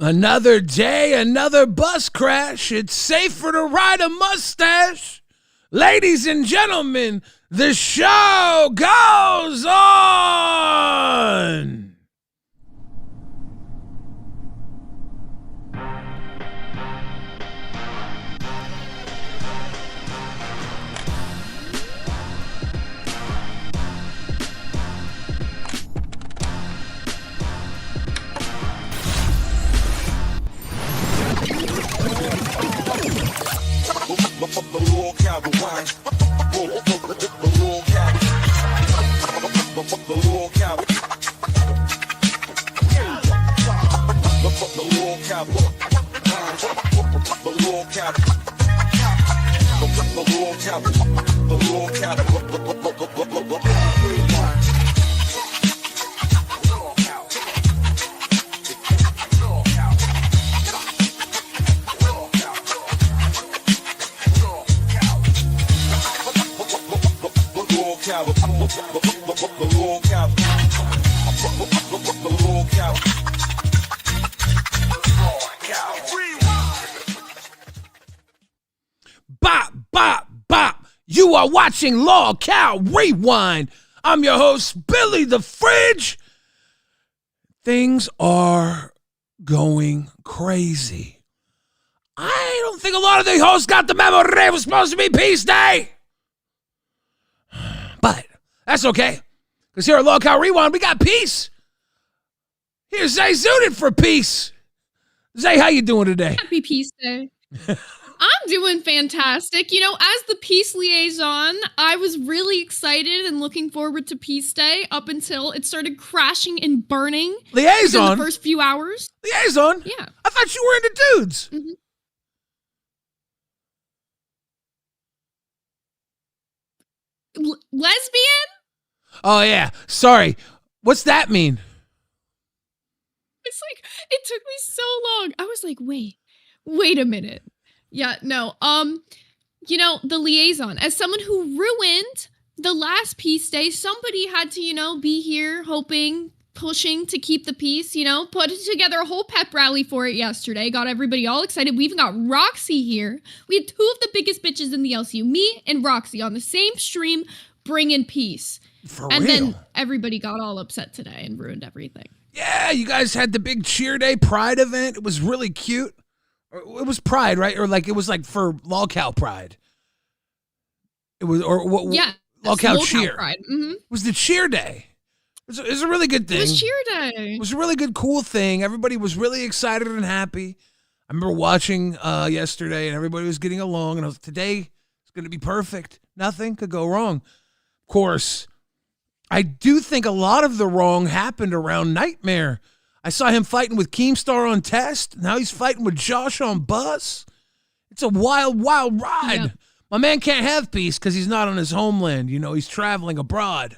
Another day, another bus crash. It's safer to ride a mustache. Ladies and gentlemen, the show goes on. Bop, bop, bop. You are watching LolcowRewind. I'm your host, Billy the Fridge. Things are going crazy. I don't think a lot of the hosts got the memo today. It was supposed to be Peace Day. But that's okay. Because here at LolcowRewind, we got peace. Here's Zay Zooted for peace. Zay, how you doing today? Happy Peace Day. I'm doing fantastic. You know, as the peace liaison, I was really excited and looking forward to Peace Day up until it started crashing and burning. Liaison? In the first few hours. Liaison? Yeah. I thought you were into dudes. Mm-hmm. Lesbian? Oh, yeah. Sorry. What's that mean? It's like, it took me so long. I was like, wait a minute. Yeah, no. You know, the liaison, as someone who ruined the last Peace Day, somebody had to, you know, be here hoping, pushing to keep the peace, you know, put together a whole pep rally for it yesterday, got everybody all excited. We even got Roxy here. We had two of the biggest bitches in the LCU, me and Roxy, on the same stream, bringing peace. And then everybody got all upset today and ruined everything. Yeah, you guys had the big cheer day Pride event. It was really cute. It was Pride, right? Or like it was like for Lolcow Pride. It was, or what? Yeah, Lolcow cheer. Pride. Mm-hmm. It was the cheer day. It was a really good thing. It was cheer day. It was a really good, cool thing. Everybody was really excited and happy. I remember watching yesterday, and everybody was getting along. And I was like, today it's going to be perfect. Nothing could go wrong. Of course, I do think a lot of the wrong happened around Nightmare. I saw him fighting with Keemstar on Test. Now he's fighting with Josh on Bus. It's a wild, wild ride. Yeah. My man can't have peace because he's not on his homeland. You know, he's traveling abroad.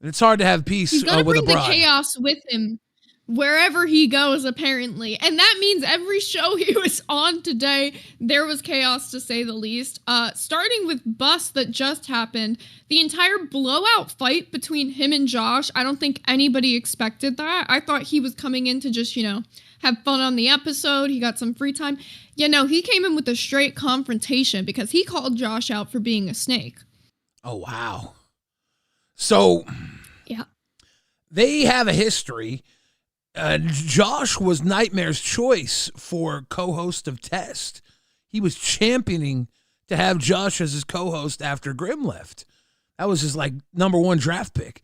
And it's hard to have peace he's got to with bring a bride. The chaos with him wherever he goes, apparently. And that means every show he was on today, there was chaos, to say the least. Starting with Bus that just happened, the entire blowout fight between him and Josh, I don't think anybody expected that. I thought he was coming in to just, you know, have fun on the episode. He got some free time. Yeah, no, he came in with a straight confrontation because he called Josh out for being a snake. Oh, wow. So, yeah, they have a history. Josh was Nightmare's choice for co-host of Test. He was championing to have Josh as his co-host after Grimm left. That was his like number one draft pick.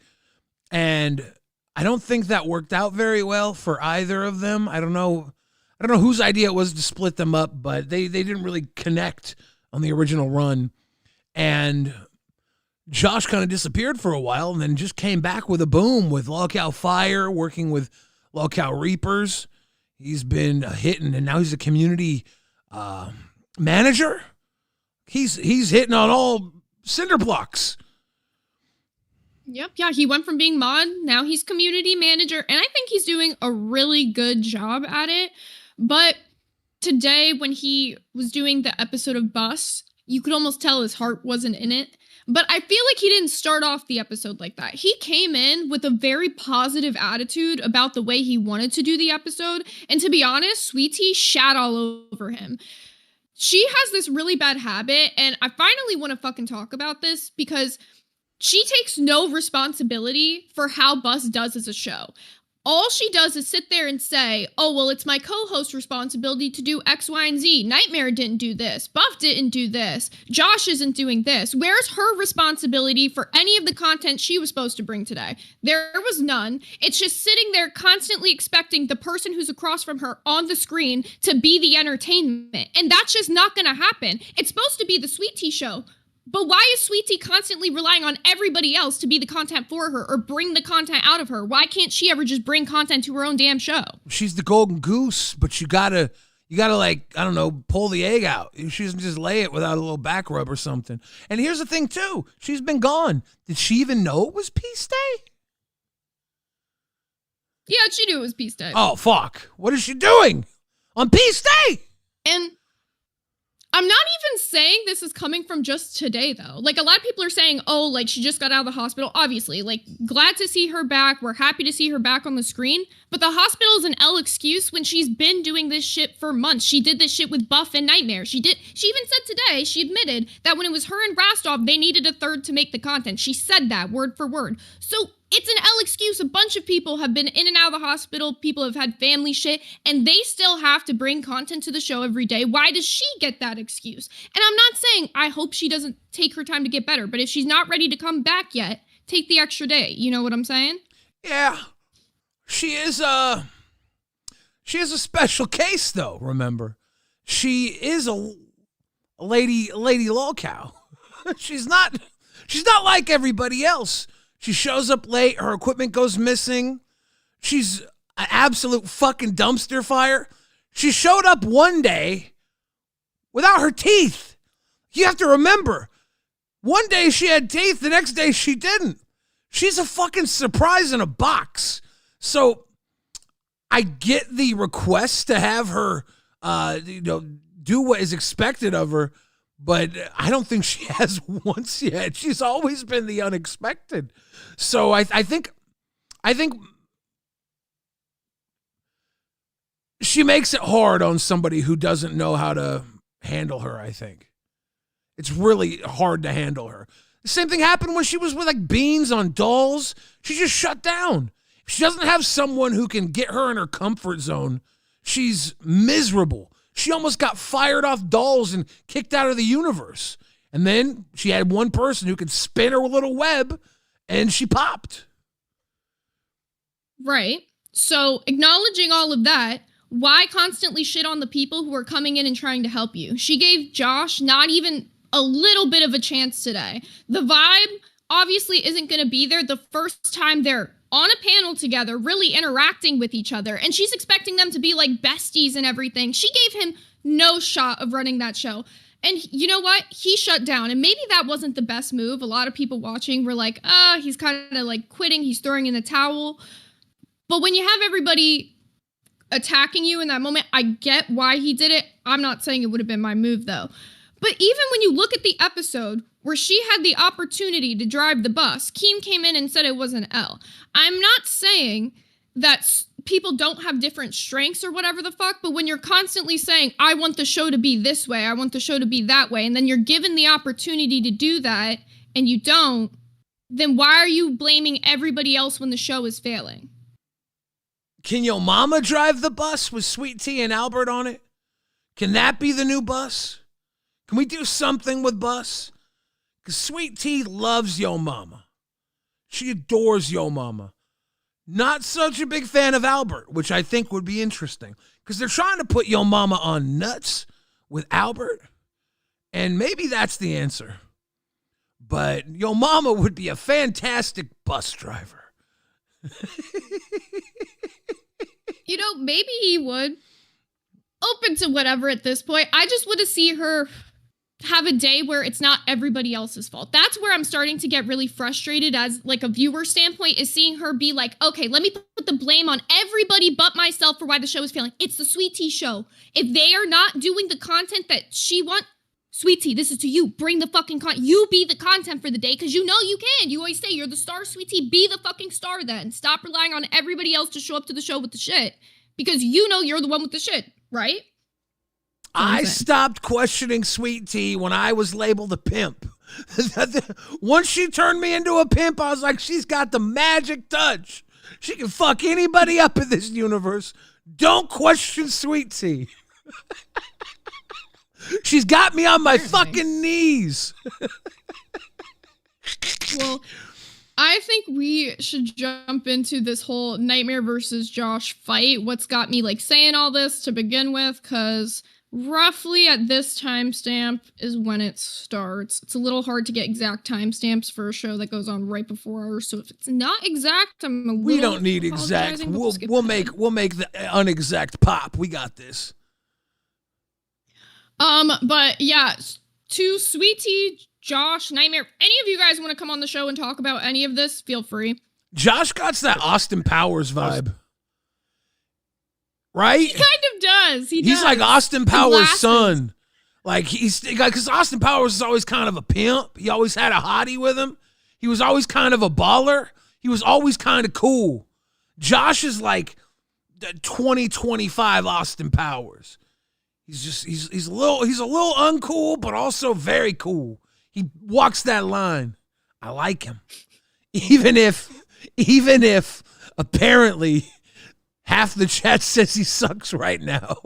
And I don't think that worked out very well for either of them. I don't know whose idea it was to split them up, but they didn't really connect on the original run. And Josh kind of disappeared for a while and then just came back with a boom with Lolcow Fire, working with Lolcow Reapers. He's been hitting, and now he's a community manager. He's hitting on all cinder blocks. Yep. Yeah, he went from being mod, now he's community manager, and I think he's doing a really good job at it. But today, when he was doing the episode of Bus, you could almost tell his heart wasn't in it. But I feel like he didn't start off the episode like that. He came in with a very positive attitude about the way he wanted to do the episode. And to be honest, Sweet Tea shat all over him. She has this really bad habit, and I finally want to fucking talk about this because she takes no responsibility for how Bus does as a show. All she does is sit there and say, oh, well, it's my co-host's responsibility to do X, Y, and Z. Nightmare didn't do this. Buff didn't do this. Josh isn't doing this. Where's her responsibility for any of the content she was supposed to bring today? There was none. It's just sitting there constantly expecting the person who's across from her on the screen to be the entertainment. And that's just not going to happen. It's supposed to be the Sweet Tea show. But why is Sweet Tea constantly relying on everybody else to be the content for her or bring the content out of her? Why can't she ever just bring content to her own damn show? She's the golden goose, but you gotta like, I don't know, pull the egg out. She doesn't just lay it without a little back rub or something. And here's the thing too, she's been gone. Did she even know it was Peace Day? Yeah, she knew it was Peace Day. Oh, fuck. What is she doing on Peace Day? And I'm not even saying this is coming from just today, though. Like, a lot of people are saying, oh, like, she just got out of the hospital. Obviously, like, glad to see her back. We're happy to see her back on the screen. But the hospital is an L excuse when she's been doing this shit for months. She did this shit with Buff and Nightmare. She even said today, she admitted that when it was her and Rastov, they needed a third to make the content. She said that word for word. So it's an L excuse. A bunch of people have been in and out of the hospital. People have had family shit, and they still have to bring content to the show every day. Why does she get that excuse? And I'm not saying I hope she doesn't take her time to get better, but if she's not ready to come back yet, take the extra day. You know what I'm saying? Yeah. She is a special case, though, remember. She is a lady Lolcow. She's not like everybody else. She shows up late. Her equipment goes missing. She's an absolute fucking dumpster fire. She showed up one day without her teeth. You have to remember, one day she had teeth, the next day she didn't. She's a fucking surprise in a box. So I get the request to have her, do what is expected of her, but I don't think she has once yet. She's always been the unexpected. So I think she makes it hard on somebody who doesn't know how to handle her, I think. It's really hard to handle her. The same thing happened when she was with like Beans on Dolls. She just shut down. If she doesn't have someone who can get her in her comfort zone, she's miserable. She almost got fired off Dolls and kicked out of the universe. And then she had one person who could spin her little web, and she popped. Right. So acknowledging all of that, why constantly shit on the people who are coming in and trying to help you? She gave Josh not even a little bit of a chance today. The vibe obviously isn't going to be there the first time they're on a panel together, really interacting with each other, and she's expecting them to be like besties and everything. She gave him no shot of running that show. And you know what? He shut down, and maybe that wasn't the best move. A lot of people watching were like, he's kind of like quitting, he's throwing in the towel. But when you have everybody attacking you in that moment, I get why he did it. I'm not saying it would have been my move, though. But even when you look at the episode where she had the opportunity to drive the bus, Keem came in and said it was an L. I'm not saying that people don't have different strengths or whatever the fuck, but when you're constantly saying, I want the show to be this way, I want the show to be that way, and then you're given the opportunity to do that and you don't, then why are you blaming everybody else when the show is failing? Can Yo Mama drive the bus with Sweet Tea and Albert on it? Can that be the new bus? Can we do something with Bus? Because Sweet Tea loves Yo Mama. She adores Yo Mama. Not such a big fan of Albert, which I think would be interesting. Because they're trying to put Yo Mama on nuts with Albert. And maybe that's the answer. But Yo Mama would be a fantastic bus driver. You know, maybe he would. Open to whatever at this point. I just want to see her have a day where it's not everybody else's fault. That's where I'm starting to get really frustrated as like a viewer standpoint, is seeing her be like, okay, let me put the blame on everybody but myself for why the show is failing. It's the Sweet Tea show. If they are not doing the content that she wants, Sweet Tea, this is to you. Bring the fucking you be the content for the day because you know you can. You always say you're the star, Sweet Tea. Be the fucking star then. Stop relying on everybody else to show up to the show with the shit because you know you're the one with the shit, right? I stopped questioning Sweet Tea when I was labeled a pimp. Once she turned me into a pimp, I was like, she's got the magic touch. She can fuck anybody up in this universe. Don't question Sweet Tea. She's got me on my fucking knees. Well, I think we should jump into this whole Nightmare versus Josh fight. What's got me like saying all this to begin with, because roughly at this timestamp is when it starts. It's a little hard to get exact timestamps for a show that goes on right before ours. So if it's not exact, we don't need exact. We'll make the unexact pop. We got this. But yeah, to Sweet Tea, Josh, Nightmare, any of you guys want to come on the show and talk about any of this, feel free. Josh got that Austin Powers vibe. Right? He kind of does. He's like Austin Powers' son. Like because Austin Powers is always kind of a pimp. He always had a hottie with him. He was always kind of a baller. He was always kind of cool. Josh is like the 2025 Austin Powers. He's a little uncool, but also very cool. He walks that line. I like him. Even if apparently half the chat says he sucks right now.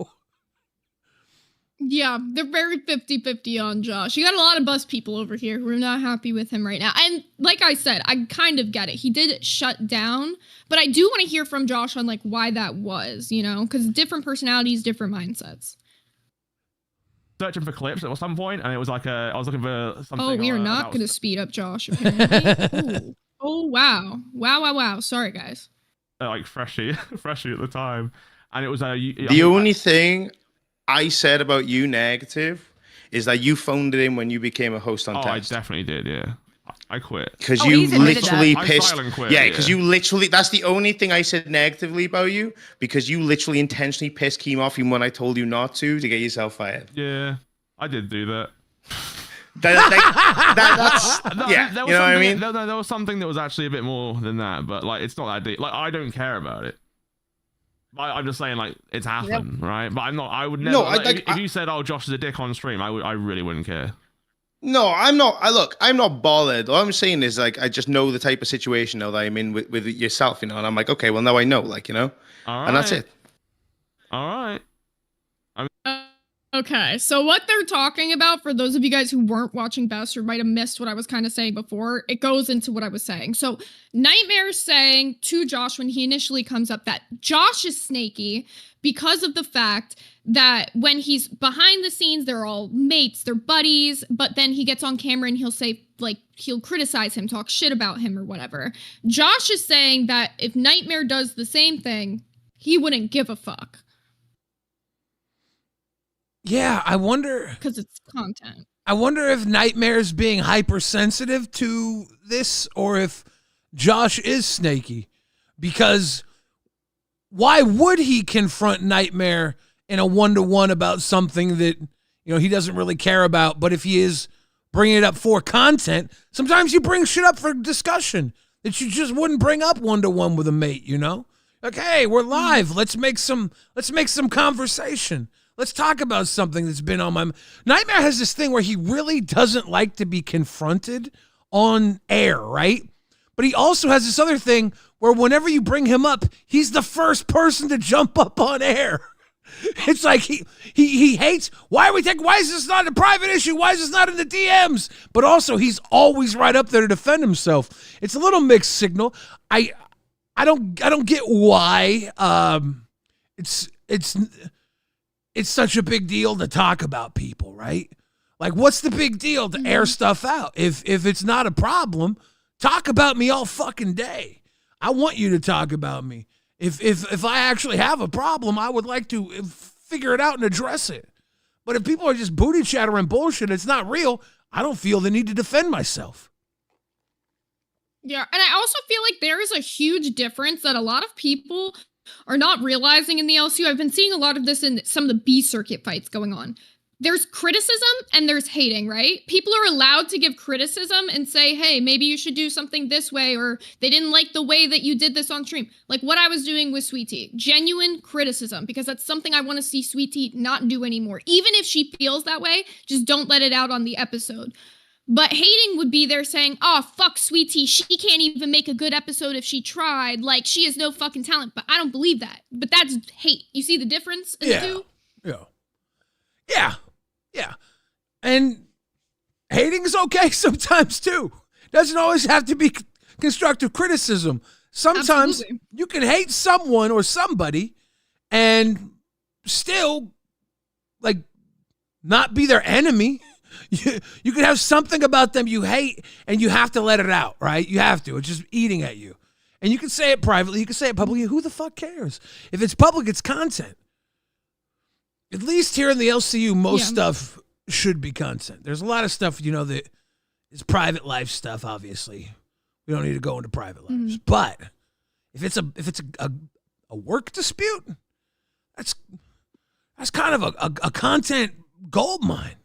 Yeah, they're very 50-50 on Josh. You got a lot of bus people over here who are not happy with him right now. And like I said, I kind of get it. He did shut down, but I do want to hear from Josh on like why that was, because different personalities, different mindsets. Searching for clips at some point, and it was like I was looking for something. Oh, we are not going to speed up Josh, apparently. Oh, wow. Wow. Sorry, guys. Like freshy at the time. And it was the only thing I said about you negative is that you phoned it in when you became a host on Test. I definitely did, yeah. I quit. Because you literally pissed. Quit, because you literally, that's the only thing I said negatively about you, because you literally intentionally pissed Keem off even when I told you not to get yourself fired. Yeah, I did do that. Yeah, you know what I mean? No, there was something that was actually a bit more than that, but like, it's not that deep. Like, I don't care about it. I'm just saying, like, it's happened, right? But I'm not, I would never, no, if you said, oh, Josh is a dick on stream, I really wouldn't care. No, I'm not. I'm not bothered. All I'm saying is, like, I just know the type of situation now that I'm in with yourself, and I'm like, okay, well, now I know, like, All right. And that's it. All right. Okay, so what they're talking about, for those of you guys who weren't watching Best or might have missed what I was kind of saying before, it goes into what I was saying. So Nightmare's saying to Josh when he initially comes up that Josh is snaky because of the fact that when he's behind the scenes, they're all mates, they're buddies, but then he gets on camera and he'll say, like, he'll criticize him, talk shit about him or whatever. Josh is saying that if Nightmare does the same thing, he wouldn't give a fuck. Yeah, I wonder... Because it's content. I wonder if Nightmare's being hypersensitive to this or if Josh is snaky. Because why would he confront Nightmare in a one-to-one about something that, he doesn't really care about? But if he is bringing it up for content, sometimes you bring shit up for discussion that you just wouldn't bring up one-to-one with a mate, Like, hey, we're live. Let's make some conversation. Let's talk about something that's been on my mind. Nightmare has this thing where he really doesn't like to be confronted on air, right? But he also has this other thing where whenever you bring him up, he's the first person to jump up on air. It's like he hates, why is this not a private issue? Why is this not in the DMs? But also he's always right up there to defend himself. It's a little mixed signal. I don't get why it's such a big deal to talk about people, right? Like, what's the big deal to air stuff out? If it's not a problem, talk about me all fucking day. I want you to talk about me. If I actually have a problem, I would like to figure it out and address it. But if people are just booty chattering bullshit, it's not real, I don't feel the need to defend myself. Yeah, and I also feel like there is a huge difference that a lot of people are not realizing in the LCU. I've been seeing a lot of this in some of the B circuit fights going on. there's criticism and there's hating, right? People are allowed to give criticism and say, hey, maybe you should do something this way, or they didn't like the way that you did this on stream. Like what I was doing with Sweet Tea. Genuine criticism, because that's something I want to see Sweet Tea not do anymore. Even if she feels that way, just don't let it out on the episode. But hating would be there saying, oh, fuck Sweet Tea. She can't even make a good episode if she tried. Like, she has no fucking talent. But I don't believe that. But that's hate. You see the difference in the two? Yeah. And hating is okay sometimes too. Doesn't always have to be constructive criticism. Sometimes Absolutely. You can hate someone or somebody and still like not be their enemy. You can have something about them you hate and you have to let it out, right? You have to. It's just eating at you. And you can say it privately. You can say it publicly. Who the fuck cares? If it's public, it's content. At least here in the LCU, most stuff should be content. There's a lot of stuff, that is private life stuff, obviously. We don't need to go into private lives. Mm-hmm. But if it's a work dispute, that's kind of a content gold mine.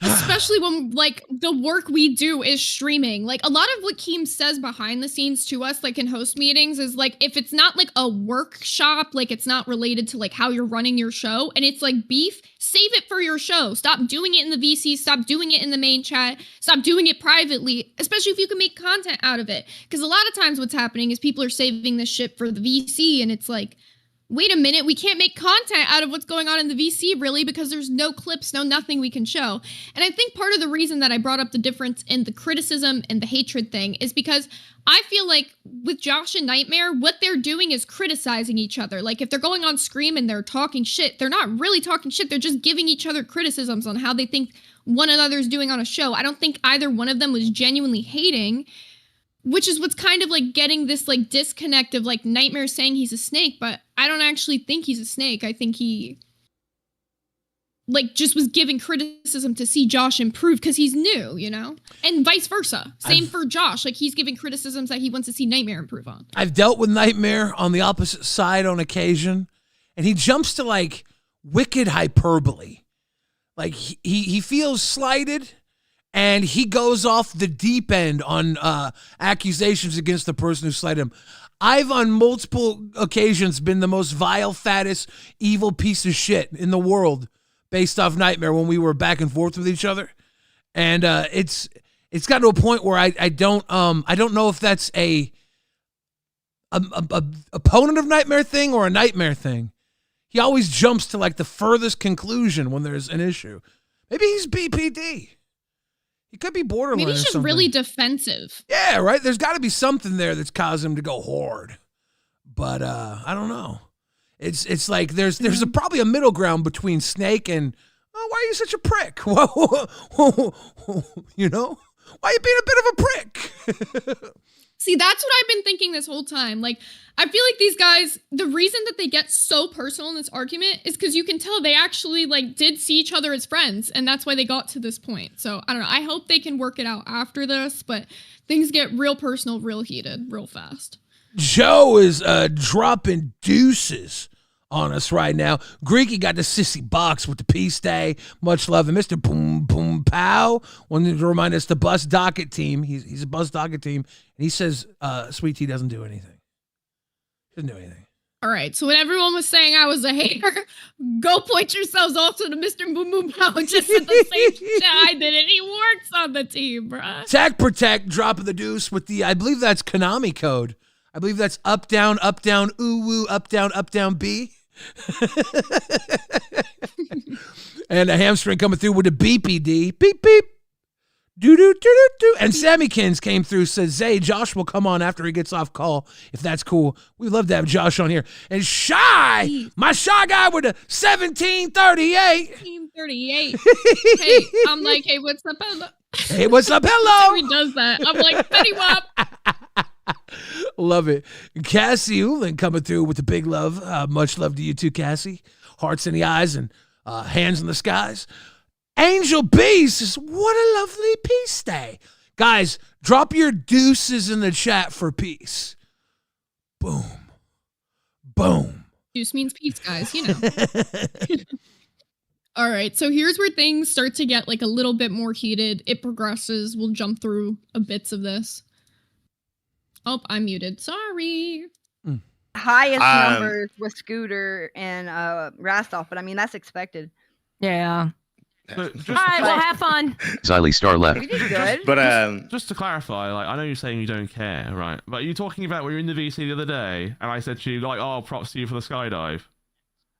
Especially when, like, the work we do is streaming. Like, a lot of what Keem says behind the scenes to us, like, in host meetings is, like, if it's not, like, a workshop, like, it's not related to, like, how you're running your show, and it's, like, beef, save it for your show. Stop doing it in the VC. Stop doing it in the main chat. Stop doing it privately, especially if you can make content out of it. Because a lot of times what's happening is people are saving this shit for the VC, and it's, like, wait a minute, we can't make content out of what's going on in the VC, really, because there's no clips, no nothing we can show. And I think part of the reason that I brought up the difference in the criticism and the hatred thing is because I feel like with Josh and Nightmare, what they're doing is criticizing each other. Like, if they're going on Scream and they're talking shit, they're not really talking shit. They're just giving each other criticisms on how they think one another's doing on a show. I don't think either one of them was genuinely hating, which is what's kind of like getting this like disconnect of like Nightmare saying he's a snake, but I don't actually think he's a snake. I think he like just was giving criticism to see Josh improve because he's new, and vice versa. Same for Josh. Like he's giving criticisms that he wants to see Nightmare improve on. I've dealt with Nightmare on the opposite side on occasion, and he jumps to like wicked hyperbole. Like he feels slighted. And he goes off the deep end on accusations against the person who slighted him. I've on multiple occasions been the most vile, fattest, evil piece of shit in the world based off Nightmare when we were back and forth with each other. And it's gotten to a point where I don't know if that's a opponent of Nightmare thing or a Nightmare thing. He always jumps to like the furthest conclusion when there's an issue. Maybe he's BPD. He could be borderline. Maybe he's just really defensive. Yeah, right. There's got to be something there that's caused him to go hard. But I don't know. It's like there's probably a middle ground between Snake and why are you such a prick? Why are you being a bit of a prick? See, that's what I've been thinking this whole time. Like, I feel like these guys, the reason that they get so personal in this argument is because you can tell they actually, like, did see each other as friends, and that's why they got to this point. So, I don't know. I hope they can work it out after this, but things get real personal, real heated, real fast. Joe is dropping deuces on us right now. Greeky got the sissy box with the peace day. Much love. And Mr. Boom Boom Pow wanted to remind us the bus docket team. He's a bus docket team. And he says Sweet Tea doesn't do anything. Doesn't do anything. All right. So when everyone was saying I was a hater, go point yourselves off to the Mr. Boom Boom Pow just said the same shit I did. And he works on the team, bruh. Tech Protect dropping the deuce with the, I believe that's Konami code. I believe that's up, down, ooh, woo, up, down, B. And a hamstring coming through with a BPD. Beep, beep. Do. And Sammykins came through, says, Zay, Josh will come on after he gets off call, if that's cool. We'd love to have Josh on here. And Shy, my Shy guy with a 1738. 1738. Hey, I'm like, hey, what's up, hello? Hey, what's up, hello? He does that. I'm like, Betty Wop. Love it. Cassie Ulen coming through with the big love. Much love to you too, Cassie. Hearts in the eyes and hands in the skies. Angel B says, what a lovely peace day. Guys, drop your deuces in the chat for peace. Boom. Boom. Deuce means peace, guys, you know. All right, so here's where things start to get like a little bit more heated. It progresses. We'll jump through a bits of this. Oh, I'm muted. Sorry. Highest numbers with Scooter and Rastov, but I mean that's expected. Yeah. All right, well, have fun. Xylee Star left. You did good. But just to clarify, like I know you're saying you don't care, right? But you're talking about when you were in the VC the other day, and I said to you like, "Oh, props to you for the skydive,"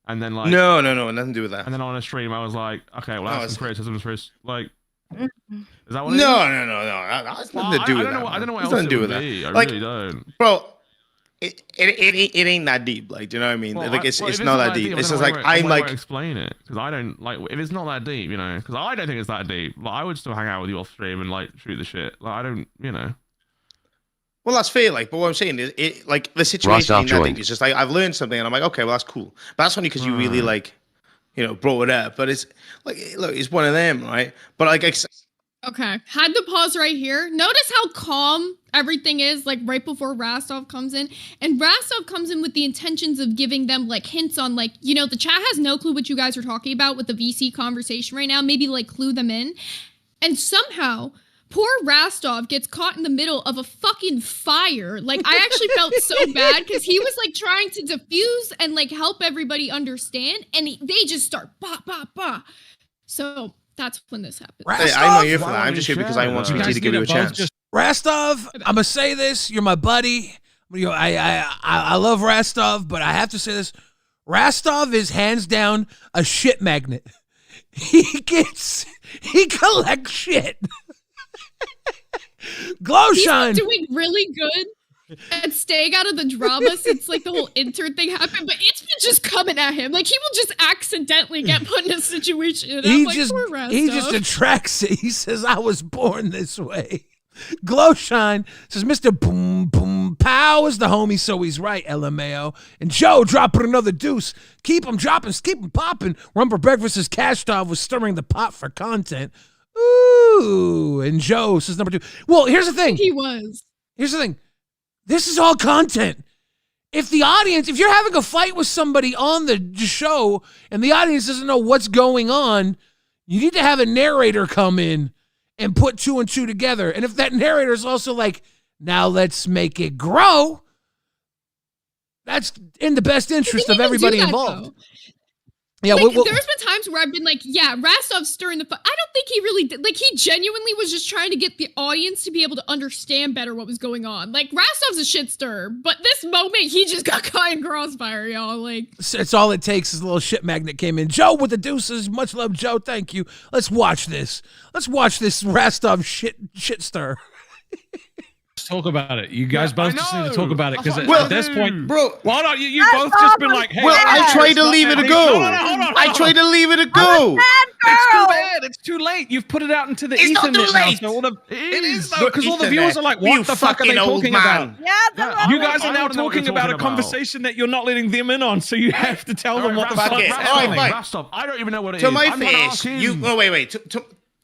and then like, no, nothing to do with that. And then on a stream, I was like, "Okay, well, that's some criticisms for his like." Is that what? No. That's nothing to do with that. I don't know what else it to do would with be. that. I really don't, bro. It ain't that deep, like, do you know what I mean? Well, like, it's not that deep. It's just like I'm like explain it because I don't like if it's not that deep, you know. Because I don't think it's that deep. Like, I would still hang out with you off stream and like shoot the shit. Like, I don't, you know. Well, that's fair, like, but what I'm saying is, it like the situation ain't that deep. It's just like I've learned something, and I'm like, okay, well, that's cool. But that's only because you really like, you know, brought it up. But it's like, look, it's one of them, right? But like, okay, had to pause right here. Notice how calm everything is, like right before Rastov comes in. And Rastov comes in with the intentions of giving them like hints on like, you know, the chat has no clue what you guys are talking about with the VC conversation right now. Maybe like clue them in. And somehow, poor Rastov gets caught in the middle of a fucking fire. Like, I actually felt so bad because he was like trying to diffuse and like help everybody understand. And they just start bah. So that's when this happened. Hey, I'm not here for that. I'm just here because I want CBT to give you a chance. Rastov, I'm gonna say this. You're my buddy. You know, I love Rastov, but I have to say this. Rastov is hands down a shit magnet. He collects shit. Glowshine. He's doing really good at staying out of the drama since like the whole intern thing happened, but it's been just coming at him. Like he will just accidentally get put in a situation. And he like, just attracts it. He says, "I was born this way." Glowshine says, "Mr. Boom Boom Pow is the homie, so he's right." LMAO. And Joe dropping another deuce. Keep him dropping, keep him popping. Rumper Breakfast says Kashtov was stirring the pot for content. Ooh. And Joe says number 2. Well, here's the thing. He was. Here's the thing. This is all content. If the audience, if you're having a fight with somebody on the show and the audience doesn't know what's going on, you need to have a narrator come in and put 2 and 2 together. And if that narrator is also like, now let's make it grow, that's in the best interest of everybody involved. Though. Yeah, like, there's been times where I've been like, yeah, Rastov's stirring the I don't think he really did. Like, he genuinely was just trying to get the audience to be able to understand better what was going on. Like, Rastov's a shit stirrer, but this moment, he just got caught in crossfire, y'all. Like, it's all it takes is a little shit magnet came in. Joe with the deuces. Much love, Joe. Thank you. Let's watch this. Let's watch this Rastov shit stir. Talk about it. You guys both just need to talk about it because at this point, bro, why not? You both just been like, hey. Well, I tried to leave it to go. I tried to leave it to go. It's too bad. It's too late. You've put it out into the Ethernet now. So it is though, because all the viewers are like, what the fuck are they talking about? Yeah, you guys are now talking about a conversation that you're not letting them in on, so you have to tell them what the fuck is happening. I don't even know what it is. To my face, you. Oh, wait.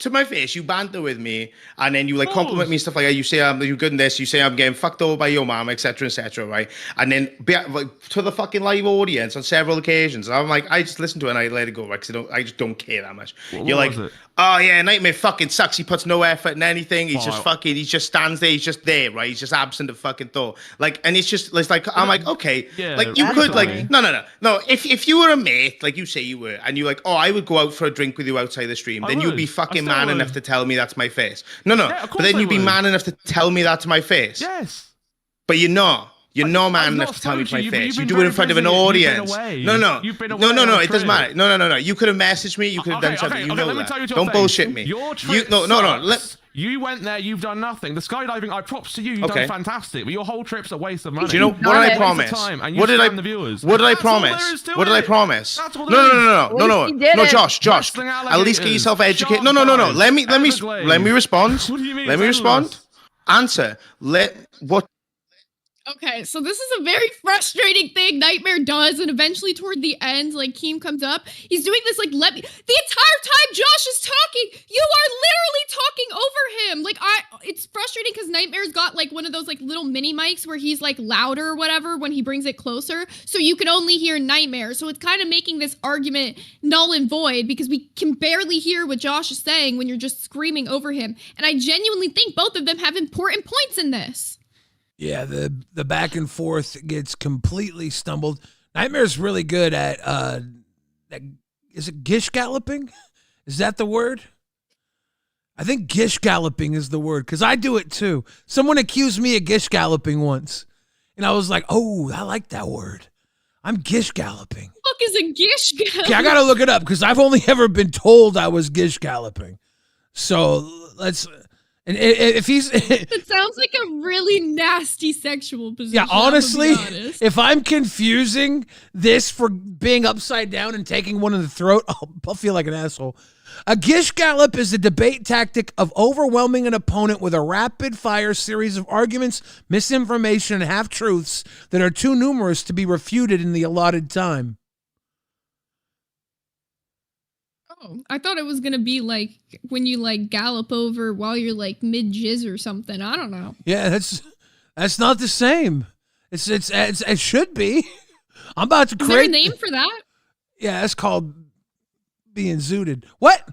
To my face, you banter with me, and then you like compliment me and stuff like that. You say you're good in this. You say I'm getting fucked over by your mom, etc., right? And then like, to the fucking live audience on several occasions, I'm like, I just listen to it and I let it go, right? Because I just don't care that much. You're like, oh yeah, Nightmare fucking sucks. He puts no effort in anything. He's just fucking. He just stands there. He's just there, right? He's just absent of fucking thought. Like, and it's like I'm like, okay, like you could like no. If you were a mate, like you say you were, and you're like, oh, I would go out for a drink with you outside the stream, then you'd be fucking man enough to tell me that's my face. No. But then you'd be man enough to tell me that's my face. Yes. But you're not. You're not man enough to tell me it's my face. You do it in front of an audience. No. It doesn't matter. No. You could have messaged me. You could have done something. You know that. Don't bullshit me. No. You went there. You've done nothing. The skydiving, I props to you. You've done fantastic. But your whole trip's a waste of money. Do you know what did I promise? What did I promise? What did I promise? No, Josh. At least get yourself educated. No. Let me respond. Let me respond. Answer. Okay, so this is a very frustrating thing Nightmare does, and eventually toward the end, like, Keem comes up, he's doing this, like, the entire time Josh is talking, you are literally talking over him! Like, it's frustrating because Nightmare's got, like, one of those, like, little mini mics where he's, like, louder or whatever when he brings it closer, so you can only hear Nightmare, so it's kind of making this argument null and void, because we can barely hear what Josh is saying when you're just screaming over him, and I genuinely think both of them have important points in this. Yeah, the back and forth gets completely stumbled. Nightmare's really good at is it gish galloping? Is that the word? I think gish galloping is the word, because I do it too. Someone accused me of gish galloping once, and I was like, oh, I like that word. I'm gish galloping. What the fuck is a gish galloping? Okay, I gotta look it up, because I've only ever been told I was gish galloping. So let's... And if he's... It sounds like a really nasty sexual position. Yeah, honestly, if I'm confusing this for being upside down and taking one in the throat, I'll feel like an asshole. A gish gallop is a debate tactic of overwhelming an opponent with a rapid-fire series of arguments, misinformation, and half-truths that are too numerous to be refuted in the allotted time. Oh, I thought it was gonna be like when you like gallop over while you're like mid jizz or something. I don't know. Yeah, that's not the same. It should be. I'm about to create. Is there a name for that? Yeah, that's called being zooted. What?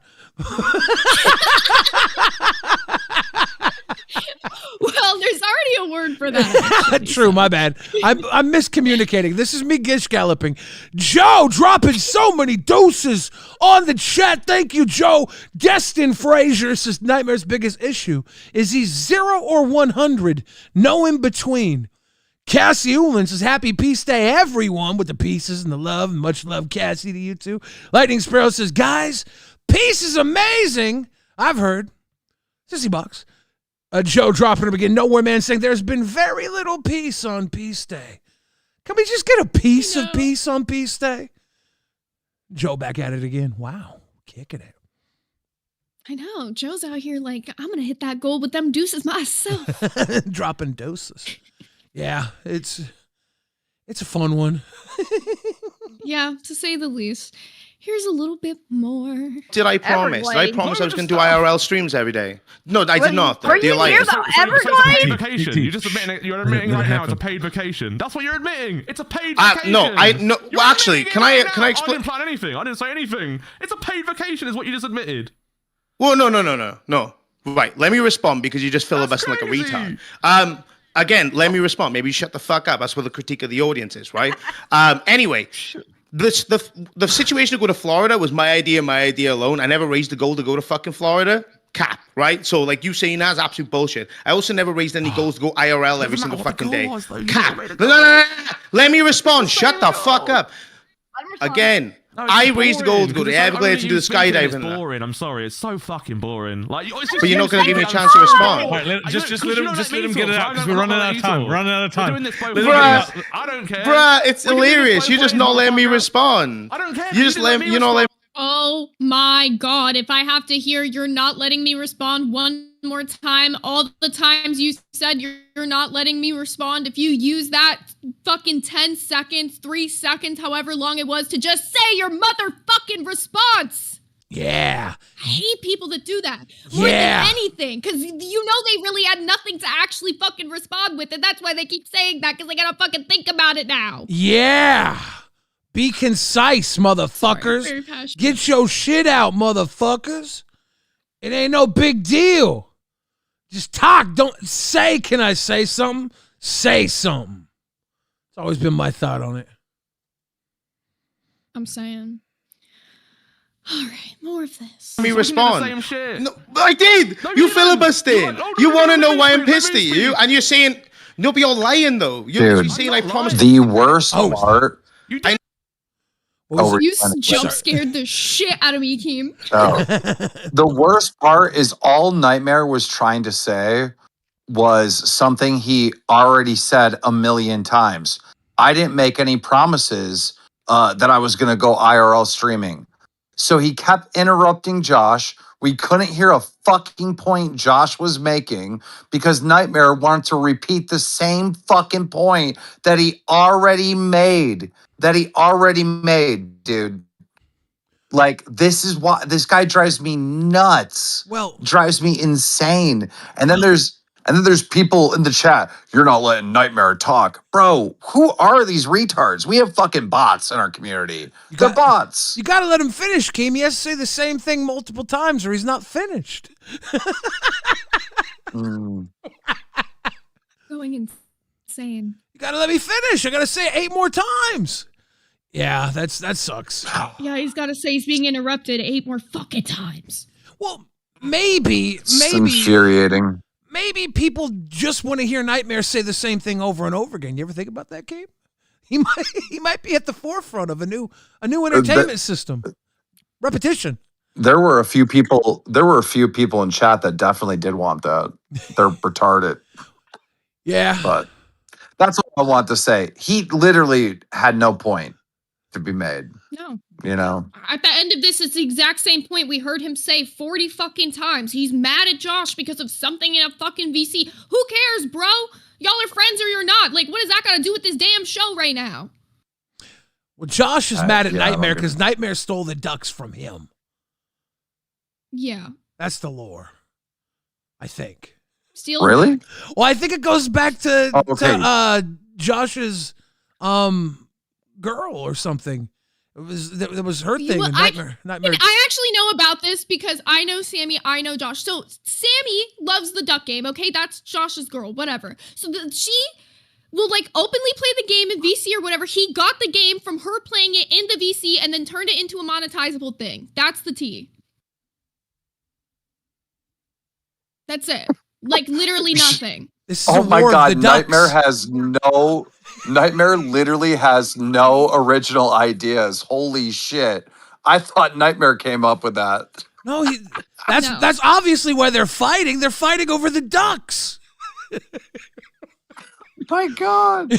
Well, there's already a word for that. Actually, True, my bad. I'm miscommunicating. This is me gish galloping. Joe dropping so many doses on the chat. Thank you, Joe. Destin Frazier says Nightmare's biggest issue is he's 0 or 100. No in between. Cassie Ullin says, happy peace day, everyone, with the pieces and the love. And much love, Cassie, to you too. Lightning Sparrow says, guys, peace is amazing. I've heard. Sissy Box. Joe dropping him again. Nowhere Man saying there's been very little peace on Peace Day. Can we just get a piece of peace on Peace Day? Joe back at it again. Wow. Kicking it. I know. Joe's out here like, I'm going to hit that goal with them deuces myself. Dropping doses. Yeah, it's a fun one. Yeah, to say the least. Here's a little bit more. Did I promise? Did I promise I was going to do IRL streams every day? No, I did not. Were you here though? Everglade? Vacation. You're admitting right now it's a paid vacation. That's what you're admitting. It's a paid vacation. No. Well, actually, can I explain? I didn't plan anything. I didn't say anything. It's a paid vacation, is what you just admitted. Well, no. Right. Let me respond because you just filibustering like a retard. Again, let me respond. Maybe you shut the fuck up. That's what the critique of the audience is, right? Anyway. The situation to go to Florida was my idea alone. I never raised the goal to go to fucking Florida. Cap, right? So like you saying that's absolute bullshit. I also never raised any goals to go IRL every single fucking day. Cap. No. Let me respond. Shut the fuck up. Again. No, I raised the goal to go to the Everglades and do the skydiving. It's boring. I'm sorry. It's so fucking boring. Like, but you're not going to give me a chance to respond. Right, just let him get it out because we're running out of time. Bruh, I don't care. Bruh, it's hilarious. You're just not letting me respond. I don't care. You just let me. You're not letting. Oh my God! If I have to hear you're not letting me respond one more time, all the times you said you're not letting me respond, if you use that fucking 10 seconds, 3 seconds, however long it was, to just say your motherfucking response. Yeah. I hate people that do that more than anything, because you know they really had nothing to actually fucking respond with, and that's why they keep saying that, because they gotta fucking think about it now. Yeah. Be concise, motherfuckers. Sorry, get your shit out, motherfuckers. It ain't no big deal. Just talk. Don't say, can I say something? Say something. It's always been my thought on it. I'm saying. All right, more of this. Let me respond. No, I did. No, you filibustered. You want to know why I'm pissed at you? And you're saying, no, but you're lying, though. You're saying I promised. The worst part. You jump scared the shit out of me, Keem. Oh. The worst part is all Nightmare was trying to say was something he already said a million times. I didn't make any promises that I was going to go IRL streaming. So he kept interrupting Josh. We couldn't hear a fucking point Josh was making because Nightmare wanted to repeat the same fucking point that he already made. Dude. Like, this is why this guy drives me nuts. Well, drives me insane. And then there's people in the chat. You're not letting Nightmare talk. Bro, who are these retards? We have fucking bots in our community. They're bots. You got to let him finish, Keem. He has to say the same thing multiple times or he's not finished. Going insane. You got to let me finish. I got to say it 8 more times. Yeah, that sucks. Yeah, he's got to say he's being interrupted 8 more fucking times. Well, maybe. It's infuriating. Maybe people just want to hear Nightmare say the same thing over and over again. You ever think about that, Gabe? He might be at the forefront of a new entertainment system. Repetition. There were a few people in chat that definitely did want that. They're retarded. Yeah. But that's all I want to say. He literally had no point to be made. No. You know? At the end of this, it's the exact same point we heard him say 40 fucking times. He's mad at Josh because of something in a fucking VC. Who cares, bro? Y'all are friends or you're not. Like, what does that got to do with this damn show right now? Well, Josh is mad at Nightmare because Nightmare stole the ducks from him. Yeah. That's the lore, I think. Really? Well, I think it goes back to Josh's girl or something. It was her thing. Well, Nightmare. I actually know about this because I know Sammy, I know Josh. So Sammy loves the duck game, okay? That's Josh's girl, whatever. So she will like openly play the game in VC or whatever. He got the game from her playing it in the VC and then turned it into a monetizable thing. That's the tea. That's it. Like literally nothing. Oh my god, Nightmare literally has no original ideas. Holy shit. I thought Nightmare came up with that. No, that's obviously why they're fighting. They're fighting over the ducks. My god.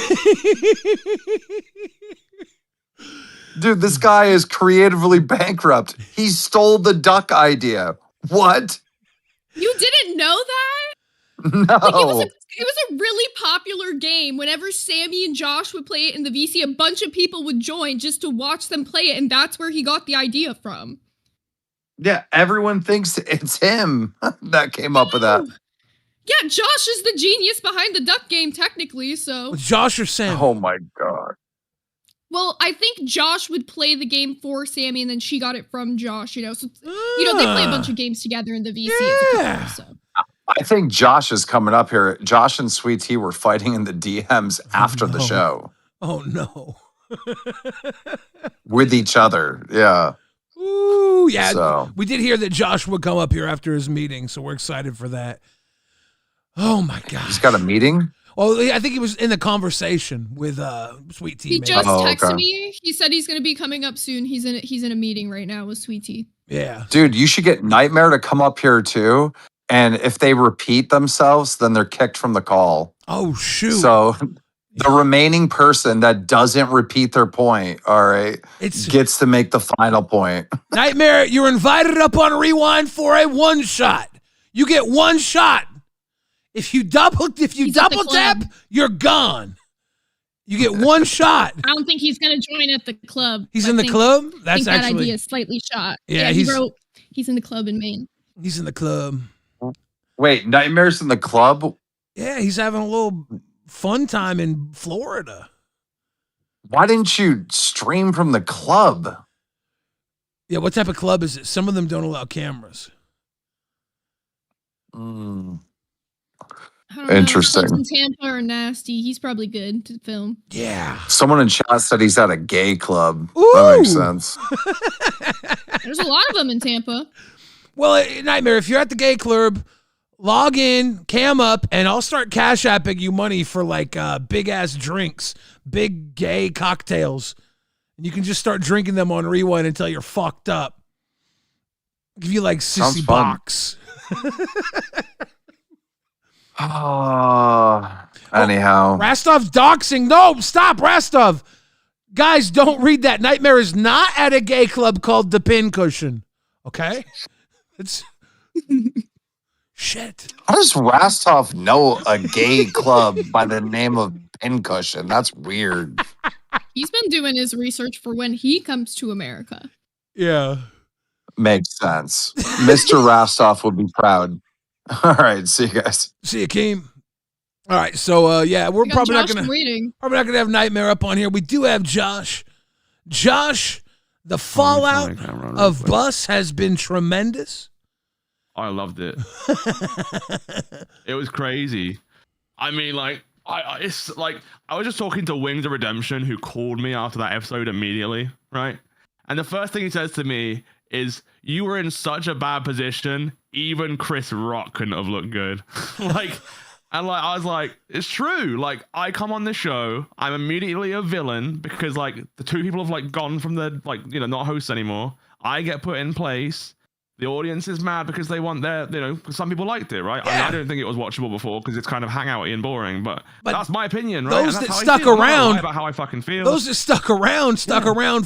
Dude, this guy is creatively bankrupt. He stole the duck idea. What? You didn't know that? No. Like it was a really popular game. Whenever Sammy and Josh would play it in the VC, a bunch of people would join just to watch them play it, and that's where he got the idea from. Yeah, everyone thinks it's him that came up with that. Yeah, Josh is the genius behind the duck game, technically, so... Josh or Sam? Oh my god. Well, I think Josh would play the game for Sammy, and then she got it from Josh, you know? So, you know, they play a bunch of games together in the VC as a couple, so... I think Josh is coming up here. Josh and Sweet Tea were fighting in the DMs after the show. Oh, no. With each other, yeah. Ooh, yeah. So. We did hear that Josh would come up here after his meeting, so we're excited for that. Oh, my God. He's got a meeting? Well, I think he was in the conversation with Sweet Tea. He just texted me. He said he's going to be coming up soon. He's in a meeting right now with Sweet Tea. Yeah. Dude, you should get Nightmare to come up here, too. And if they repeat themselves, then they're kicked from the call. Oh, shoot. So the remaining person that doesn't repeat their point, all right, gets to make the final point. Nightmare, you're invited up on Rewind for a one shot. You get one shot. If you double tap, you're gone. You get one shot. I don't think he's going to join at the club. He's in the club? That's that idea is slightly shot. Yeah, he's in the club in Maine. He's in the club. Wait, Nightmare's in the club? Yeah, he's having a little fun time in Florida. Why didn't you stream from the club? Yeah, what type of club is it? Some of them don't allow cameras. I don't Interesting. know. In Tampa or Nasty. He's probably good to film. Yeah. Someone in chat said he's at a gay club. Ooh. That makes sense. There's a lot of them in Tampa. Well, Nightmare, if you're at the gay club, log in, cam up, and I'll start cash apping you money for like big ass drinks, big gay cocktails. And you can just start drinking them on Rewind until you're fucked up. I'll give you like sissy box. Anyhow. Rastov's doxing. No, stop, Rastov. Guys, don't read that. Nightmare is not at a gay club called the Pincushion. Okay? It's shit. How does Rastov know a gay club by the name of Pincushion? That's weird. He's been doing his research for when he comes to America. Yeah. Makes sense. Mr. Rastov would be proud. All right, see you guys. See you, Keem. All right, so yeah, we're probably not gonna have Nightmare up on here. We do have Josh. Josh, the fallout of Bus has been tremendous. I loved it. It was crazy. I mean, like, it's like I was just talking to Wings of Redemption, who called me after that episode immediately, right? And the first thing he says to me is, "You were in such a bad position, even Chris Rock couldn't have looked good." Like, and like I was like, it's true. Like, I come on this show, I'm immediately a villain because like the two people have like gone from the like, you know, not hosts anymore. I get put in place. The audience is mad because they want their, you know, some people liked it, right? Yeah. I mean, I don't think it was watchable before because it's kind of hangouty and boring, but that's my opinion, right? Those that stuck around, about how I fucking feel. Those that stuck around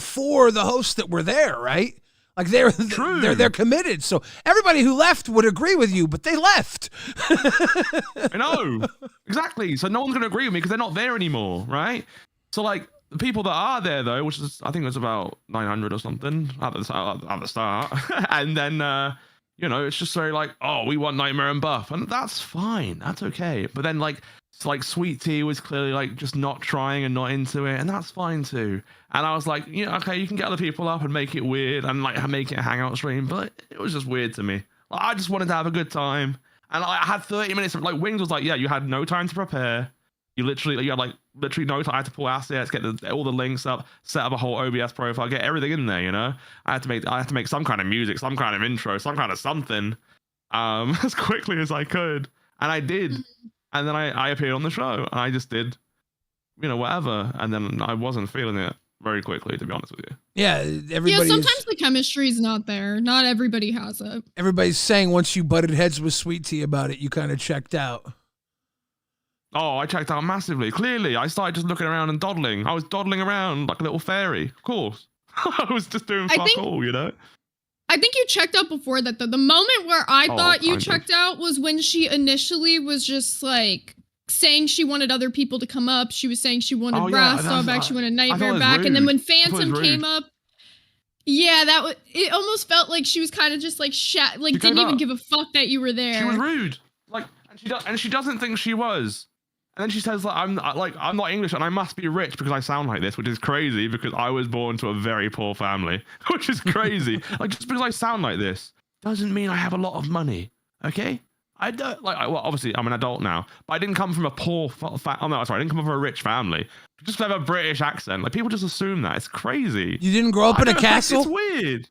for the hosts that were there, right? Like they're committed. So everybody who left would agree with you, but they left. I know, exactly. So no one's gonna agree with me because they're not there anymore, right? So like the people that are there though, which is I think it was about 900 or something at the start, and then you know, it's just very like, oh, we want Nightmare and Buff, and that's fine, that's okay. But then like Sweet Tea was clearly like just not trying and not into it, and that's fine too. And I was like, yeah, okay, you can get other people up and make it weird and like make it a hangout stream, but it was just weird to me. Like, I just wanted to have a good time, and I had 30 minutes. Like Wings was like, yeah, you had no time to prepare. You had no time. I had to pull assets, get all the links up, set up a whole OBS profile, get everything in there. You know, I had to make some kind of music, some kind of intro, some kind of something, as quickly as I could, and I did. And then I appeared on the show, and I just did, you know, whatever. And then I wasn't feeling it very quickly, to be honest with you. Yeah, sometimes the chemistry is not there. Not everybody has it. Everybody's saying once you butted heads with Sweet Tea about it, you kind of checked out. Oh, I checked out massively. Clearly, I started just looking around and dawdling. I was dawdling around like a little fairy. Of course. I was just doing fuck all, you know? I think you checked out before that, though. The moment where I thought you checked out was when she initially was just, like, saying she wanted other people to come up. She was saying she wanted Rastov back, she wanted Nightmare back. Rude. And then when Phantom came up, yeah, it almost felt like she was kind of just, like, didn't even give a fuck that you were there. She was rude. Like, and she doesn't think she was. And then she says, like, I'm not English and I must be rich because I sound like this, which is crazy because I was born to a very poor family, which is crazy. Like, just because I sound like this doesn't mean I have a lot of money, okay? I don't, like, well, obviously I'm an adult now, but I didn't come from a I didn't come from a rich family. Just have a British accent. Like, people just assume that. It's crazy. You didn't grow up in a castle? It's weird.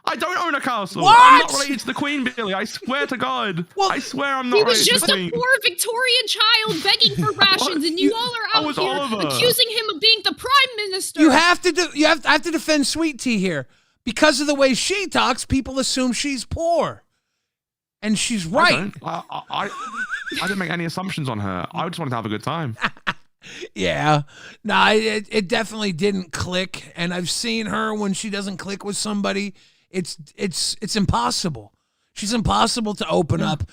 I don't own a castle. What? I'm not related to the Queen, Billy. I swear to God. Well, I swear I'm not related to the Queen. He was just a poor Victorian child begging for rations, and you all are out here accusing him of being the prime minister. You have to defend Sweet Tea here. Because of the way she talks, people assume she's poor. And she's right. I didn't make any assumptions on her. I just wanted to have a good time. Yeah. No, it definitely didn't click. And I've seen her when she doesn't click with somebody. It's impossible. She's impossible to open up.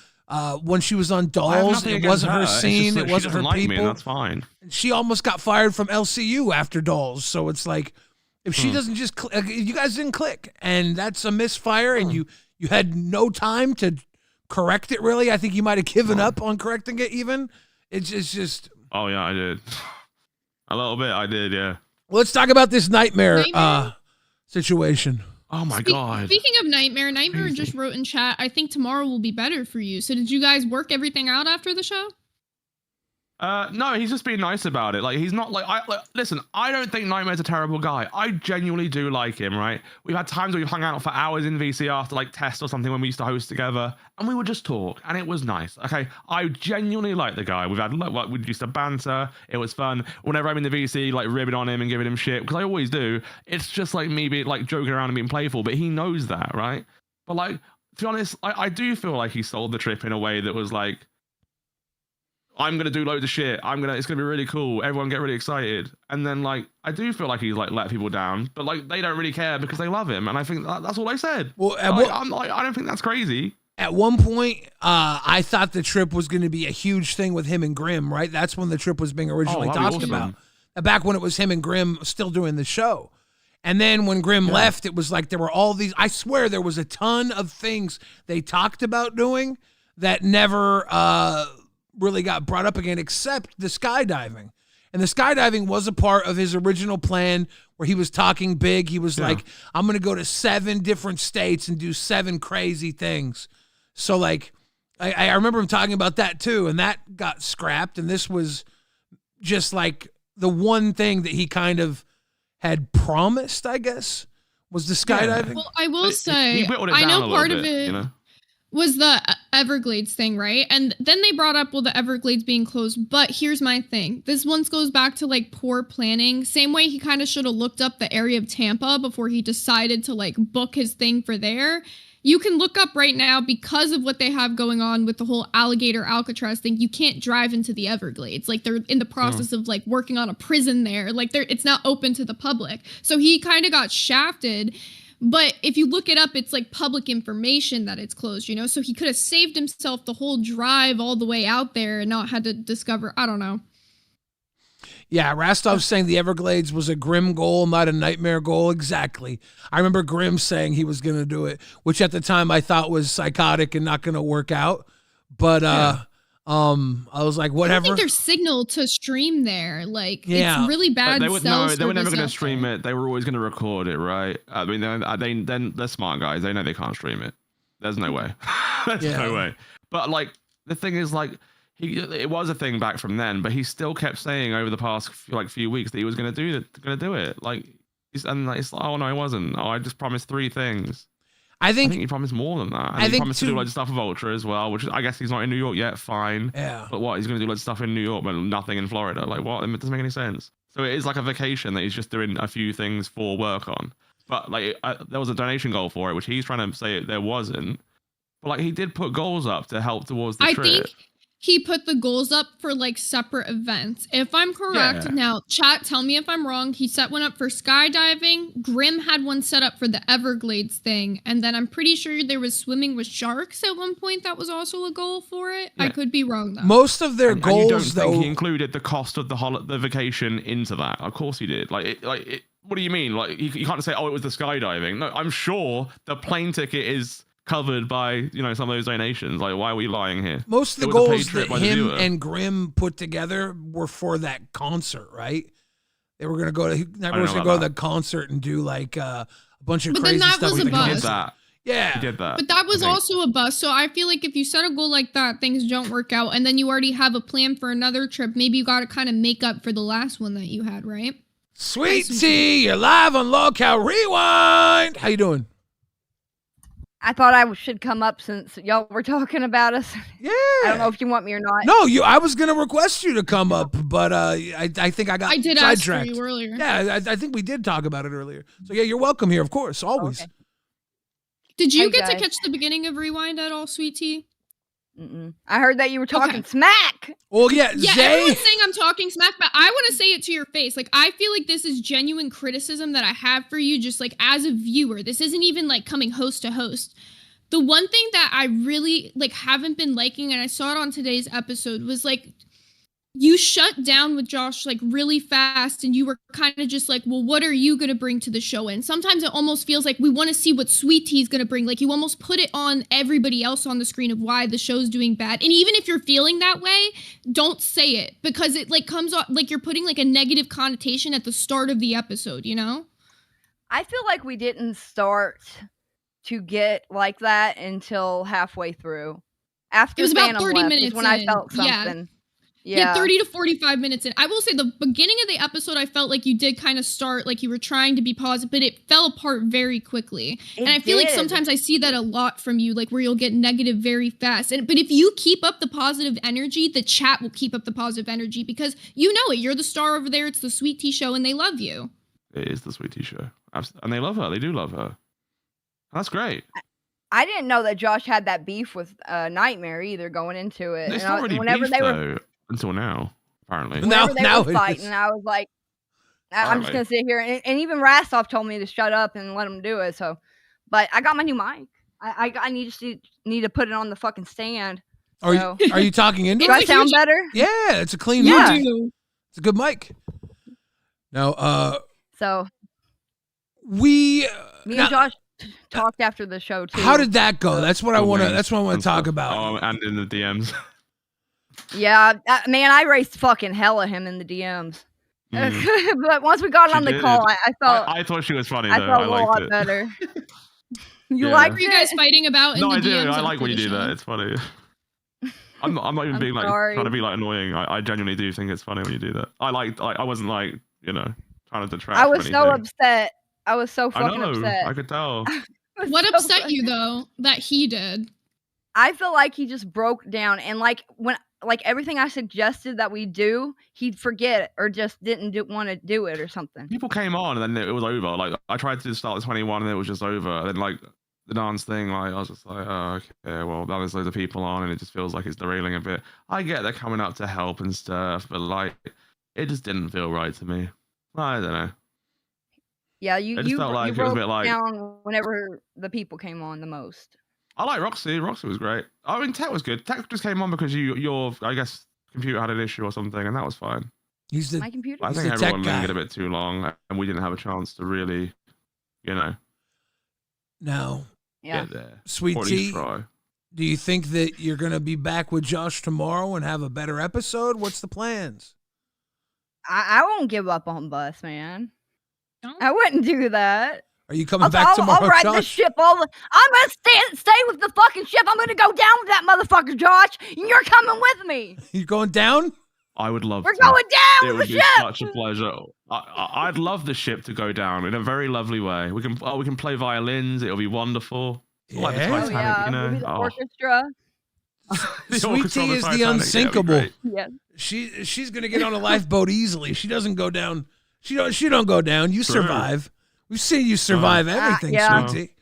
When she was on Dolls, it wasn't her scene. It wasn't her people. Me, that's fine. She almost got fired from LCU after Dolls. So it's like, if she doesn't just click, you guys didn't click, and that's a misfire, and you had no time to correct it. Really, I think you might have given up on correcting it. Even it's just. Oh yeah, I did. A little bit, I did. Yeah. Let's talk about this Nightmare situation. Oh my God. Speaking of Nightmare just wrote in chat, I think tomorrow will be better for you. So did you guys work everything out after the show? No, he's just being nice about it. Like, he's not like, listen, I don't think Nightmare's a terrible guy. I genuinely do like him, right? We've had times where we've hung out for hours in VC after like Test or something when we used to host together, and we would just talk, and it was nice. Okay, I genuinely like the guy. We used to banter. It was fun. Whenever I'm in the VC, like ribbing on him and giving him shit, because I always do. It's just like me being like joking around and being playful, but he knows that, right? But like, to be honest, I do feel like he sold the trip in a way that was like, I'm gonna do loads of shit. It's gonna be really cool. Everyone get really excited. And then like I do feel like he's like let people down, but like they don't really care because they love him. And I think that's all I said. Well, I don't think that's crazy. At one point, I thought the trip was going to be a huge thing with him and Grimm, right? That's when the trip was being originally talked about. Back when it was him and Grimm still doing the show. And then when Grimm left, it was like there were all these, I swear there was a ton of things they talked about doing that never really got brought up again, except the skydiving. And the skydiving was a part of his original plan where he was talking big. He was like, I'm going to go to 7 different states and do 7 crazy things. So, like, I remember him talking about that, too, and that got scrapped. And this was just, like, the one thing that he kind of had promised, I guess, was the skydiving. Yeah. Well, I will say, I know part of it was the Everglades thing, right? And then they brought up, well, the Everglades being closed. But here's my thing. This one goes back to, like, poor planning. Same way he kind of should have looked up the area of Tampa before he decided to, like, book his thing for there. You can look up right now, because of what they have going on with the whole alligator Alcatraz thing, you can't drive into the Everglades. Like, they're in the process of, like, working on a prison there. Like, it's not open to the public. So he kind of got shafted. But if you look it up, it's, like, public information that it's closed, you know? So he could have saved himself the whole drive all the way out there and not had to discover, I don't know. Yeah, Rastov's saying the Everglades was a Grimm goal, not a Nightmare goal. Exactly. I remember Grimm saying he was going to do it, which at the time I thought was psychotic and not going to work out. But I was like, whatever. I don't think there's signal to stream there. Like, it's really bad. They were never going to stream it. They were always going to record it, right? I mean, they're smart guys. They know they can't stream it. There's no way. There's no way. But like, the thing is, like, it was a thing back from then, but he still kept saying over the past few weeks that he was going to do it. Like, it's like, oh no, he wasn't. Oh, I just promised 3 things. I think he promised more than that. And he promised to do loads of stuff with Ultra as well, which I guess he's not in New York yet. Fine. Yeah. But what? He's going to do loads of stuff in New York, but nothing in Florida. Like, what? It doesn't make any sense. So it is like a vacation that he's just doing a few things for work on. But like, there was a donation goal for it, which he's trying to say there wasn't. But like, he did put goals up to help towards the trip. I think he put the goals up for, like, separate events. If I'm correct, now, chat, tell me if I'm wrong. He set one up for skydiving. Grimm had one set up for the Everglades thing. And then I'm pretty sure there was swimming with sharks at one point. That was also a goal for it. Yeah. I could be wrong, though. Most of their goals, and you don't think he included the cost of the vacation into that? Of course he did. What do you mean? Like, you can't say, oh, it was the skydiving. No, I'm sure the plane ticket is covered by some of those donations. Like, why are we lying here? Most of the goals that him and Grimm put together were for that concert, right? They were gonna go to the concert and do like a bunch of crazy stuff. But then that was a bust. He did that. Yeah, he did that. But that was also a bust. So I feel like if you set a goal like that, things don't work out, and then you already have a plan for another trip. Maybe you got to kind of make up for the last one that you had, right? Sweet Tea, you're live on LolcowRewind. How you doing? I thought I should come up since y'all were talking about us. Yeah. I don't know if you want me or not. No, I was going to request you to come up, but I think I did ask for you earlier. Yeah, I think we did talk about it earlier. So yeah, you're welcome here, of course, always. Okay. Did you get to catch the beginning of Rewind at all, Sweet Tea? I heard that you were talking smack. Well, yeah, everyone's saying I'm talking smack, but I want to say it to your face. Like, I feel like this is genuine criticism that I have for you, just like as a viewer. This isn't even like coming host to host. The one thing that I really like haven't been liking, and I saw it on today's episode, was like you shut down with Josh like really fast, and you were kind of just like, well, what are you going to bring to the show? And sometimes it almost feels like we want to see what Sweet Tea's going to bring. Like, you almost put it on everybody else on the screen of why the show's doing bad. And even if you're feeling that way, don't say it, because it like comes off like you're putting like a negative connotation at the start of the episode, you know? I feel like we didn't start to get like that until halfway through. After it was about Phantom 30 left minutes when I felt something. Yeah, 30 to 45 minutes in. I will say the beginning of the episode, I felt like you did kind of start, like you were trying to be positive, but it fell apart very quickly. And I feel like sometimes I see that a lot from you, like where you'll get negative very fast. But if you keep up the positive energy, the chat will keep up the positive energy, because you know it. You're the star over there. It's the Sweet Tea Show, and they love you. It is the Sweet Tea Show. And they love her. They do love her. That's great. I didn't know that Josh had that beef with Nightmare either going into it. It's not really beef, though. until now, apparently. Whenever they now were fighting, I was like, I'm just gonna sit here, and even Rastov told me to shut up and let him do it. So, but I got my new mic. I need to put it on the fucking stand. Are so. you talking into Do it? I sound better? Yeah, it's a clean Yeah. mic. It's a good mic. Now, so me and Josh talked after the show too. How did that go? That's what I want to. That's what I want to talk about. Oh, and in the DMs. Yeah, man, I raced fucking hell at him in the DMs. But once we got on the call, I felt. I thought she was funny though. I felt a lot it. better. You What like were you guys fighting about? No, in I the do. DMs? I like when you do that. It's funny. I'm not even being like trying to be like annoying. I genuinely do think it's funny when you do that. I wasn't like trying to detract. I was so upset. I was so fucking upset. I could tell. What upset you though that he did? I feel like he just broke down, and when everything I suggested that we do, he'd forget or just didn't want to do it or something. People came on and then it was over. Like I tried to start the 21 and it was just over. And then like the dance thing, like I was just like, oh, okay, well, now there's loads of people on and it just feels like it's derailing a bit. I get they're coming up to help and stuff, but like it just didn't feel right to me. I don't know. Yeah, you felt like broke it was a bit like down whenever the people came on the most. I like Roxy. Roxy was great. I mean, Tech was good. Tech just came on because your I guess computer had an issue or something, and that was fine. My computer. I think everyone lingered a bit too long, and we didn't have a chance to really, Now, yeah. Get there. Sweet or at Tea, least try. do you think that you're going to be back with Josh tomorrow and have a better episode? What's the plans? I won't give up on Bus, man. I wouldn't do that. Are you coming back tomorrow, I'll ride Josh? the ship I'm gonna stay with the fucking ship. I'm gonna go down with that motherfucker, Josh. And you're coming with me. You going down? I would love We're to. going down It with would the be ship. such a pleasure. I'd love the ship to go down in a very lovely way. We can play violins. It'll be wonderful. Like the Yeah. Titanic, Oh, yeah. Maybe the orchestra. The Sweet orchestra on Tea the is the Titanic, yeah, unsinkable. it'd be Yeah. She's gonna get on a lifeboat easily. She doesn't go down. She don't go down. You True. survive. We've seen you survive everything, yeah. Sweet Tea.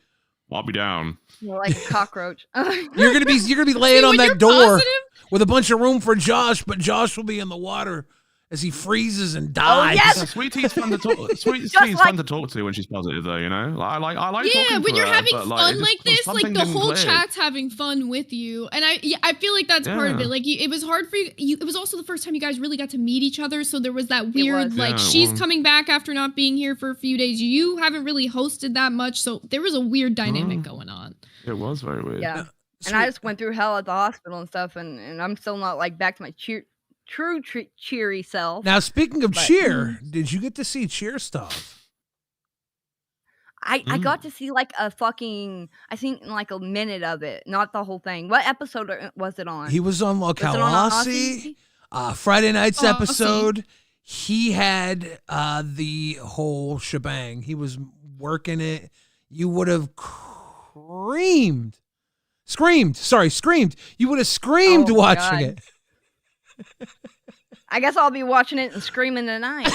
I'll be down. You're like a cockroach. You're gonna be laying on when that you're door positive- with a bunch of room for Josh, but Josh will be in the water as he freezes and dies. yes! Sweet Tea's fun to talk. Sweet Tea's Just fun to talk to when she's positive, though. I like. Yeah, talking when to you're her, having but, fun it just- like this, like something the didn't whole click. chat's having fun with you, and I feel like that's part of Yeah. it. Like it was hard for you. It was also the first time you guys really got to meet each other, so there was that weird was. like Yeah, it she's was. coming back after not being here for a few days. You haven't really hosted that much, so there was a weird dynamic going on. It was very weird. Yeah. And I just went through hell at the hospital and stuff, and I'm still not like back to my true cheery self. Now, speaking of But- cheer, did you get to see cheer stuff? I got to see like a fucking, I think like a minute of it, not the whole thing. What episode was it on? He was on Was it on LolcowRewind. Friday night's Oh, Aussie. episode. He had the whole shebang. He was working it. You would have screamed. You would have screamed Oh, watching God. it. I guess I'll be watching it and screaming tonight.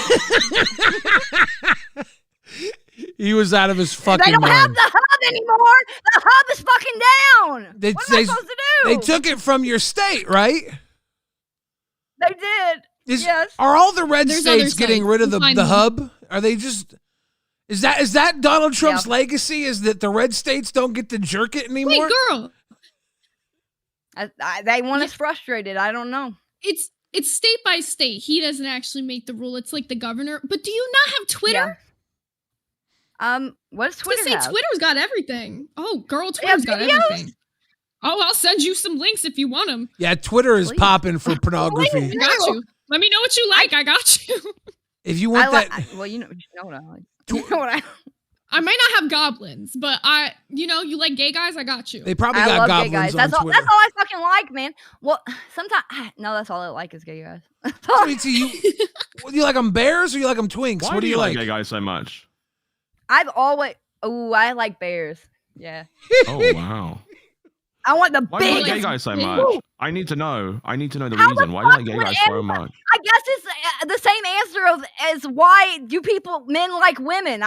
He was out of his fucking They don't have mind. the hub anymore. The hub is fucking down. What am I supposed to do? They took it from your state, right? They did. Yes. Are all the red There's other states getting sites. rid of We'll find the them. hub? Are they just? Is that Donald Trump's legacy? Is that the red states don't get to jerk it anymore? Wait, girl, They want us frustrated. I don't know. it's state by state. He doesn't actually make the rule. It's like the governor. But do you not have Twitter? Yeah. What does Twitter say have? Twitter's got everything. Oh, girl, They have Twitter's got videos? everything. Oh, I'll send you some links if you want them. Yeah, Twitter is Please. popping for I pornography. got you. Let me know what you like. I got you. If you want that, Well, you know what I like. You know what I I might not have goblins, but you like gay guys. I got you. they probably I got love goblins gay guys. on That's all. Twitter. That's all I fucking like, man. Well, sometimes no, that's all I like is gay guys. Sweet Tea, you like them bears or you like them twinks? Why What do you like? gay guys so much? I've always. Oh, I like bears. Yeah. Oh wow. I want the Why do you like biggest. gay guys so big- much? I need to know. I need to know the How the reason. Why do you like fuck gay would guys so anyone- much? I guess it's the same answer as why do men like women?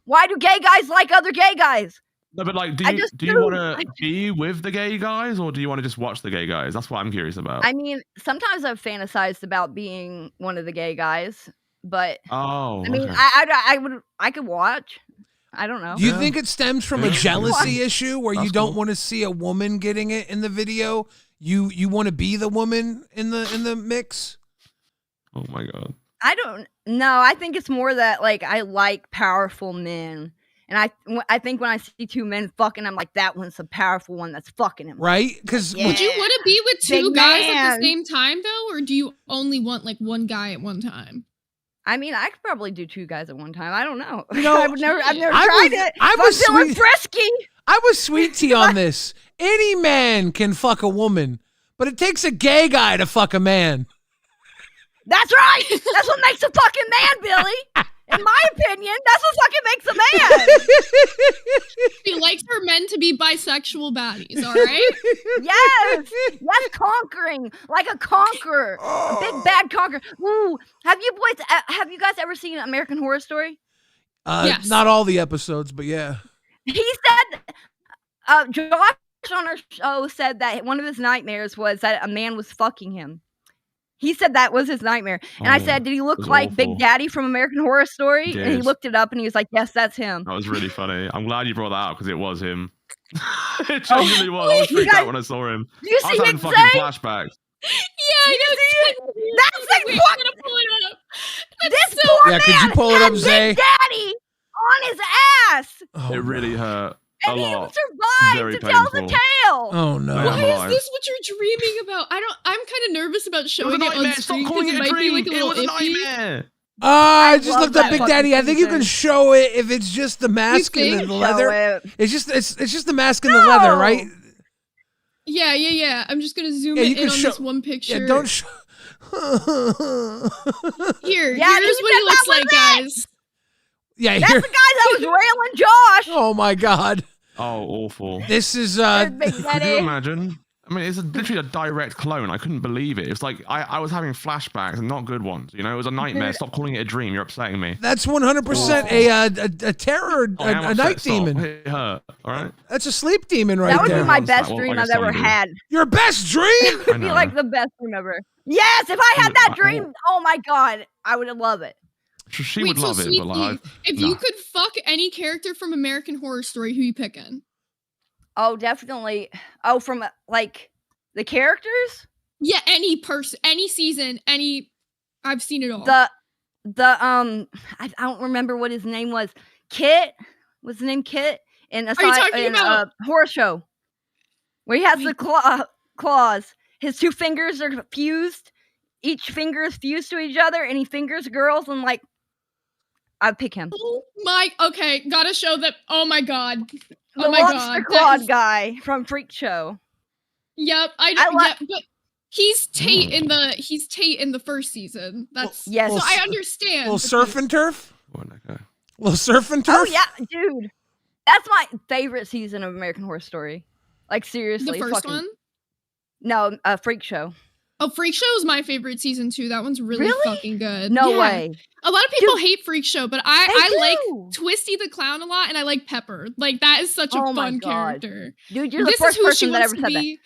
Why do gay guys like other gay guys? No, but like, do you want to be with the gay guys, or do you want to just watch the gay guys? That's what I'm curious about. I mean, sometimes I've fantasized about being one of the gay guys, but I mean, okay. I could watch. I don't know. Do you think it stems from a jealousy issue where you don't want to see a woman getting it in the video? You want to be the woman in the mix? Oh my god. I don't know. I think it's more that like I like powerful men. And I think when I see two men fucking, I'm like, that one's the powerful one that's fucking him. Right? Because would you want to be with two guys at the same time though, or do you only want like one guy at one time? I mean, I could probably do two guys at one time. I don't know. No, I've never tried it. I was feeling frisky. I was sweet tea on this. Any man can fuck a woman, but it takes a gay guy to fuck a man. That's right. That's what makes a fucking man, Billy. In my opinion, that's what fucking makes a man. She likes her men to be bisexual baddies, all right? Yes, conquering like a conqueror, a big bad conqueror. Ooh, have you guys ever seen American Horror Story? Yes. Not all the episodes, but yeah. He said, Josh on our show said that one of his nightmares was that a man was fucking him. He said that was his nightmare. And I said, did he look like awful. Big Daddy from American Horror Story? Yes. And he looked it up and he was like, yes, that's him. That was really funny. I'm glad you brought that up because it was him. It genuinely was. I was freaked out when I saw him. You I was having fucking flashbacks. Yeah, I know. That's like what? I'm gonna pull it up. This poor man could you pull it up, Zay? Big Daddy on his ass. It really hurt. And he survived to tell the tale. Oh no! Why is this what you're dreaming about? I'm kind of nervous about showing it on screen because it might be like a little iffy. I just looked up Big Daddy. I think you can show it if it's just the mask and the leather. It's just the mask and the leather, right? Yeah. I'm just gonna zoom in on this one picture. Yeah, don't show. Here's what he looks like, guys. Yeah, that's the guy that was railing Josh. Oh my god. Oh, awful. This is Big Could you imagine? I mean, it's literally a direct clone. I couldn't believe it. It was like I was having flashbacks and not good ones. You know, it was a nightmare. Stop calling it a dream. You're upsetting me. That's 100% a terror, a night demon. It hurt. All right. That's a sleep demon right there. That would be my best dream I've ever had. Your best dream? It would be like the best dream ever. Yes, if I had that dream, oh my god, I would love it. She would love it, but like, if you could fuck any character from American Horror Story, who you picking? Oh, definitely. Oh, from like the characters? Yeah, any person, any season, any. I've seen it all. I don't remember what his name was. Kit was his name Kit in a horror show where he has the claws. His two fingers are fused. Each finger is fused to each other, and he fingers girls and like. I'd pick him. Oh my, okay, gotta show that. Oh my god. The lobster clawed guy from Freak Show. Yep, but he's Tate in the first season. That's yes. So I understand. Little surf and turf. Little surf and turf. Oh yeah, dude, that's my favorite season of American Horror Story. Like seriously, the first one. No, Freak Show. Oh, Freak Show is my favorite season too. That one's really fucking good. No way. A lot of people hate Freak Show, but I like Twisty the Clown a lot, and I like Pepper. Like that is such a fun character. Dude, you're the first person that ever said that.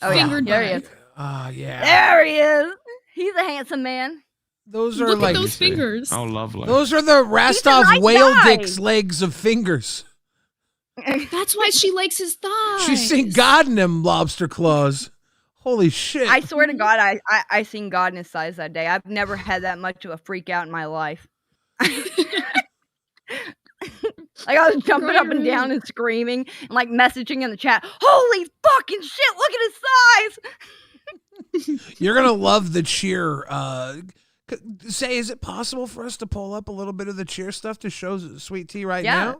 Oh yeah, there he is. Yeah. There he is. He's a handsome man. Those are Look like at those fingers. Oh, lovely. Those are the Rastov whale dick's legs of fingers. That's why she likes his thighs. She's seen God in them lobster claws. Holy shit. I swear to God, I seen God in his size that day. I've never had that much of a freak out in my life. Like I was jumping up and down and screaming and like messaging in the chat. Holy fucking shit, look at his size. You're going to love the cheer. Say, is it possible for us to pull up a little bit of the cheer stuff to show Sweet Tea right now?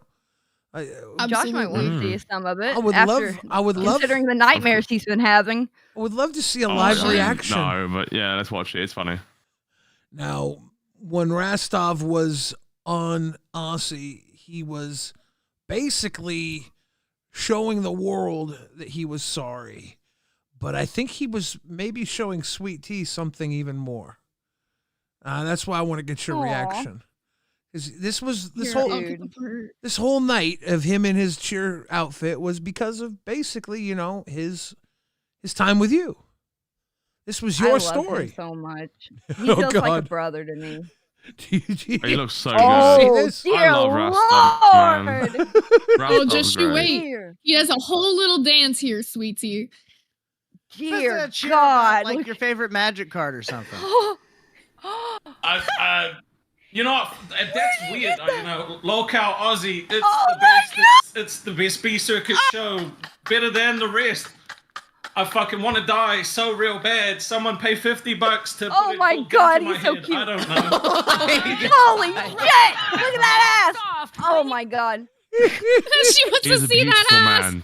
Josh might want to see some of it. I would love considering the nightmares he's been having. I would love to see a live reaction. No, but yeah, let's watch it. It's funny. Now, when Rastov was on Aussie, he was basically showing the world that he was sorry. But I think he was maybe showing Sweet Tea something even more. That's why I want to get your reaction. This whole night of him in his cheer outfit was because of basically, his time with you. This was your story. Love him so much. He feels like a brother to me. He looks so good. Oh, dear I love Lord. Oh, just you wait. He has a whole little dance here, sweetie. Dear God. Like your favorite magic card or something. You know, that's weird. Lolcow Aussie, it's the best B-Circuit show. Better than the rest. I fucking want to die so real bad. Someone pay $50 to Oh my God, he's so cute. I don't know. Holy shit! Look at that ass! Oh my God. She wants to see that ass. Man.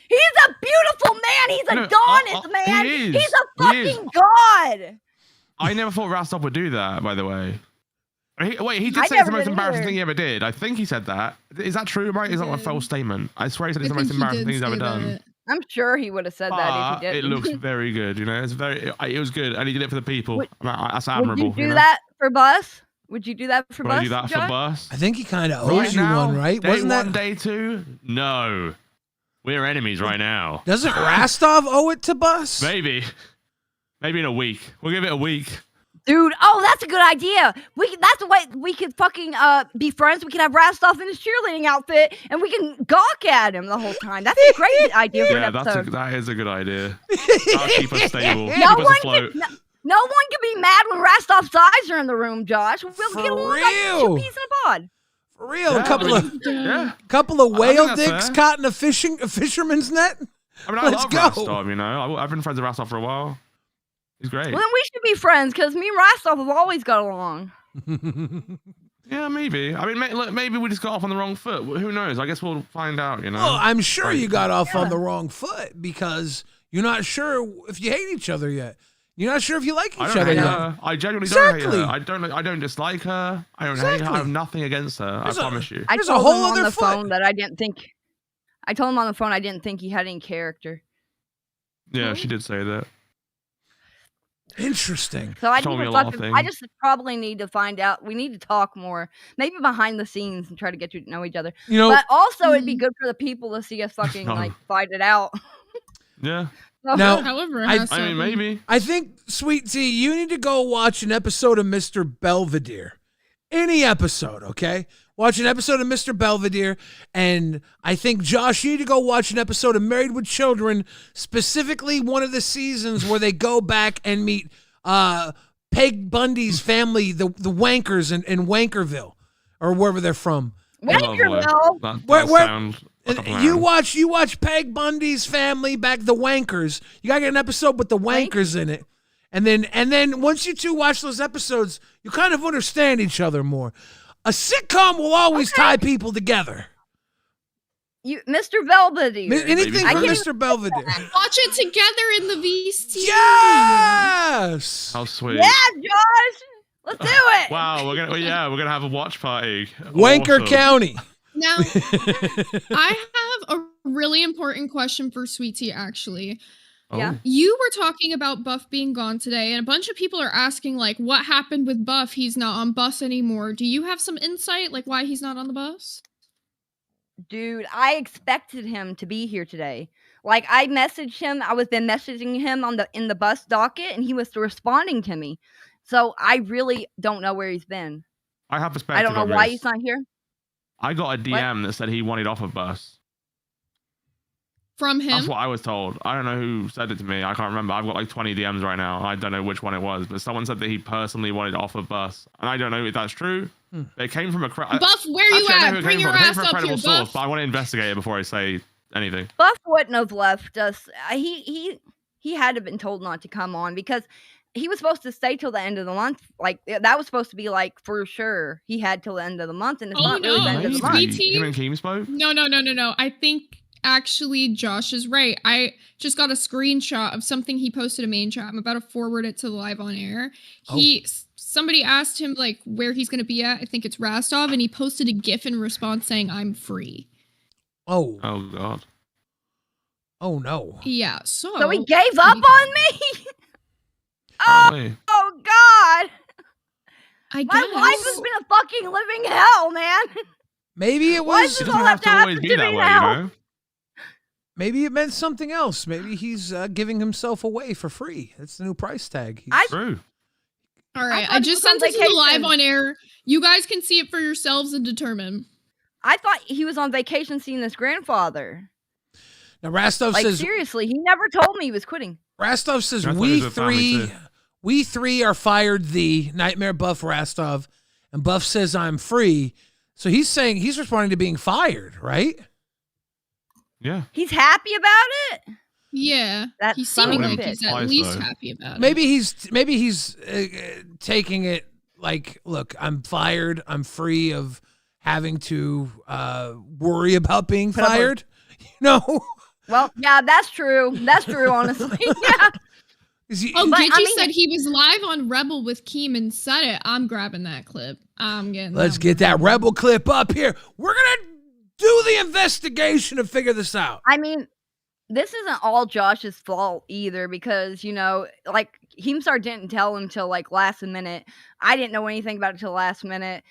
He's a beautiful man. He's a Adonis, man. He's a fucking god. I never thought Rastov would do that, by the way. He did say it's the most embarrassing thing he ever did. I think he said that. Is that true, right? Is that a false statement? I swear he said it's the most embarrassing thing he's ever done. I'm sure he would have said that if he did. It looks very good, it was good, and he did it for the people. That's admirable. Would you do that for Bus? Would you do that for Bus? Would I do that for Bus? I think he kind of owes you one, right? Wasn't that day 2? No, we're enemies right now. Doesn't Rastov owe it to Bus? Maybe in a week. We'll give it a week. Dude, that's a good idea. That's the way we could fucking be friends. We can have Rastov in his cheerleading outfit, and we can gawk at him the whole time. That's a great idea for an episode. That is a good idea. That'll keep us stable. No one can be mad when Rastov's eyes are in the room, Josh. We'll get along like 2 peas in a pod. For real, a couple of whale dicks caught in a fisherman's net. I mean, I love Rastov. I've been friends with Rastov for a while. He's great. Well, then we should be friends because me and Rastov have always got along. Yeah, maybe. I mean, maybe we just got off on the wrong foot. Who knows? I guess we'll find out, Well, I'm sure you got off on the wrong foot because you're not sure if you hate each other yet. You're not sure if you like each other yet. I genuinely don't hate her. I don't dislike her. I don't hate her. I have nothing against her. I promise you. I told him on the phone that I didn't think. I told him on the phone I didn't think he had any character. Yeah, she did say that. Interesting. So I just probably need to find out. We need to talk more, maybe behind the scenes, and try to get to know each other. But also, it'd be good for the people to see us fucking fight it out. Yeah. Now, however, I mean, maybe. I think, Sweet Tea, you need to go watch an episode of Mr. Belvedere. Any episode, okay? Watch an episode of Mr. Belvedere, and I think, Josh, you need to go watch an episode of Married with Children, specifically one of the seasons where they go back and meet Peg Bundy's family, the Wankers in Wankerville, or wherever they're from. Wankerville? You watch Peg Bundy's family back, the Wankers. You gotta get an episode with the Wankers in it. And then once you two watch those episodes, you kind of understand each other more. A sitcom will always tie people together. Mr. Belvedere. Anything for Mr. Belvedere. Watch it together in the VC. Yes. How sweet. Yeah, Josh. Let's do it. Wow, we're gonna have a watch party. Wanker County. Now, I have a really important question for Sweet Tea, actually. Yeah. You were talking about Buff being gone today, and a bunch of people are asking, like, what happened with Buff? He's not on bus anymore. Do you have some insight, like, why he's not on the bus? Dude, I expected him to be here today. Like, I messaged him. I was been messaging him in the bus docket, and he was responding to me. So I really don't know where he's been. I have perspective. I don't know why he's not here. I got a DM that said he wanted off of bus. From him? That's what I was told. I don't know who said it to me. I can't remember. I've got like 20 DMs right now. I don't know which one it was, but someone said that he personally wanted off of bus. And I don't know if that's true. It came from a Buff, where you at? Bring your ass up here, Buff. But I want to investigate it before I say anything. Buff wouldn't have left us. He had to have been told not to come on because he was supposed to stay till the end of the month. Like, that was supposed to be like for sure. He had till the end of the month, and it's not really the end of the month. Him and Keem spoke? No. I think actually Josh is right. I just got a screenshot of something he posted in main chat. I'm about to forward it to the live on air. Somebody asked him like where he's gonna be at. I think it's Rastov, and he posted a GIF in response saying, "I'm free." Oh God. Oh no. Yeah. So he gave up on me. Oh God. My life has been a fucking living hell, man. Maybe it was. Why does it all have to always be that way, you know? Maybe it meant something else. Maybe he's giving himself away for free. That's the new price tag. True. All right, I just sent it to the live on air. You guys can see it for yourselves and determine. I thought he was on vacation seeing his grandfather. Now Rastov says, seriously, he never told me he was quitting. Rastov says we three are fired. The Nightmare, Buff, Rastov, and Buff says I'm free. So he's saying he's responding to being fired, right? Yeah. He's happy about it. Yeah, he's seeming like he's at least happy about it. Maybe he's taking it like, look, I'm fired. I'm free of having to worry about being fired. You know. Well, yeah, that's true. That's true, honestly. Yeah. Gidgey said he was live on Rebel with Keem and said it. I'm grabbing that clip. Let's get that Rebel clip up here. We're gonna do the investigation to figure this out. I mean, this isn't all Josh's fault either, because like Heemstar didn't tell him till like last minute. I didn't know anything about it till last minute.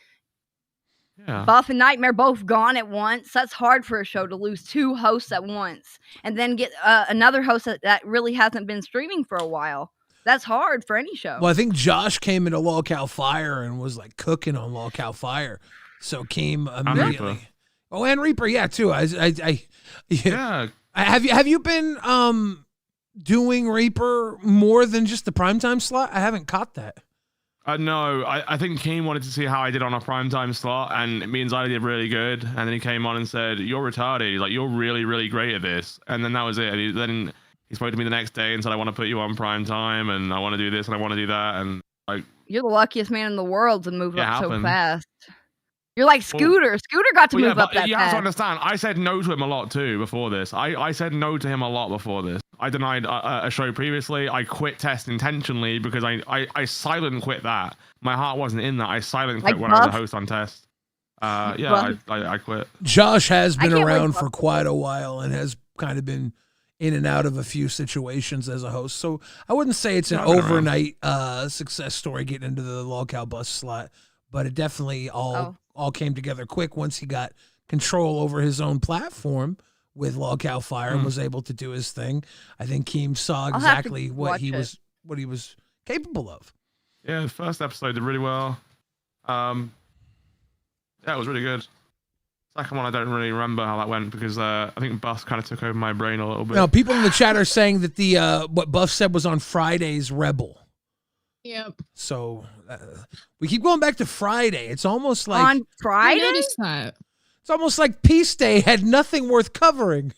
Yeah. Buff and Nightmare both gone at once. That's hard for a show to lose two hosts at once and then get another host that really hasn't been streaming for a while. That's hard for any show. Well, I think Josh came into Lolcow Fire and was like cooking on Lolcow Fire, so came immediately. Oh, and Reaper, yeah, too. Yeah. Have you been doing Reaper more than just the primetime slot? I haven't caught that. No, I think Keem wanted to see how I did on a primetime slot, and me and Zyla did really good. And then he came on and said, "You're retarded. Like, you're really, really great at this." And then that was it. And then he spoke to me the next day and said, "I want to put you on primetime, and I want to do this, and I want to do that." And like, you're the luckiest man in the world to move up so fast. You're like Scooter. Scooter got to move up that fast. You have to understand, I said no to him a lot too before this. I said no to him a lot before this. I denied a show previously. I quit Test intentionally because I silent quit that. My heart wasn't in that. I silent quit when I was a host on Test. I quit. Josh has been around for quite a while and has kind of been in and out of a few situations as a host. So I wouldn't say it's an overnight success story getting into the Lolcow bus slot, but it definitely all came together quick once he got control over his own platform with Lolcow Fire and was able to do his thing. I think Keem saw exactly what he was capable of. Yeah, the first episode did really well. Yeah, it was really good. Second one, I don't really remember how that went because I think Buff kind of took over my brain a little bit. Now, people in the chat are saying that the what Buff said was on Friday's Rebel. Yep. So we keep going back to Friday. It's almost like on Friday. I noticed that. It's almost like Peace Day had nothing worth covering.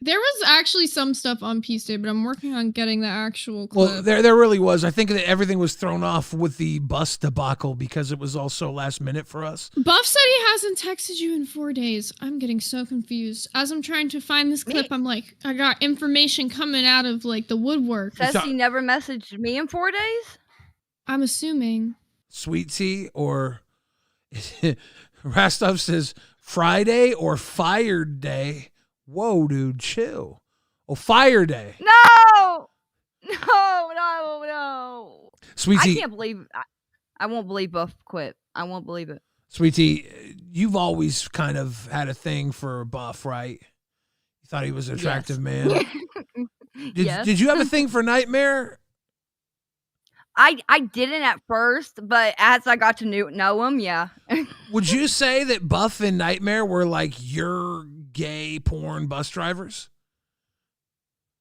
There was actually some stuff on Peace Day, but I'm working on getting the actual clip. Well, there really was. I think that everything was thrown off with the bus debacle because it was also last minute for us. Buff said he hasn't texted you in 4 days. I'm getting so confused. As I'm trying to find this clip, I'm like, I got information coming out of like the woodwork. Says he never messaged me in 4 days? I'm assuming. Sweet Tea or Rastov says Friday or Fired Day. Whoa, dude, chill. Oh, Fire Day. No. Sweetie, I can't believe. I won't believe Buff quit. I won't believe it. Sweetie, you've always kind of had a thing for Buff, right? You thought he was an attractive man. Did you have a thing for Nightmare? I didn't at first, but as I got to know him, yeah. Would you say that Buff and Nightmare were like your gay porn bus drivers?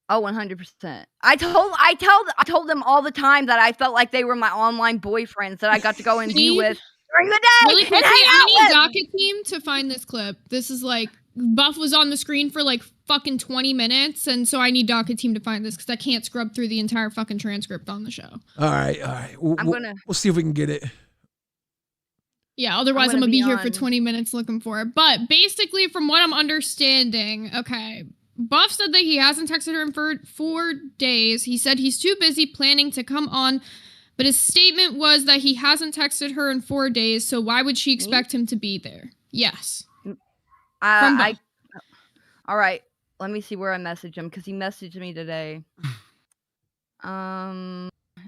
Oh, 100%. I told them all the time that I felt like they were my online boyfriends that I got to go and be with during the day. Really quickly, I need Docket Team to find this clip. This is like Buff was on the screen for like fucking 20 minutes, and so I need Docket Team to find this because I can't scrub through the entire fucking transcript on the show. All right. We'll see if we can get it. Yeah, otherwise I'm gonna be here for 20 minutes looking for it. But basically, from what I'm understanding, okay, Buff said that he hasn't texted her in for 4 days. He said he's too busy planning to come on, but his statement was that he hasn't texted her in 4 days, so why would she expect him to be there? Yes. All right, let me see where I messaged him because he messaged me today.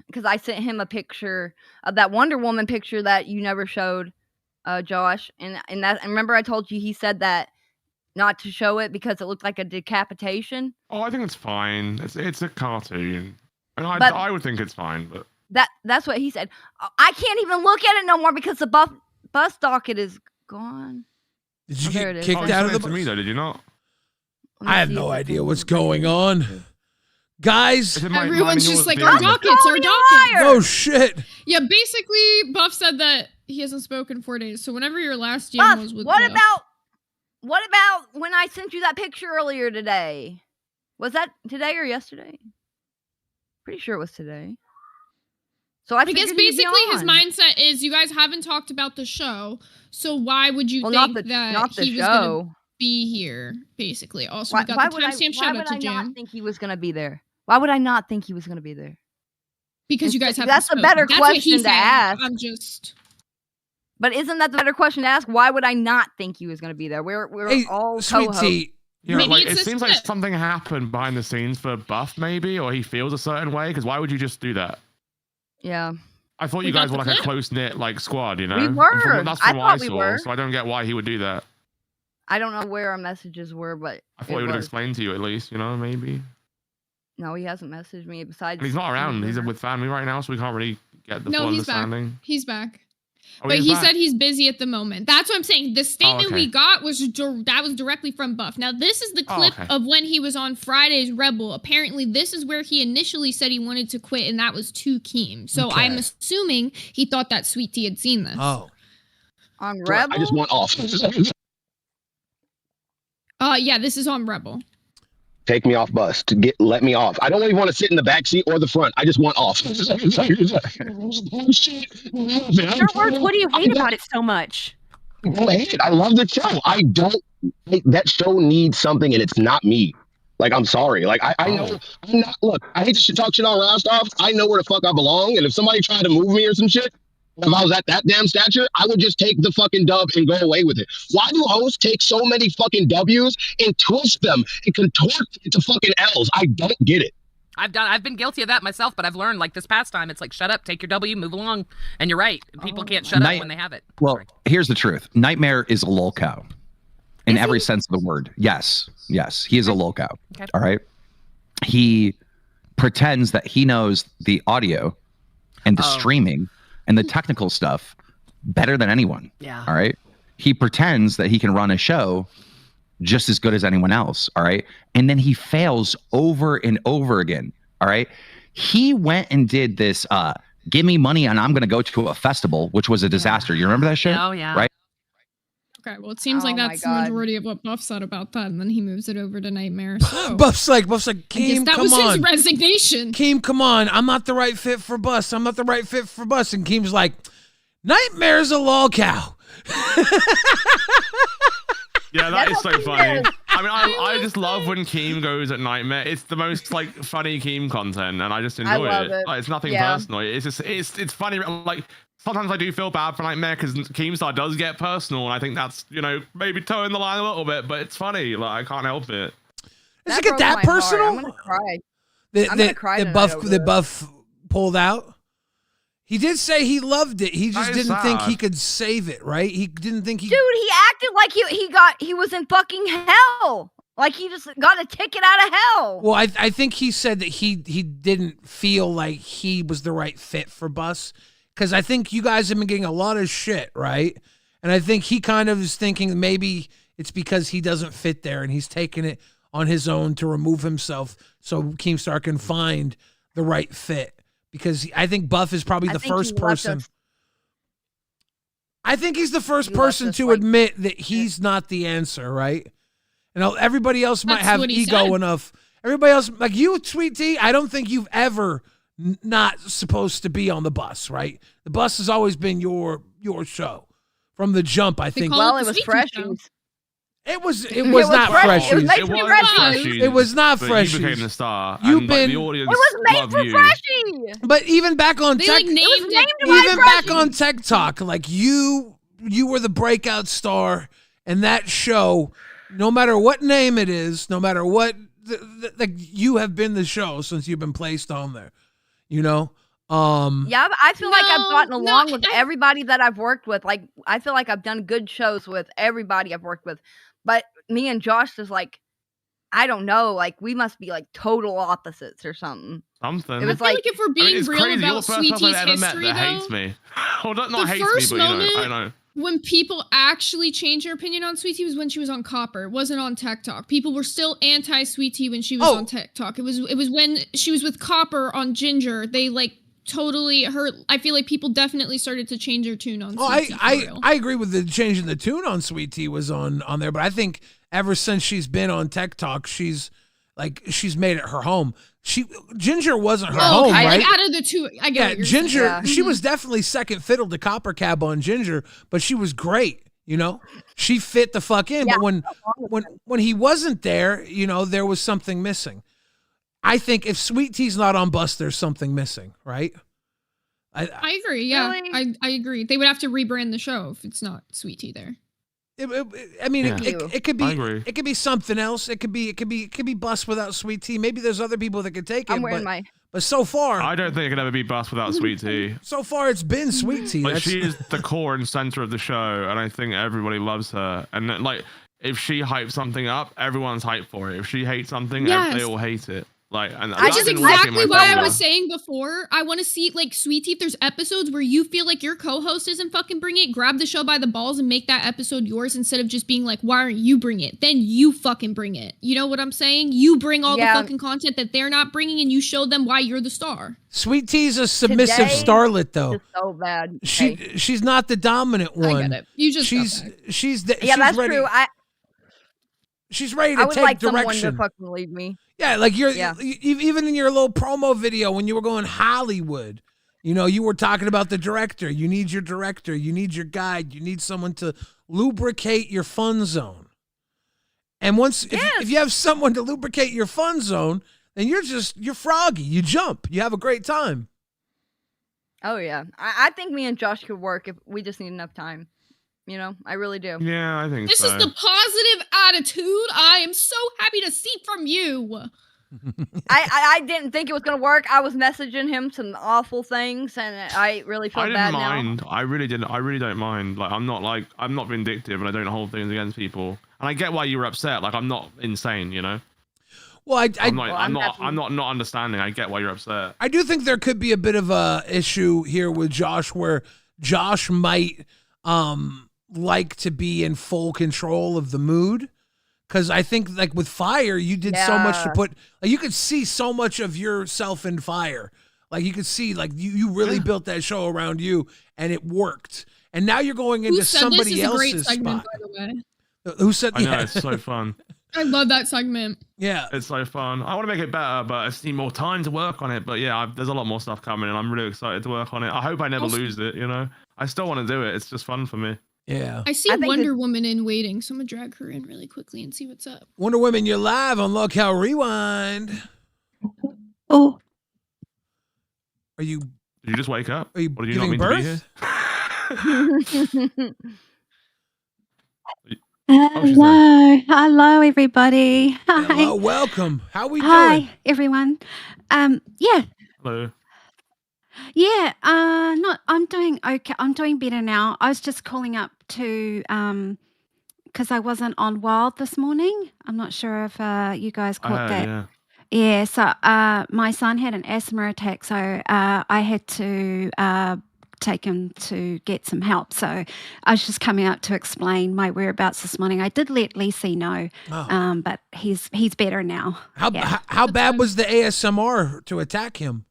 because I sent him a picture of that Wonder Woman picture that you never showed, Josh. And remember I told you he said that not to show it because it looked like a decapitation. Oh, I think it's fine. It's a cartoon, and I would think it's fine. But that's what he said. I can't even look at it no more because the bus docket is gone. Did you get kicked out of the bus? To me though, did you not? I have no idea what's going on. Guys, everyone's just like, our dockets. No shit. Yeah, basically, Buff said that he hasn't spoken 4 days. So whenever your last jam was with what Buff. What about when I sent you that picture earlier today? Was that today or yesterday? Pretty sure it was today. So I guess basically his mindset is you guys haven't talked about the show, so why would you think that he was going to be here? Basically, also we got the timestamp shout out to Jam. Why would I not think he was going to be there? Why would I not think he was going to be there? Because you guys have. That's a better question to ask. I'm just. But isn't that the better question to ask? Why would I not think he was going to be there? We're all co-hosts. Yeah, like, it seems like something happened behind the scenes for Buff, maybe, or he feels a certain way. Because why would you just do that? Yeah. I thought you guys were like a close-knit like squad, you know? We were. That's from what I saw, so I don't get why he would do that. I don't know where our messages were, but I thought he would have explained to you at least, you know, maybe. No, he hasn't messaged me besides. And he's not around. He's with family right now, so we can't really get the full understanding. He's back. But he said he's busy at the moment. That's what I'm saying. The statement we got was directly from Buff. Now, this is the clip of when he was on Friday's Rebel. Apparently, this is where he initially said he wanted to quit, and that was to Keem. So I'm assuming he thought that Sweet Tea had seen this. Oh. On Rebel? I just want off. Yeah, this is on Rebel. Take me off bus. Let me off. I don't even want to sit in the back seat or the front. I just want off. What do you hate about it so much? I hate it. I love the show. I don't. That show needs something, and it's not me. Like, I'm sorry. Like, I know. I'm not. Look, I hate to talk shit on Rostov. I know where the fuck I belong, and if somebody tried to move me or some shit, if I was at that damn stature, I would just take the fucking dub and go away with it. Why do hosts take so many fucking W's and twist them and contort them into fucking L's? I don't get it. I've been guilty of that myself, but I've learned, like, this past time, it's like, shut up, take your W, move along. And you're right. People can't shut up when they have it. Well, here's the truth. Nightmare is a lolcow in every sense of the word. Yes. He is a lolcow. Okay. All right. He pretends that he knows the audio and the streaming and the technical stuff better than anyone. Yeah. All right. He pretends that he can run a show just as good as anyone else. All right. And then he fails over and over again. All right. He went and did this, give me money and I'm going to go to a festival, which was a disaster. You remember that shit? Oh, yeah. Right. Okay, well, it seems like that's the majority of what Buff said about that, and then he moves it over to Nightmare. So. Buff's like, Keem, that was his resignation. Keem, come on. I'm not the right fit for Bus. And Keem's like, Nightmare's a lolcow. Yeah, that is so funny. I mean, I just love when Keem goes at Nightmare. It's the most like funny Keem content, and I just enjoy it. Like, it's nothing personal. It's just it's funny. Like, sometimes I do feel bad for Nightmare because Keemstar does get personal, and I think that's, you know, maybe toeing the line a little bit, but it's funny. Like, I can't help it. Does it get that personal? I'm gonna cry. I'm gonna cry. The Buff pulled out. He did say he loved it. He just didn't think he could save it, right? He didn't think he. Dude, he acted like he was in fucking hell. Like he just got a ticket out of hell. Well, I think he said that he didn't feel like he was the right fit for Bus. Because I think you guys have been getting a lot of shit, right? And I think he kind of is thinking maybe it's because he doesn't fit there and he's taking it on his own to remove himself so Keemstar can find the right fit. Because I think Buff is probably the first person. I think he's the first person to admit that he's not the answer, right? And everybody else might have ego enough. Everybody else, like you, Sweet Tea, I don't think you've ever not supposed to be on the bus, right? The bus has always been your show from the jump, I think. Well, it was Freshies. It was not Freshies. It was not Freshies. You became the star. You've been. The audience it was made for Freshie. But even back on Tech, back on Tech Talk, like you were the breakout star, and that show, no matter what name it is, no matter what, like you have been the show since you've been placed on there. You know, Yeah, I feel like I've gotten along with everybody that I've worked with. Like, I feel like I've done good shows with everybody I've worked with. But me and Josh is like, I don't know, like we must be like total opposites or something. Something. It was like if we're being real crazy. about Sweetie's history, though, hates me. Well, not hates me, but I know. When people actually changed their opinion on Sweetie was when she was on Copper. It wasn't on TikTok. People were still anti-Sweetie when she was on TikTok. It was when she was with Copper on Ginger. They like totally I feel like people definitely started to change their tune on Sweetie. I agree with the changing the tune on Sweetie was on there, but I think ever since she's been on TikTok, she's made it her home. Ginger wasn't her home, right? Like out of the two, I get what you're Ginger, saying. she was definitely second fiddle to Copper Cab on Ginger, but she was great. You know, she fit the fuck in. Yeah. But when he wasn't there, you know, there was something missing. I think if Sweet Tea's not on Bust, there's something missing, right? I agree. Yeah, Really? I agree. They would have to rebrand the show if it's not Sweet Tea there. It could be. It could be something else. It could be Bust without Sweet Tea. Maybe there's other people that could take it. But so far, I don't think it could ever be Bust without Sweet Tea. So far, it's been Sweet Tea. Like she is the core and center of the show, and I think everybody loves her. And like, if she hypes something up, everyone's hyped for it. If she hates something, they all hate it. Like, and Which is exactly what I was saying before. I want to see, like, Sweet Tea, if there's episodes where you feel like your co-host isn't fucking bringing it, grab the show by the balls and make that episode yours instead of just being like, why aren't you bringing it? Then you fucking bring it. You know what I'm saying? You bring all the fucking content that they're not bringing and you show them why you're the star. Sweet Tea's a submissive starlet, though. So bad. She's not the dominant one. I get it. You just she's that's ready. true. She's ready to I would take like direction. someone to fucking lead me. Yeah, like even in your little promo video when you were going Hollywood, you know, you were talking about the director. You need your director. You need your guide. You need someone to lubricate your fun zone. And if you have someone to lubricate your fun zone, then you're froggy. You jump. You have a great time. Oh yeah, I think me and Josh could work if we just need enough time. You know, I really do. Yeah, I think this is the positive attitude I am so happy to see from you. I didn't think it was gonna work. I was messaging him some awful things, and I really feel bad now. I didn't mind. I really didn't. I really don't mind. Like, I'm not vindictive, and I don't hold things against people. And I get why you were upset. Like, I'm not insane, you know. Well, I'm not understanding. I get why you're upset. I do think there could be a bit of a issue here with Josh, where Josh might like to be in full control of the mood, because I think like with Fire you did so much to put, like, you could see so much of yourself in Fire, like you could see like you really built that show around you and it worked, and now you're going into somebody else's spot. By the way. Who said I know, it's so fun. I love that segment. Yeah, it's so fun. I want to make it better, but I just need more time to work on it. But yeah, there's a lot more stuff coming, and I'm really excited to work on it. I hope I never lose it. You know, I still want to do it. It's just fun for me. Yeah. I see Wonder Woman in waiting, so I'm gonna drag her in really quickly and see what's up. Wonder Woman, you're live on LolcowRewind. Oh. Are you? Did you just wake up? Are you or do you not giving mean birth? to be here? Hello, everybody. Hi. Hello, welcome. How we doing? Hi, everyone. Yeah. Hello. Yeah, I'm doing okay. I'm doing better now. I was just calling up to because I wasn't on Wild this morning. I'm not sure if you guys caught that. Yeah. Yeah, so my son had an asthma attack, so I had to take him to get some help. So I was just coming up to explain my whereabouts this morning. I did let Lacey know, but he's better now. How bad was the ASMR to attack him?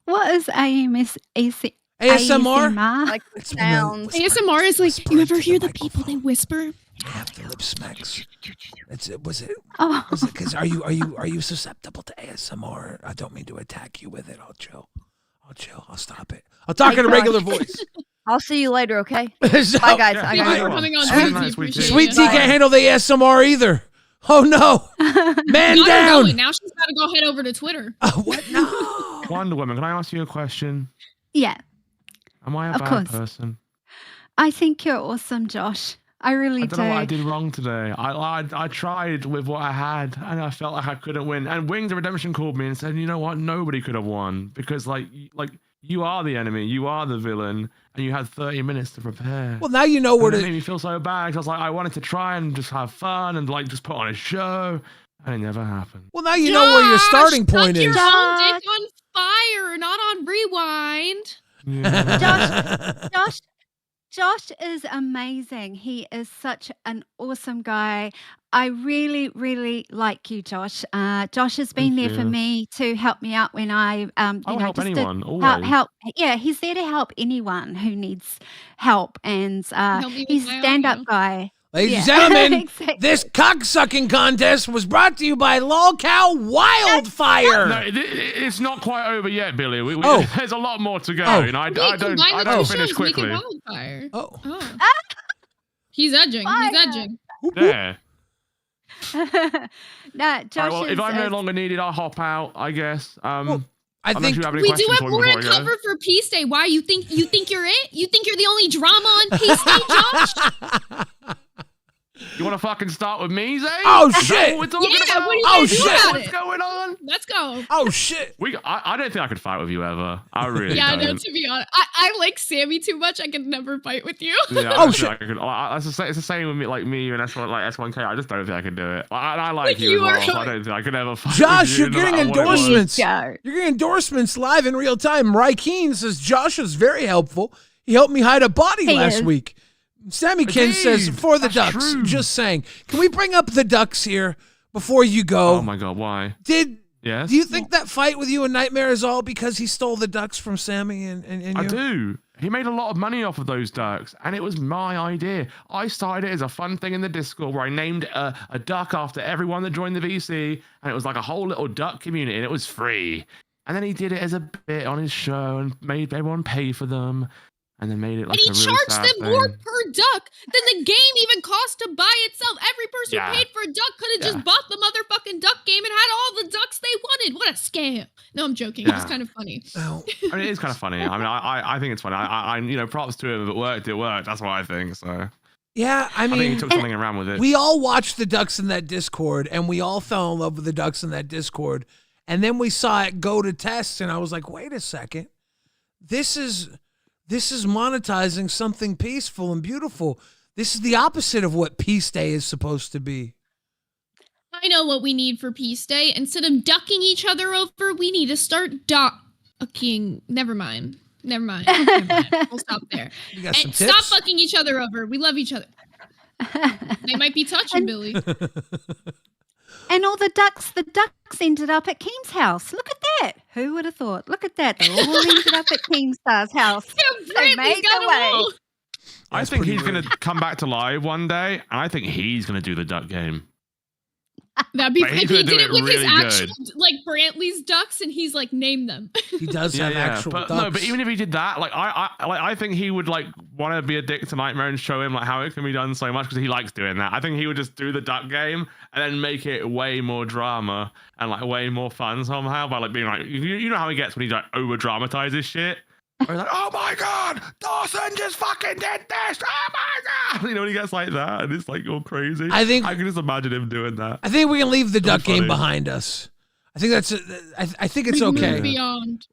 What is ASMR? Like the sounds. ASMR is like, you ever hear the people they whisper? You have the lip smacks. Was it? Oh. Because are you susceptible to ASMR? I don't mean to attack you with it. I'll chill. I'll stop it. I'll talk in a regular voice. I'll see you later, okay? Bye, guys. I gotta go. Sweet Tea can't handle the ASMR either. Oh no, man Not down. Going. Now she's got to go head over to Twitter. What? No. Wonder Woman, can I ask you a question? Yeah. Am I a Of bad course. person? I think you're awesome, Josh. I really don't know what I did wrong today. I tried with what I had, and I felt like I couldn't win. And Wings of Redemption called me and said, "You know what? Nobody could have won because like you are the enemy, you are the villain, and you had 30 minutes to prepare." Well, now you know where it made me feel so bad. 'Cause I was like, I wanted to try and just have fun and like just put on a show, and it never happened. Well, now you know where your starting point is. Your own dick on fire, not on rewind. Yeah. Josh is amazing. He is such an awesome guy. I really, really like you, Josh. Josh has been there for me to help me out when I, I'll help just anyone, always. help. Yeah, he's there to help anyone who needs help, and Help me with he's a my stand-up audio. guy. Ladies Yeah. and gentlemen, Exactly. this cocksucking contest was brought to you by LolcowWildfire. No, it's not quite over yet, Billy. Oh. There's a lot more to go, Oh. and I Wait, don't finish quickly. Wildfire. Oh. He's edging. Fire. He's edging. There. No, Josh All right, well, is, if I'm no longer needed, I'll hop out, I guess. I unless think you have any We do questions have for me more before to I go. cover for Peace Day. Why you think you're it? You think you're the only drama on Peace Day, Josh? You want to fucking start with me, Zay? Oh, Is that shit. what we're talking Yeah, about? what are you Oh, gonna do shit. about What's it? going on? Let's go. Oh shit! I don't think I could fight with you ever. I really Yeah, don't. no, to be honest, I like Sammy too much. I could never fight with you. Yeah, Oh, I don't shit. think I could. It's the same with me, like me and S1K. I just don't think I can do it. I like Like, you you as are well. So I like- don't think I could ever fight Josh, with you're you, no getting matter what it was. endorsements. Go. You're getting endorsements live in real time. Rykeen says Josh is very helpful. He helped me hide a body He last is. week. Sammy Ken says Indeed, for the that's Ducks. true. Just saying. Can we bring up the Ducks here before you go? Oh my god, why? Do Yes. you think that fight with you and Nightmare is all because he stole the Ducks from Sammy and you? I do. He made a lot of money off of those ducks, and it was my idea. I started it as a fun thing in the Discord where I named a duck after everyone that joined the VC, and it was like a whole little duck community, and it was free. And then he did it as a bit on his show and made everyone pay for them, and then made it like And he a really charged sad them more thing. per duck than the game even cost to buy itself. Every person Yeah. who paid for a duck could have Yeah. just bought the motherfucking duck game and had all the ducks they wanted. What a scam. No, I'm joking. It was Yeah. kind of funny. Oh. I mean, it is kind of funny. I mean, I think it's funny. I props to him. If it worked, it worked. That's what I think. So Yeah, I I think mean, he took something around with it. we all watched the Ducks in that Discord, and we all fell in love with the Ducks in that Discord. And then we saw it go to test, and I was like, wait a second. This is monetizing something peaceful and beautiful. This is the opposite of what Peace Day is supposed to be. I know what we need for Peace Day. Instead of ducking each other over, we need to start ducking. Never mind. We'll stop there. You got some And tips? stop fucking each other over. We love each other. They might be touching Billy. And all the ducks ended up at Keem's house. Look at that. Who would have thought? Look at that. They all ended up at Keemstar's house. They made got the them way. all. I That's think pretty he's going to come back to live one day, and I think he's going to do the duck game. That'd be But he's if he gonna do did it it with his really actual, good. like Brantley's ducks, and he's like, name them. He does have actual but ducks. no, but even if he did that, I think he would like want to be a dick to Nightmare and show him like how it can be done so much because he likes doing that. I think he would just do the duck game and then make it way more drama and like way more fun somehow by like being like, you know how he gets when he like over dramatizes shit. Where he's like, oh my god, Dawson just fucking did this. Oh my god, you know when he gets like that and it's like all crazy. I think I can just imagine him doing that. I think we can leave the So duck game funny. behind us. I think that's. I think it's We okay. move beyond.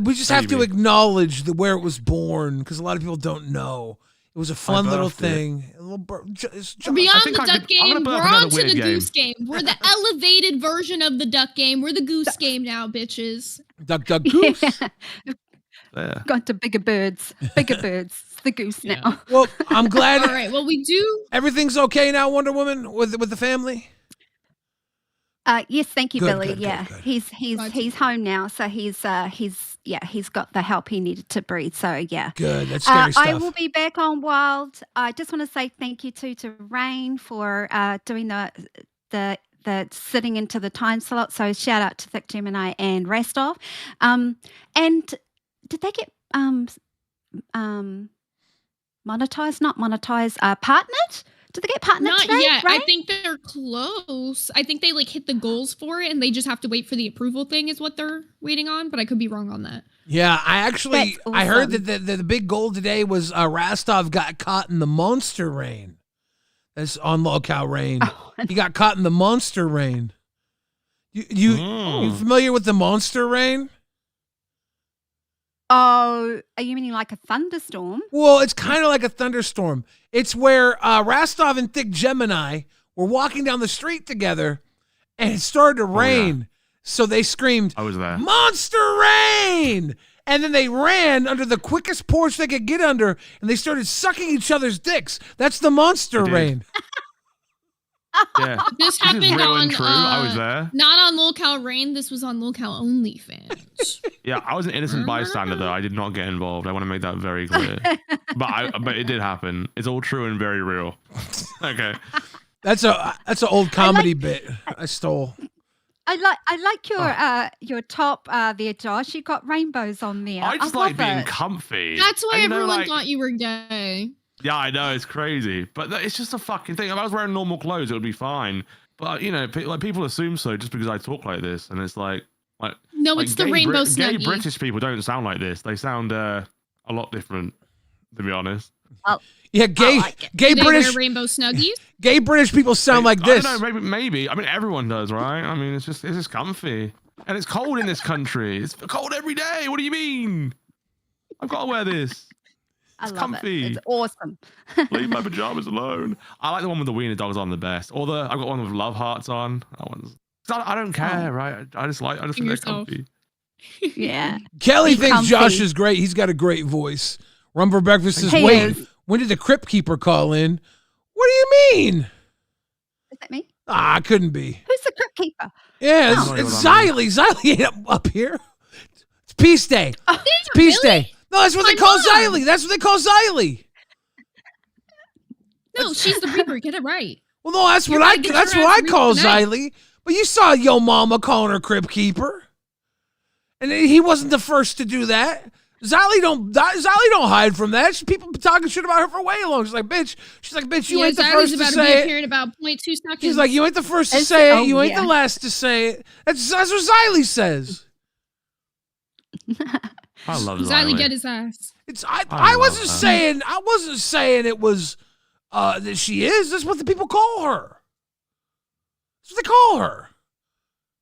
We just have to Maybe. acknowledge where it was born because a lot of people don't know. It was a fun little birthed it. thing. A little Beyond think the I duck could- I'm game, gonna we're birth another on to weird the game. goose game. We're the elevated version of the duck game. We're the goose game now, bitches. Duck, duck, goose. Yeah. Got to bigger birds. Bigger birds. It's the goose now. Well, I'm glad All right. Well, we do. everything's okay now, Wonder Woman, with the family. Yes, thank you, Good, Billy. good, Yeah, good. he's home now, so he's got the help he needed to breathe. So yeah, Good. That's scary stuff. I will be back on Wild. I just want to say thank you to Rain for doing the sitting into the time slot. So shout out to Thick Gemini and Rastov. And did they get monetized? Not monetized. Partnered? Did they get partnered Not today? yet. Rain? I think they're close. I think they like hit the goals for it, and they just have to wait for the approval thing. Is what they're waiting on. But I could be wrong on that. Yeah, I actually That's I heard awesome. that the big goal today was Rastov got caught in the monster rain. That's on Local Rain. He got caught in the monster rain. You familiar with the monster rain? Oh, are you meaning like a thunderstorm? Well, it's kind of like a thunderstorm. It's where Rostov and Thick Gemini were walking down the street together, and it started to rain. Yeah. So they screamed, I was there. Monster rain! And then they ran under the quickest porch they could get under, and they started sucking each other's dicks. That's the monster rain. Yeah. This happened on true. I was there. Not on Local Rain. This was on Local OnlyFans. Yeah, I was an innocent bystander though. I did not get involved. I want to make that very clear. but it did happen. It's all true and very real. Okay. That's an old comedy bit I stole. I like your top there, Josh. You got rainbows on there. I just like being comfy. That's why everyone thought you were gay. Yeah, I know, it's crazy, but it's just a fucking thing. If I was wearing normal clothes, it would be fine. But you know, like people assume so just because I talk like this, and it's like no, like it's the rainbow snuggie. Gay British people don't sound like this. They sound a lot different, to be honest. Yeah, gay British wear rainbow snuggies. Gay British people sound like this. I don't know, maybe. I mean, everyone does, right? I mean, it's just comfy, and it's cold in this country. It's cold every day. What do you mean? I've got to wear this. It's love comfy. It's awesome. Leave my pajamas alone. I like the one with the wiener dogs on the best. Or I've got one with love hearts on. That one's. I don't care, right? I just think they're comfy. Yeah. Kelly thinks Josh is great. He's got a great voice. Rum for Breakfast is waiting. When did the Crypt Keeper call in? What do you mean? Is that me? It couldn't be. Who's the Crypt Keeper? Yeah, it's Xylee. Xylee ain't up here. It's Peace Day. It's Peace Day. No, that's what they call Xylee. That's what they call Xylee. No, she's the Reaper. Get it right. Well, no, that's what I call Xylee. But you saw Yo Mama calling her Crypt Keeper, and he wasn't the first to do that. Xylee don't hide from that. People been talking shit about her for way long. She's like, bitch, you ain't the first to say it. In about 0.2 seconds. She's like, you ain't the first to say it. You ain't the last to say it. That's what Xylee says. I love Xylee. Get his ass. I wasn't saying it was that she is. That's what the people call her. That's what they call her.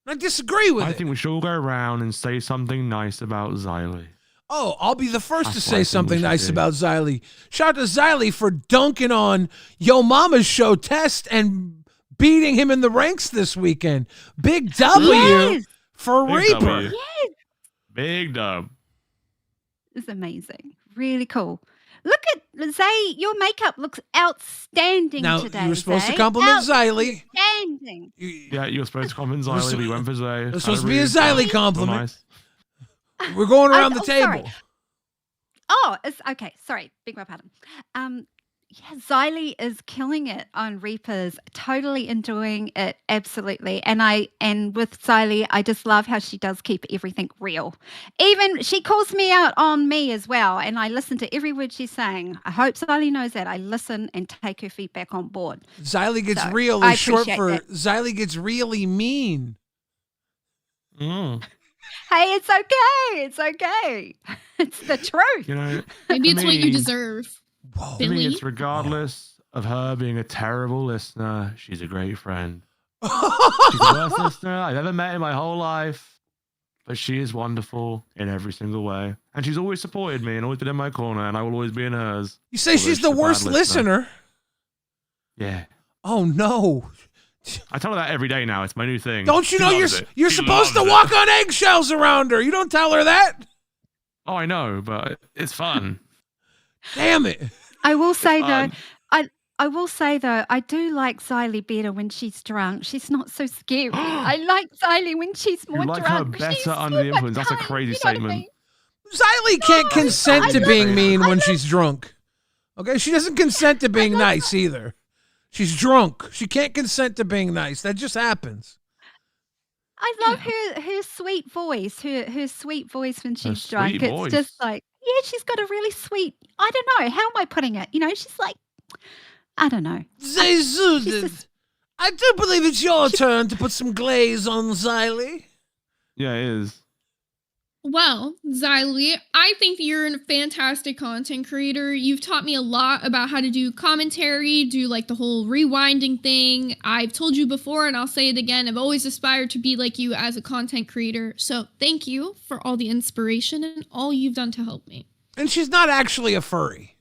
I disagree with it. I think we should all go around and say something nice about Xylee. Oh, I'll be the first to say something nice about Xylee. Shout out to Xylee for dunking on Yo Mama's show Test and beating him in the ranks this weekend. Big W for Reaper. Yes. Big dub. It's amazing. Really cool. Look at Zay. Your makeup looks outstanding today. You were supposed to compliment Xylee. Outstanding. Yeah, you were supposed to compliment Xylee. We went for Zay. It was supposed to be a Xylee compliment. Nice. We're going around the table. Sorry. Oh, it's okay. Sorry, beg my pardon. Yeah, Xylee is killing it on Reapers. Totally enjoying it, absolutely. And with Xylee, I just love how she does keep everything real. Even she calls me out on me as well, and I listen to every word she's saying. I hope Xylee knows that. I listen and take her feedback on board. Xylee gets real is short for Xylee gets really mean. Hey, it's okay. It's okay. It's the truth. You know, maybe it's what you deserve. Whoa. To me, it's regardless of her being a terrible listener, she's a great friend. She's the worst listener I've ever met in my whole life, but she is wonderful in every single way. And she's always supported me and always been in my corner, and I will always be in hers. You say she's the worst listener? Yeah. Oh, no. I tell her that every day now. It's my new thing. Don't you know you're supposed to walk on eggshells around her? You don't tell her that? Oh, I know, but it's fun. Damn it. I will say though, I do like Xylee better when she's drunk. She's not so scary. I like Xylee when she's more drunk. You like her better under the influence. That's a crazy statement. I mean? Xylee can't consent to being mean when she's drunk. Okay, she doesn't consent to being nice either. She's drunk. She can't consent to being nice. That just happens. I love her sweet voice. Her sweet voice when she's drunk. It's just like, yeah, she's got a really sweet, I don't know, how am I putting it? You know, she's like, I don't know. I do believe it's your turn to put some glaze on Xylee. Yeah, it is. Well, Xylee, I think you're a fantastic content creator. You've taught me a lot about how to do commentary, do like the whole rewinding thing. I've told you before, and I'll say it again, I've always aspired to be like you as a content creator. So thank you for all the inspiration and all you've done to help me. And she's not actually a furry.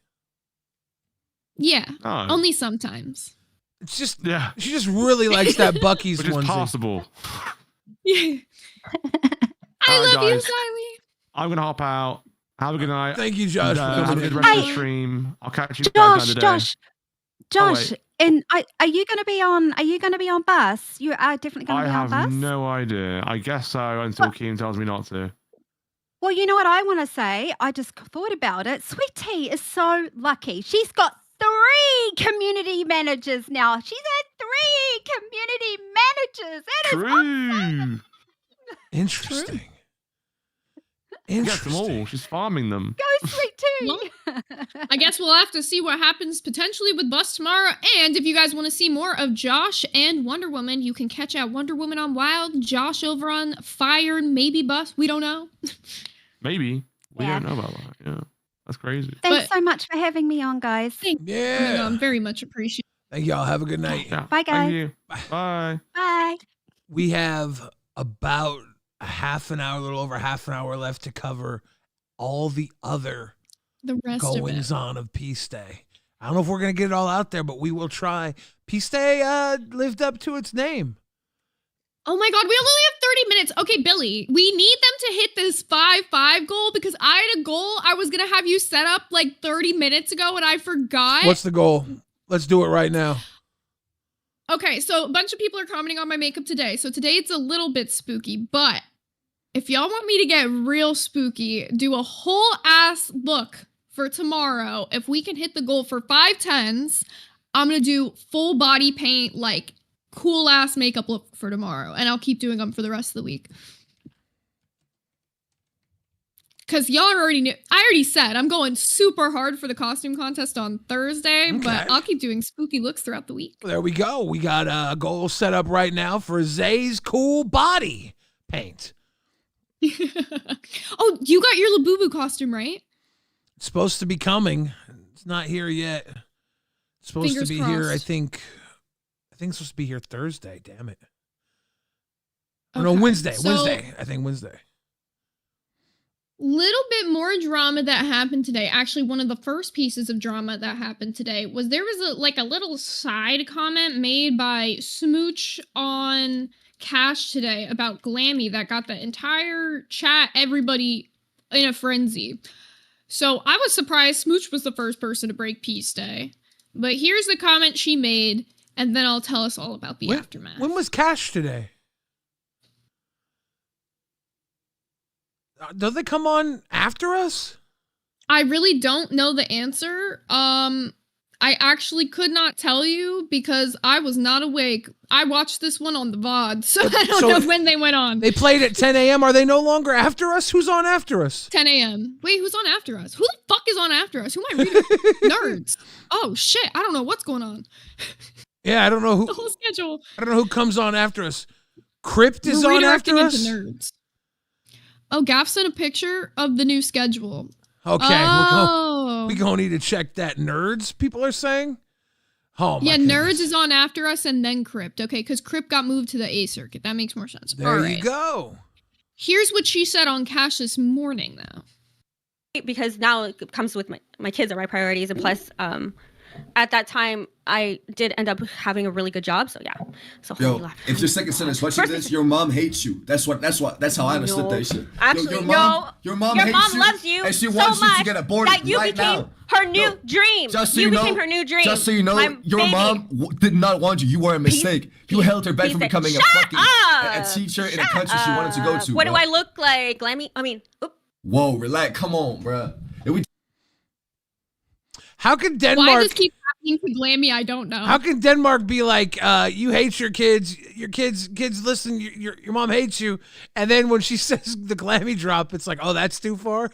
Yeah, only sometimes. It's just, she just really likes that Bucky's Which is onesie. possible. Yeah. I love you, Xylee. I'm gonna hop out. Have a good night. Thank you, Josh. Have a good rest of the stream. I'll catch you guys another day. Josh, and are you going to be on? Are you going to be on bus? You are definitely going to be on bus. I have no idea. I guess so until Keem tells me not to. Well, you know what I want to say. I just thought about it. Sweet Tea is so lucky. She's got 3 community managers now. She's had 3 community managers. That is awesome. Interesting. Get them all. She's farming them. Go Sweet Tea. Well, I guess we'll have to see what happens potentially with Bus tomorrow. And if you guys want to see more of Josh and Wonder Woman, you can catch out Wonder Woman on Wild, Josh over on Fire, maybe Bus. We don't know. Maybe. We don't know about that. Yeah. That's crazy. Thanks so much for having me on, guys. Yeah. I'm very much appreciated. Thank y'all. Have a good night. Yeah. Bye, guys. Thank you. Bye. Bye. We have about a little over half an hour left to cover all the other goings on of Peace Day. I don't know if we're going to get it all out there, but we will try. Peace Day lived up to its name. Oh my God, we only have 30 minutes. Okay, Billy, we need them to hit this 5-5 goal because I had a goal I was going to have you set up like 30 minutes ago and I forgot. What's the goal? Let's do it right now. Okay, so a bunch of people are commenting on my makeup today. So today it's a little bit spooky, but if y'all want me to get real spooky, do a whole ass look for tomorrow. If we can hit the goal for 5 10s, I'm going to do full body paint, like cool ass makeup look for tomorrow. And I'll keep doing them for the rest of the week. Because y'all already knew, I already said I'm going super hard for the costume contest on Thursday, but I'll keep doing spooky looks throughout the week. There we go. We got a goal set up right now for Zay's cool body paint. Oh, you got your Labubu costume, right? It's supposed to be coming. It's not here yet. It's supposed Fingers to be crossed. here, I think it's supposed to be here Thursday, damn it. Okay. No, Wednesday. I think Wednesday. Little bit more drama that happened today. Actually, one of the first pieces of drama that happened today was there was a little side comment made by Smooch on Cash today about Glammy that got the entire chat, everybody in a frenzy. So I was surprised Smooch was the first person to break Peace Day. But here's the comment she made, and then I'll tell us all about the aftermath. When was Cash today? Do they come on after us? I really don't know the answer. I actually could not tell you because I was not awake. I watched this one on the VOD, so I don't know when they went on. They played at 10 a.m. Are they no longer after us? Who's on after us? 10 a.m. Wait, who's on after us? Who the fuck is on after us? Who am I reading? Nerds. Oh, shit. I don't know what's going on. Yeah, I don't know who. The whole schedule. I don't know who comes on after us. Crypt is on after us? Into Nerds. Oh, Gaff sent a picture of the new schedule. Okay, we're going to need to check that. Nerds, people are saying? Oh, my goodness. Nerds is on after us and then Crypt. Okay, because Crypt got moved to the A circuit. That makes more sense. There you go. Here's what she said on Cash this morning, though. Because now it comes with my kids are my priorities. And plus, at that time, I did end up having a really good job. So, yeah. So, yo, if your second son is watching this, your mom hates you. That's how I understood that shit. Actually, your mom hates you, loves you and she so wants much you to get aborted that you right became now. her new dream. You became her new dream. Just so you know, your mom did not want you. You were a mistake. You held her back from becoming a teacher in a country she wanted to go to. What do I look like? Glammy? I mean, whoa, relax. Come on, bro. How can Denmark... Why this keeps happening to Glammy, I don't know. How can Denmark be like, you hate your kids listen, your mom hates you, and then when she says the Glammy drop, it's like, oh, that's too far?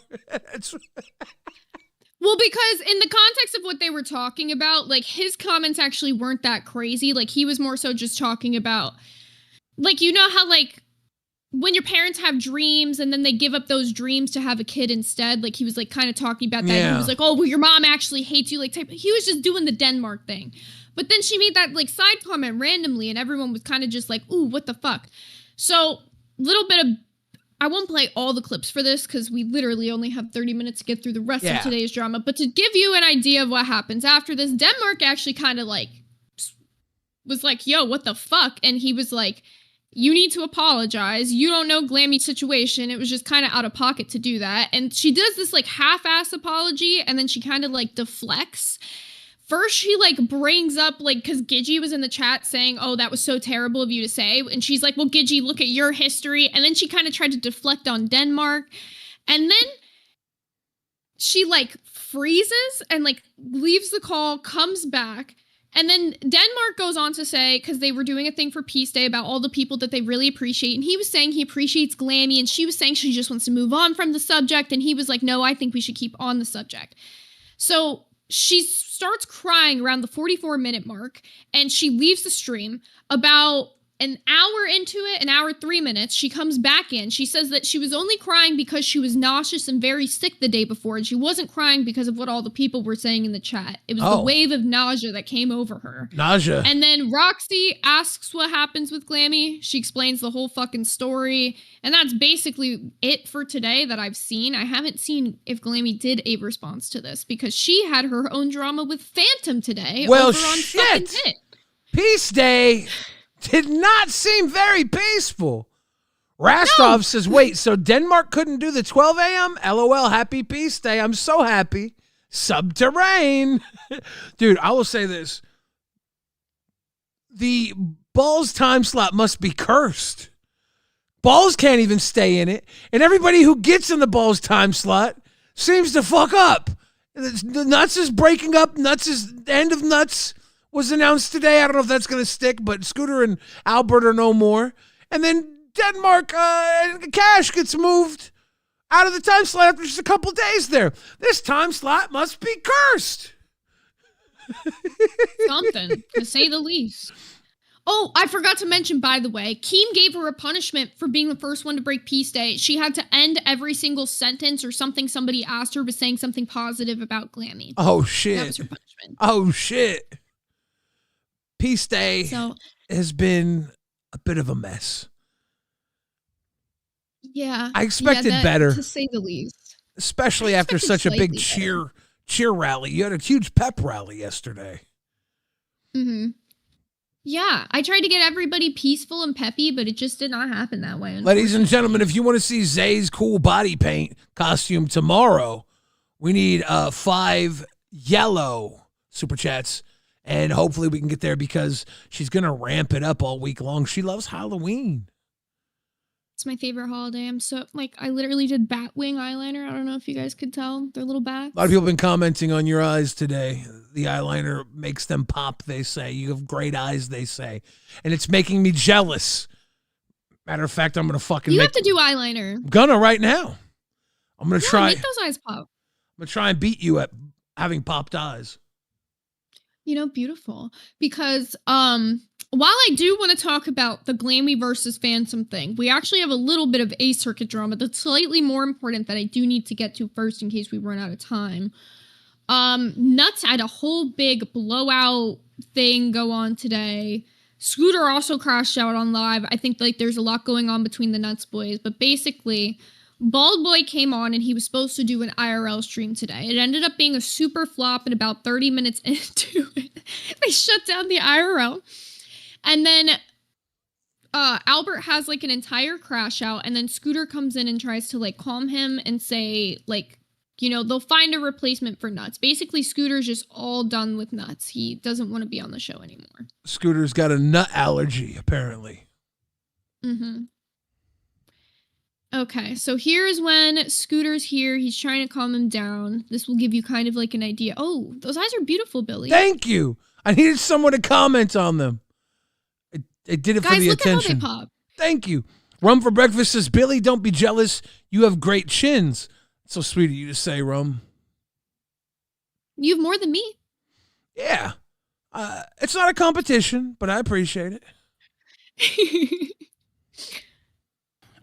Well, because in the context of what they were talking about, like, his comments actually weren't that crazy. Like, he was more so just talking about, like, you know how, like, when your parents have dreams and then they give up those dreams to have a kid instead, like he was like kind of talking about that. Yeah. He was like, oh, well, your mom actually hates you. Like he was just doing the Denmark thing. But then she made that like side comment randomly and everyone was kind of just like, ooh, what the fuck? So little bit of, I won't play all the clips for this because we literally only have 30 minutes to get through the rest of today's drama. But to give you an idea of what happens after this, Denmark actually kind of like was like, yo, what the fuck? And he was like, you need to apologize. You don't know Glammy's situation. It was just kind of out of pocket to do that. And she does this like half-ass apology and then she kind of like deflects. First, she like brings up like, because Gigi was in the chat saying, oh, that was so terrible of you to say. And she's like, well, Gigi, look at your history. And then she kind of tried to deflect on Denmark. And then she like freezes and like leaves the call, comes back. And then Denmark goes on to say, because they were doing a thing for Peace Day about all the people that they really appreciate. And he was saying he appreciates Glammy. And she was saying she just wants to move on from the subject. And he was like, no, I think we should keep on the subject. So she starts crying around the 44-minute mark. And she leaves the stream. About an hour into it, an hour 3 minutes, she comes back in. She says that she was only crying because she was nauseous and very sick the day before, and she wasn't crying because of what all the people were saying in the chat. It was the wave of nausea that came over her. Nausea. And then Roxy asks what happens with Glammy. She explains the whole fucking story, and that's basically it for today that I've seen. I haven't seen if Glammy did a response to this because she had her own drama with Phantom today. Well, over on shit. Peace Day did not seem very peaceful. Rastov says, wait, so Denmark couldn't do the 12 a.m.? LOL, happy Peace Day. I'm so happy. Subterrane. Dude, I will say this. The Balls time slot must be cursed. Balls can't even stay in it. And everybody who gets in the Balls time slot seems to fuck up. The Nuts is breaking up. Nuts is the end of Nuts was announced today. I don't know if that's going to stick, but Scooter and Albert are no more. And then Denmark Cash gets moved out of the time slot after just a couple days there. This time slot must be cursed. Something, to say the least. Oh, I forgot to mention, by the way, Keem gave her a punishment for being the first one to break Peace Day. She had to end every single sentence or something somebody asked her was saying something positive about Glammy. Oh, shit. That was her punishment. Oh, shit. Peace Day has been a bit of a mess. Yeah. I expected better. To say the least. Especially after such a big cheer rally. You had a huge pep rally yesterday. Mm-hmm. Yeah. I tried to get everybody peaceful and peppy, but it just did not happen that way. Ladies and gentlemen, if you want to see Zay's cool body paint costume tomorrow, we need 5 yellow super chats. And hopefully we can get there because she's going to ramp it up all week long. She loves Halloween. It's my favorite holiday. I'm so, like, I literally did bat wing eyeliner. I don't know if you guys could tell. They're little bats. A lot of people have been commenting on your eyes today. The eyeliner makes them pop, they say. You have great eyes, they say. And it's making me jealous. Matter of fact, I'm going to fucking have to do eyeliner. I'm gonna right now. I'm going to try. Make those eyes pop. I'm going to try and beat you at having popped eyes. You know, beautiful. Because while I do want to talk about the Glammy versus Phantom thing, we actually have a little bit of a circuit drama that's slightly more important that I do need to get to first in case we run out of time. Nuts had a whole big blowout thing go on today. Scooter also crashed out on live. I think like there's a lot going on between the Nuts boys, but basically Bald Boy came on and he was supposed to do an IRL stream today. It ended up being a super flop, and about 30 minutes into it, they shut down the IRL. And then Albert has like an entire crash out, and then Scooter comes in and tries to like calm him and say like, you know, they'll find a replacement for Nuts. Basically, Scooter's just all done with Nuts. He doesn't want to be on the show anymore. Scooter's got a nut allergy, apparently. Mm-hmm. Okay, so here's when Scooter's here. He's trying to calm him down. This will give you kind of like an idea. Oh, those eyes are beautiful, Billy. Thank you. I needed someone to comment on them. I did it for the attention. At how they pop. Thank you. Rum for Breakfast says, Billy, don't be jealous. You have great chins. It's so sweet of you to say, Rum. You have more than me. Yeah. It's not a competition, but I appreciate it.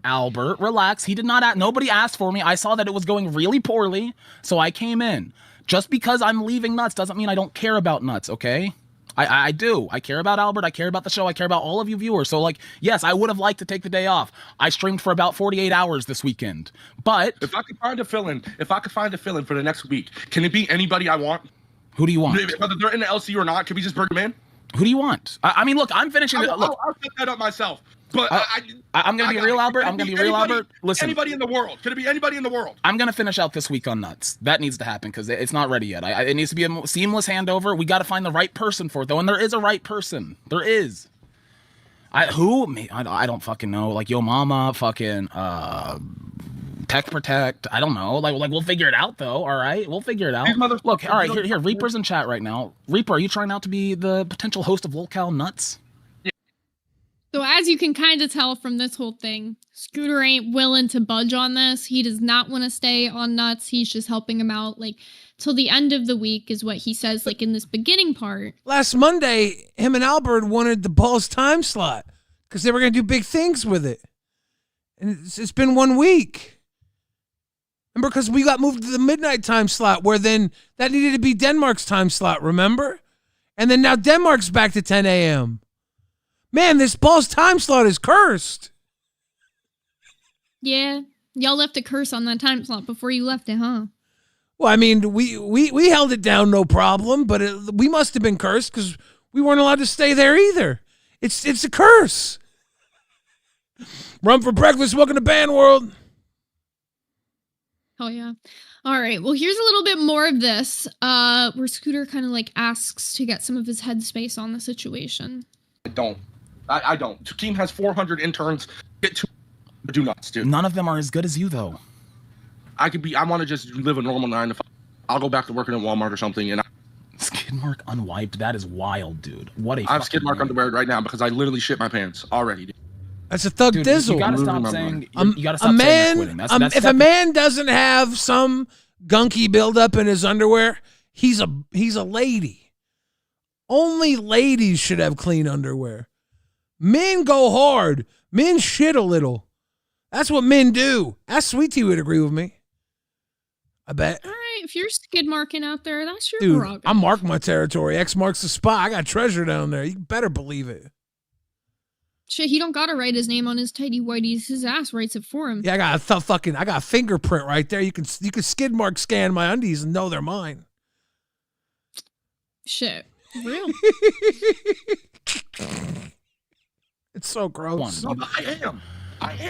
Albert, relax. He did not. Nobody asked for me. I saw that it was going really poorly, so I came in. Just because I'm leaving Nuts doesn't mean I don't care about Nuts, okay? I do. I care about Albert. I care about the show. I care about all of you viewers. So, like, yes, I would have liked to take the day off. I streamed for about 48 hours this weekend. But if I could find a fill-in for the next week, can it be anybody I want? Who do you want? Whether they're in the LC or not, can we just bring them in? Who do you want? I mean, look, I'm finishing. I'll set that up myself. But I'm going to be real, Albert. I'm going to be real, Albert. Listen. Anybody in the world. Could it be anybody in the world? I'm going to finish out this week on Nuts. That needs to happen because it's not ready yet. It needs to be a seamless handover. We got to find the right person for it, though. And there is a right person. There is. I don't fucking know. Like, Yo Mama, fucking, Tech Protect. I don't know. Like we'll figure it out, though. All right? We'll figure it out. Look, all right, here. Reaper's in chat right now. Reaper, are you trying out to be the potential host of LolCow Nuts? So as you can kind of tell from this whole thing, Scooter ain't willing to budge on this. He does not want to stay on Nuts. He's just helping him out, like, till the end of the week is what he says, like, in this beginning part. Last Monday, him and Albert wanted the Balls time slot because they were going to do big things with it. And it's been 1 week. Remember, because we got moved to the midnight time slot where then that needed to be Denmark's time slot, remember? And then now Denmark's back to 10 a.m. Man, this Balls time slot is cursed. Yeah, y'all left a curse on that time slot before you left it, huh? Well, I mean, we held it down no problem, but we must have been cursed because we weren't allowed to stay there either. It's a curse. Run for breakfast. Welcome to Band World. Oh, yeah. All right. Well, here's a little bit more of this where Scooter kind of like asks to get some of his headspace on the situation. I don't. Team has 400 interns. Get to do Nuts, dude. None of them are as good as you, though. I want to just live a normal 9 to 5. I'll go back to working at Walmart or something. And Skidmark unwiped. That is wild, dude. What a. I have Skidmark underwear right now because I literally shit my pants already, dude. That's a thug dizzle. You gotta stop saying. You gotta stop saying quitting. If a man doesn't have some gunky buildup in his underwear, he's a lady. Only ladies should have clean underwear. Men go hard. Men shit a little. That's what men do. Ask Sweet Tea would agree with me. I bet. All right, if you're skid marking out there, that's your Dude, prerogative. I mark my territory. X marks the spot. I got treasure down there. You better believe it. Shit, he don't gotta write his name on his tidy whities. His ass writes it for him. Yeah, I got a fingerprint right there. You can skid mark scan my undies and know they're mine. Shit. Real. It's so gross. I am.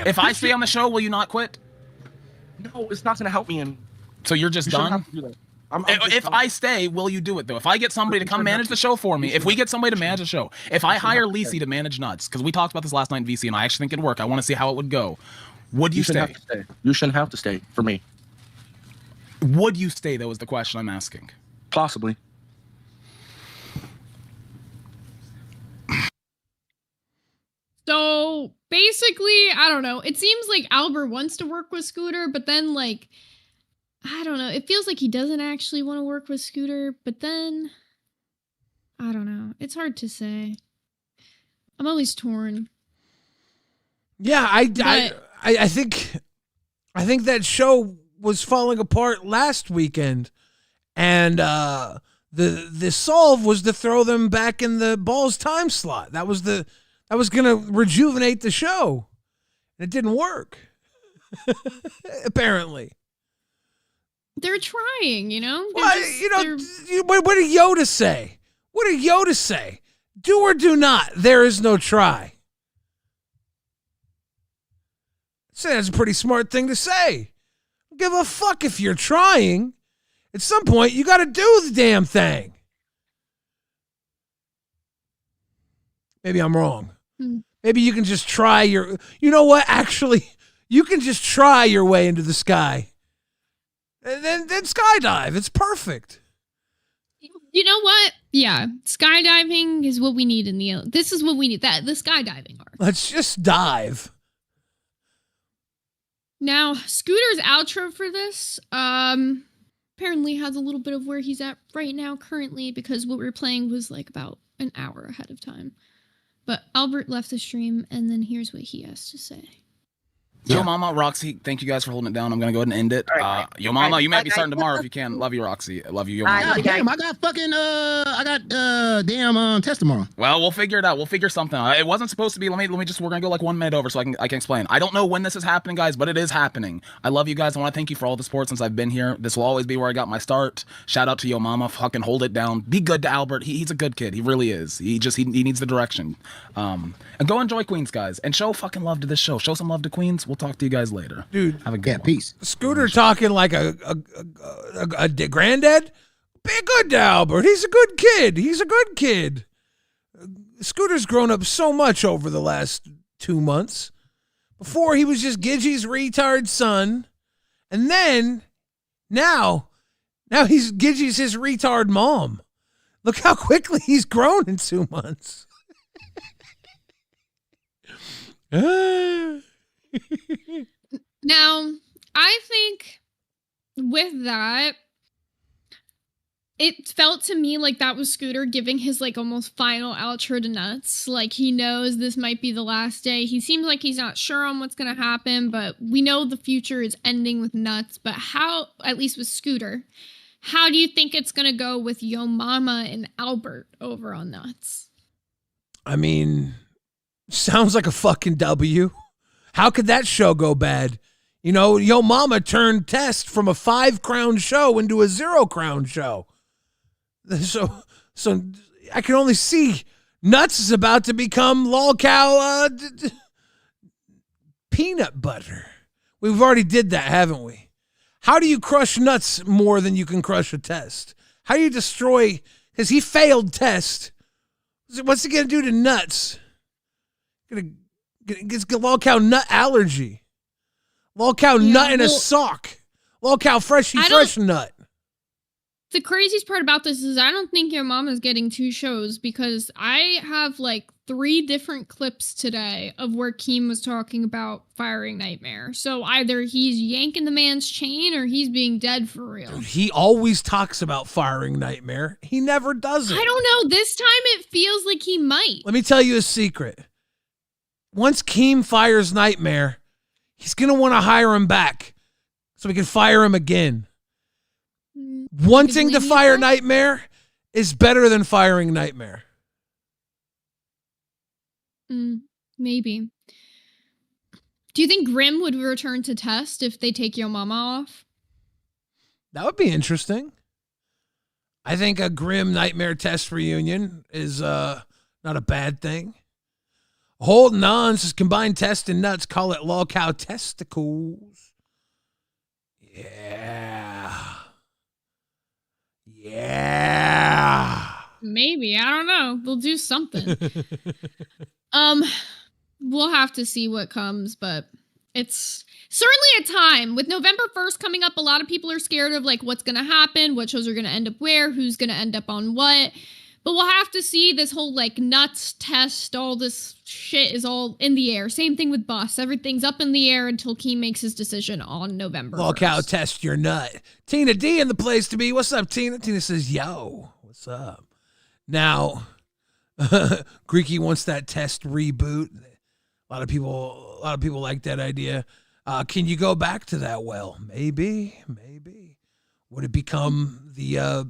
If I stay on the show, will you not quit? No, it's not going to help me. So you're just done? If I stay, will you do it, though? If I get somebody to come manage the show for me, if we get somebody to manage the show, if I hire Lacey to manage Nuts, because we talked about this last night in VC, and I actually think it'd work. I want to see how it would go. Would you stay? You shouldn't have to stay for me. Would you stay, though, is the question I'm asking. Possibly. So basically, I don't know. It seems like Albert wants to work with Scooter, but then, like, I don't know. It feels like he doesn't actually want to work with Scooter, but then, I don't know. It's hard to say. I'm always torn. Yeah, I think that show was falling apart last weekend, and the solve was to throw them back in the Balls time slot. That was gonna rejuvenate the show. It didn't work. Apparently. They're trying, you know? What did Yoda say? What did Yoda say? Do or do not. There is no try. Say that's a pretty smart thing to say. Don't give a fuck if you're trying. At some point, you got to do the damn thing. Maybe I'm wrong. Maybe you can just try you know what? Actually, you can just try your way into the sky. And then skydive. It's perfect. You know what? Yeah. Skydiving is what we need this is what we need. The skydiving arc. Let's just dive. Now, Scooter's outro for this, apparently has a little bit of where he's at right now currently, because what we're playing was like about an hour ahead of time. But Albert left the stream, and then here's what he has to say. Yo Mama, Roxy, thank you guys for holding it down. I'm gonna go ahead and end it. Yo Mama, you might be starting tomorrow if you can. Love you, Roxy. I love you, Yo Mama. Damn, I got fucking damn test tomorrow. Well, we'll figure it out. We'll figure something out. It wasn't supposed to be. Let me just. We're gonna go like 1 minute over so I can explain. I don't know when this is happening, guys, but it is happening. I love you guys. I want to thank you for all the support since I've been here. This will always be where I got my start. Shout out to Yo Mama. Fucking hold it down. Be good to Albert. He's a good kid. He really is. He needs the direction. And go enjoy Queens, guys, and show fucking love to this show. Show some love to Queens. We'll talk to you guys later. Dude, have a good one. Peace. Scooter talking like a granddad. Be good to Albert. He's a good kid. He's a good kid. Scooter's grown up so much over the last 2 months. Before he was just Gidgey's retard son, and then now he's Gidgey's his retard mom. Look how quickly he's grown in 2 months. Now, I think with that, it felt to me like that was Scooter giving his like almost final outro to Nuts. Like he knows this might be the last day. He seems like he's not sure on what's going to happen, but we know the future is ending with Nuts. But how, at least with Scooter, how do you think it's going to go with Yo Mama and Albert over on Nuts? I mean, sounds like a fucking W. How could that show go bad? You know, Yo Mama turned Test from a 5-crown show into a 0-crown show. So I can only see Nuts is about to become LolCow peanut butter. We've already did that, haven't we? How do you crush Nuts more than you can crush a Test? How do you destroy, because he failed Test. What's he going to do to Nuts? Gonna get LolCow nut allergy. LolCow nut in a sock. LolCow fresh nut. The craziest part about this is I don't think Your Mama's getting 2 shows because I have like 3 different clips today of where Keem was talking about firing Nightmare. So either he's yanking the man's chain or he's being dead for real. Dude, he always talks about firing Nightmare. He never does it. I don't know. This time it feels like he might. Let me tell you a secret. Once Keem fires Nightmare, he's going to want to hire him back so we can fire him again. Wanting to fire Nightmare is better than firing Nightmare. Maybe. Do you think Grimm would return to Test if they take Yo Mama off? That would be interesting. I think a Grimm Nightmare Test reunion is not a bad thing. Holding on says combine Test and Nuts, call it LolCow Testicles. Yeah. Maybe. I don't know. We'll do something. We'll have to see what comes, but it's certainly a time. With November 1st coming up, a lot of people are scared of like what's going to happen, what shows are going to end up where, who's going to end up on what. But we'll have to see. This whole like Nuts Test, all this shit is all in the air. Same thing with Bus. Everything's up in the air until Keem makes his decision on November 1st. LolCow Test your nut. Tina D in the place to be. What's up, Tina? Tina says, yo, what's up? Now, Greeky wants that Test reboot. A lot of people like that idea. Can you go back to that? Well, maybe. Would it become the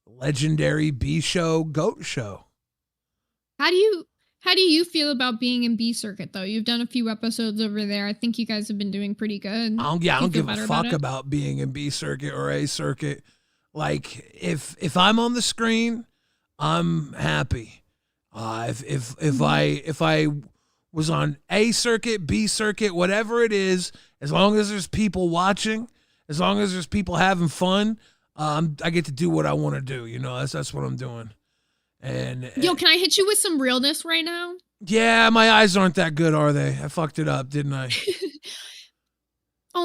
legendary B show, GOAT show? How do you feel about being in B Circuit though? You've done a few episodes over there. I think you guys have been doing pretty good. I don't give a fuck about being in B Circuit or A Circuit. Like if I'm on the screen, I'm happy. If I was on A Circuit, B Circuit, whatever it is, as long as there's people watching, as long as there's people having fun, I get to do what I want to do. You know, that's what I'm doing. And yo, can I hit you with some realness right now? Yeah, my eyes aren't that good, are they? I fucked it up, didn't I? No,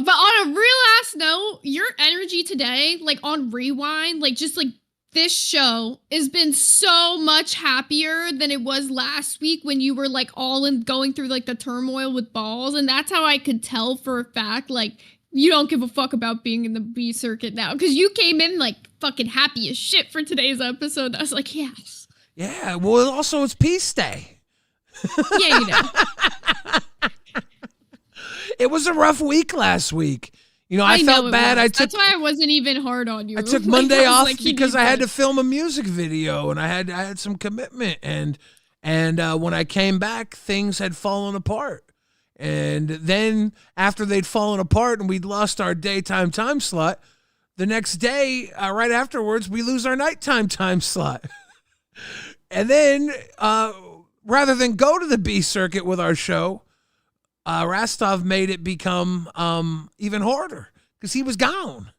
but on a real ass note, your energy today, like on Rewind, like just like this show has been so much happier than it was last week when you were like all in going through like the turmoil with balls. And that's how I could tell for a fact, like, you don't give a fuck about being in the B Circuit now. Because you came in like fucking happy as shit for today's episode. I was like, yes. Yeah, well, also it's Peace Day. Yeah, you know. It was a rough week last week. You know, I felt bad. That's why I wasn't even hard on you. I took Monday off because I had to film a music video and I had some commitment, and when I came back, things had fallen apart. And then after they'd fallen apart and we'd lost our daytime time slot, the next day, right afterwards, we lose our nighttime time slot. And then rather than go to the B circuit with our show, Rastov made it become even harder because he was gone.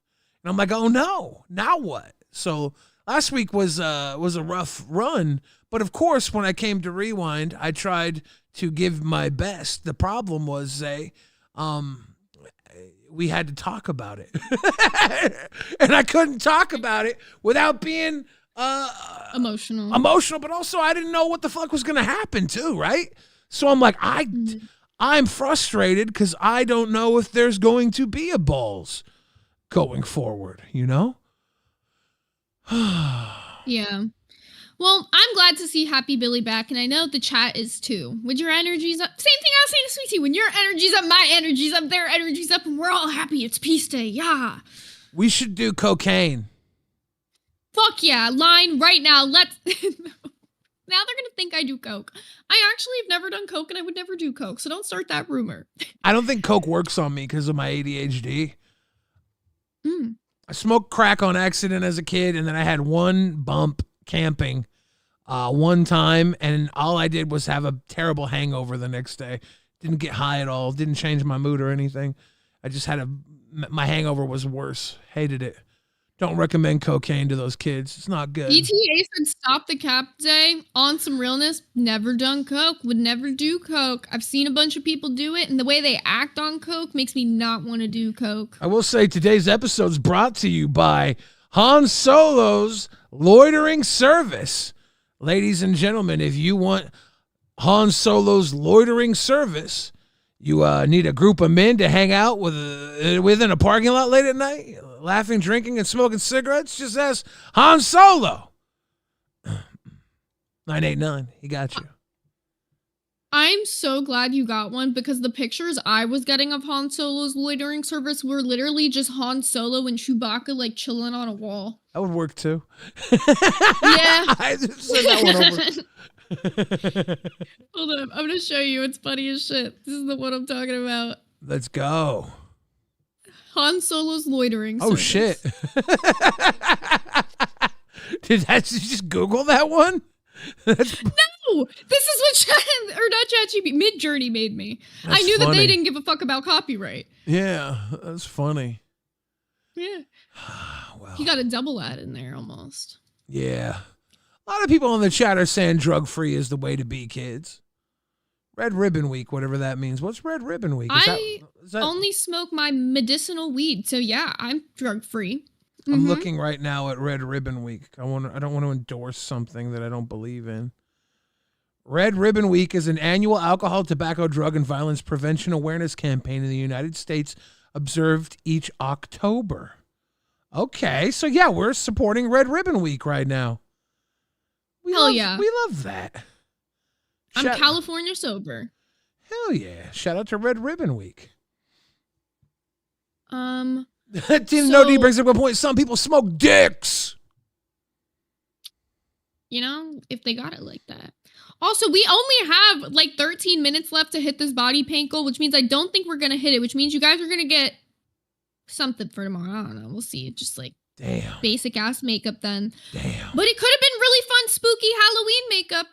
And I'm like, oh no, now what? So last week was a rough run. But of course, when I came to Rewind, I tried to give my best. The problem was, we had to talk about it. And I couldn't talk about it without being emotional, but also I didn't know what the fuck was going to happen too, right? So I'm like, I'm frustrated because I don't know if there's going to be a balls going forward, you know? Yeah. Well, I'm glad to see Happy Billy back, and I know the chat is too. When your energy's up, same thing I was saying to Sweetie. When your energy's up, my energy's up, their energy's up, and we're all happy. It's peace day, yeah. We should do cocaine. Fuck yeah, line right now. Let's. Now they're gonna think I do coke. I actually have never done coke, and I would never do coke. So don't start that rumor. I don't think coke works on me because of my ADHD. I smoked crack on accident as a kid, and then I had one bump camping one time, and all I did was have a terrible hangover the next day. Didn't get high at all. Didn't change my mood or anything. I just had my hangover was worse. Hated it. Don't recommend cocaine to those kids. It's not good. ETA said stop the cap day. On some realness, never done coke. Would never do coke. I've seen a bunch of people do it, and the way they act on coke makes me not want to do coke. I will say today's episode is brought to you by Han Solo's Loitering Service. Ladies and gentlemen, if you want Han Solo's Loitering Service, you need a group of men to hang out within a parking lot late at night, laughing, drinking, and smoking cigarettes, just ask Han Solo. 989, he got you. I'm so glad you got one because the pictures I was getting of Han Solo's Loitering Service were literally just Han Solo and Chewbacca like chilling on a wall. That would work too. Yeah. I just sent that one over. Hold on, I'm gonna show you. It's funny as shit. This is the one I'm talking about. Let's go. Han Solo's Loitering Oh Service. shit. Did you just Google that one? No, this is what Midjourney made me. That's I knew that funny. they didn't give a fuck about copyright. Yeah, that's funny. Yeah. He got a double ad in there almost. Yeah. A lot of people in the chat are saying drug-free is the way to be, kids. Red Ribbon Week, whatever that means. What's Red Ribbon Week? Is that... only smoke my medicinal weed, so yeah, I'm drug-free. I'm looking right now at Red Ribbon Week. I don't want to endorse something that I don't believe in. Red Ribbon Week is an annual alcohol, tobacco, drug, and violence prevention awareness campaign in the United States observed each October. Okay, so yeah, we're supporting Red Ribbon Week right now. We love that. I'm California sober. Hell yeah. Shout out to Red Ribbon Week. Team No D brings up a point. Some people smoke dicks. You know, if they got it like that. Also, we only have like 13 minutes left to hit this body paint goal, which means I don't think we're going to hit it, which means you guys are going to get something for tomorrow. I don't know. We'll see. Just like basic ass makeup then. Damn. But it could have been really fun, spooky Halloween makeup.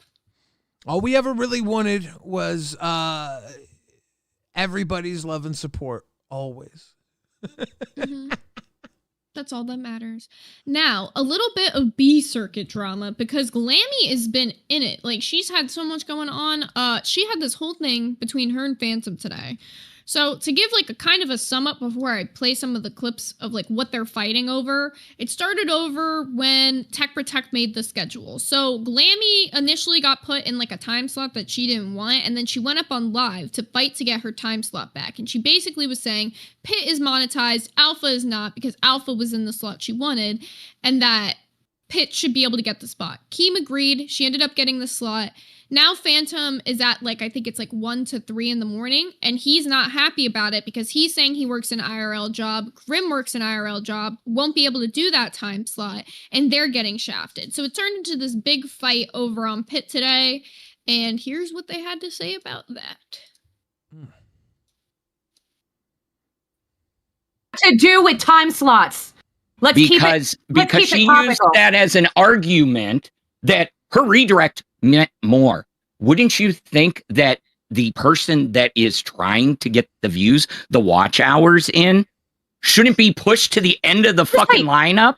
All we ever really wanted was everybody's love and support, always. That's all that matters. Now, a little bit of B circuit drama because Glammy has been in it. Like, she's had so much going on. She had this whole thing between her and Phantom today. So to give like a kind of a sum up before I play some of the clips of like what they're fighting over, it started over when Tech Protect made the schedule. So Glammy initially got put in like a time slot that she didn't want, and then she went up on live to fight to get her time slot back. And she basically was saying Pit is monetized, Alpha is not, because Alpha was in the slot she wanted, and that Pitt should be able to get the spot. Keem agreed. She ended up getting the slot. Now Phantom is at like, I think it's like 1 to 3 in the morning, and he's not happy about it because he's saying he works an IRL job. Grim works an IRL job, won't be able to do that time slot, and they're getting shafted. So it turned into this big fight over on Pitt today, and here's what they had to say about that. To do with time slots. Because she used that as an argument that her redirect meant more. Wouldn't you think that the person that is trying to get the views, the watch hours in, shouldn't be pushed to the end of the fucking lineup?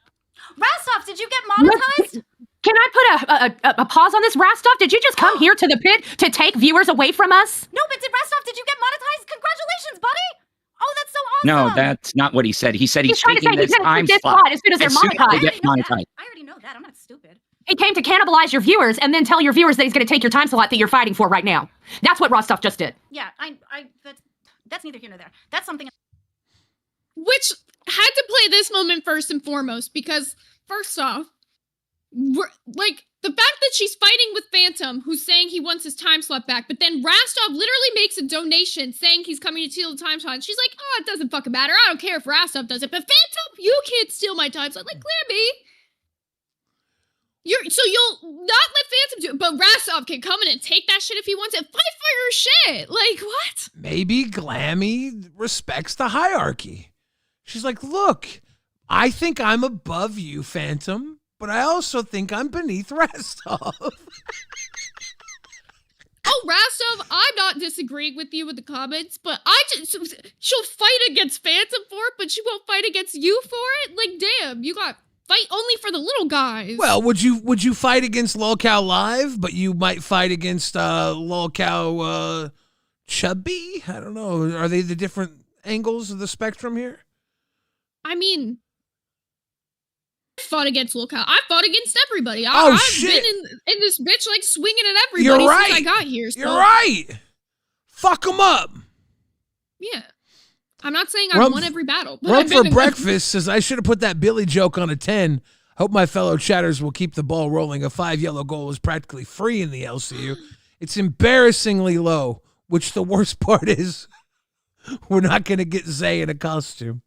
Rastov, did you get monetized? Can I put a pause on this, Rastov? Did you just come here to the pit to take viewers away from us? No, but Rastov, did you get monetized? Congratulations, buddy! Oh, that's so awesome! No, that's not what he said. He said he's trying to say taking this time this slot as soon as they're monetized. Get monetized. I already know that. I'm not stupid. He came to cannibalize your viewers and then tell your viewers that he's going to take your time slot that you're fighting for right now. That's what Rostov just did. Yeah, that's neither here nor there. That's something. Which had to play this moment first and foremost because, first off, like the fact that she's fighting with Phantom, who's saying he wants his time slot back, but then Rastov literally makes a donation saying he's coming to steal the time slot. And she's like, "Oh, it doesn't fucking matter. I don't care if Rastov does it, but Phantom, you can't steal my time slot." Like, Glammy, you'll not let Phantom do it, but Rastov can come in and take that shit if he wants it. Fight for your shit. Like, what? Maybe Glammy respects the hierarchy. She's like, look, I think I'm above you, Phantom. But I also think I'm beneath Rastov. Oh, Rastov, I'm not disagreeing with you with the comments, but she'll fight against Phantom for it, but she won't fight against you for it? Like, damn, you got fight only for the little guys. Well, would you fight against Lolcow Live, but you might fight against Lolcow Chubby? I don't know. Are they the different angles of the spectrum here? I mean, I fought against Lolcow. I fought against everybody. I've been in this bitch like swinging at everybody since I got here. So. You're right. Fuck them up. Yeah. I'm not saying I won every battle. But Run for Breakfast says, I should have put that Billy joke on a 10. Hope my fellow chatters will keep the ball rolling. A 5 yellow goal is practically free in the LCU. It's embarrassingly low, which the worst part is we're not going to get Zay in a costume.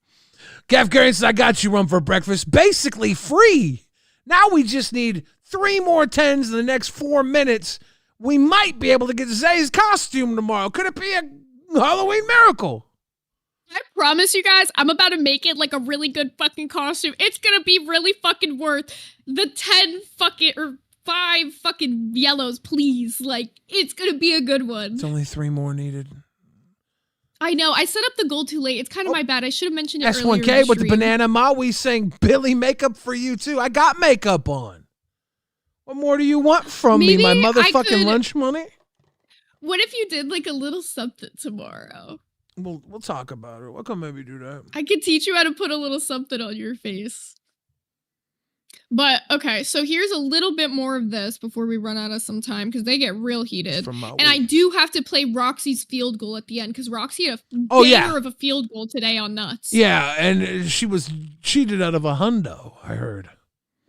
Gav Garion says, I got you, Run for Breakfast. Basically free. Now we just need 3 more 10s in the next 4 minutes. We might be able to get Zay's costume tomorrow. Could it be a Halloween miracle? I promise you guys, I'm about to make it like a really good fucking costume. It's gonna be really fucking worth the 10 fucking or 5 fucking yellows, please. Like, it's gonna be a good one. It's only 3 more needed. I know. I set up the goal too late. It's kind of my bad. I should have mentioned it earlier. S1K with the banana Maui saying, Billy, makeup for you too. I got makeup on. What more do you want from me? My motherfucking lunch money? What if you did like a little something tomorrow? We'll talk about it. What can maybe do that? I could teach you how to put a little something on your face. But, okay, so here's a little bit more of this before we run out of some time, because they get real heated. And I do have to play Roxy's field goal at the end, because Roxy had a banger of a field goal today on Nuts. Yeah, and she was cheated out of a hundo, I heard.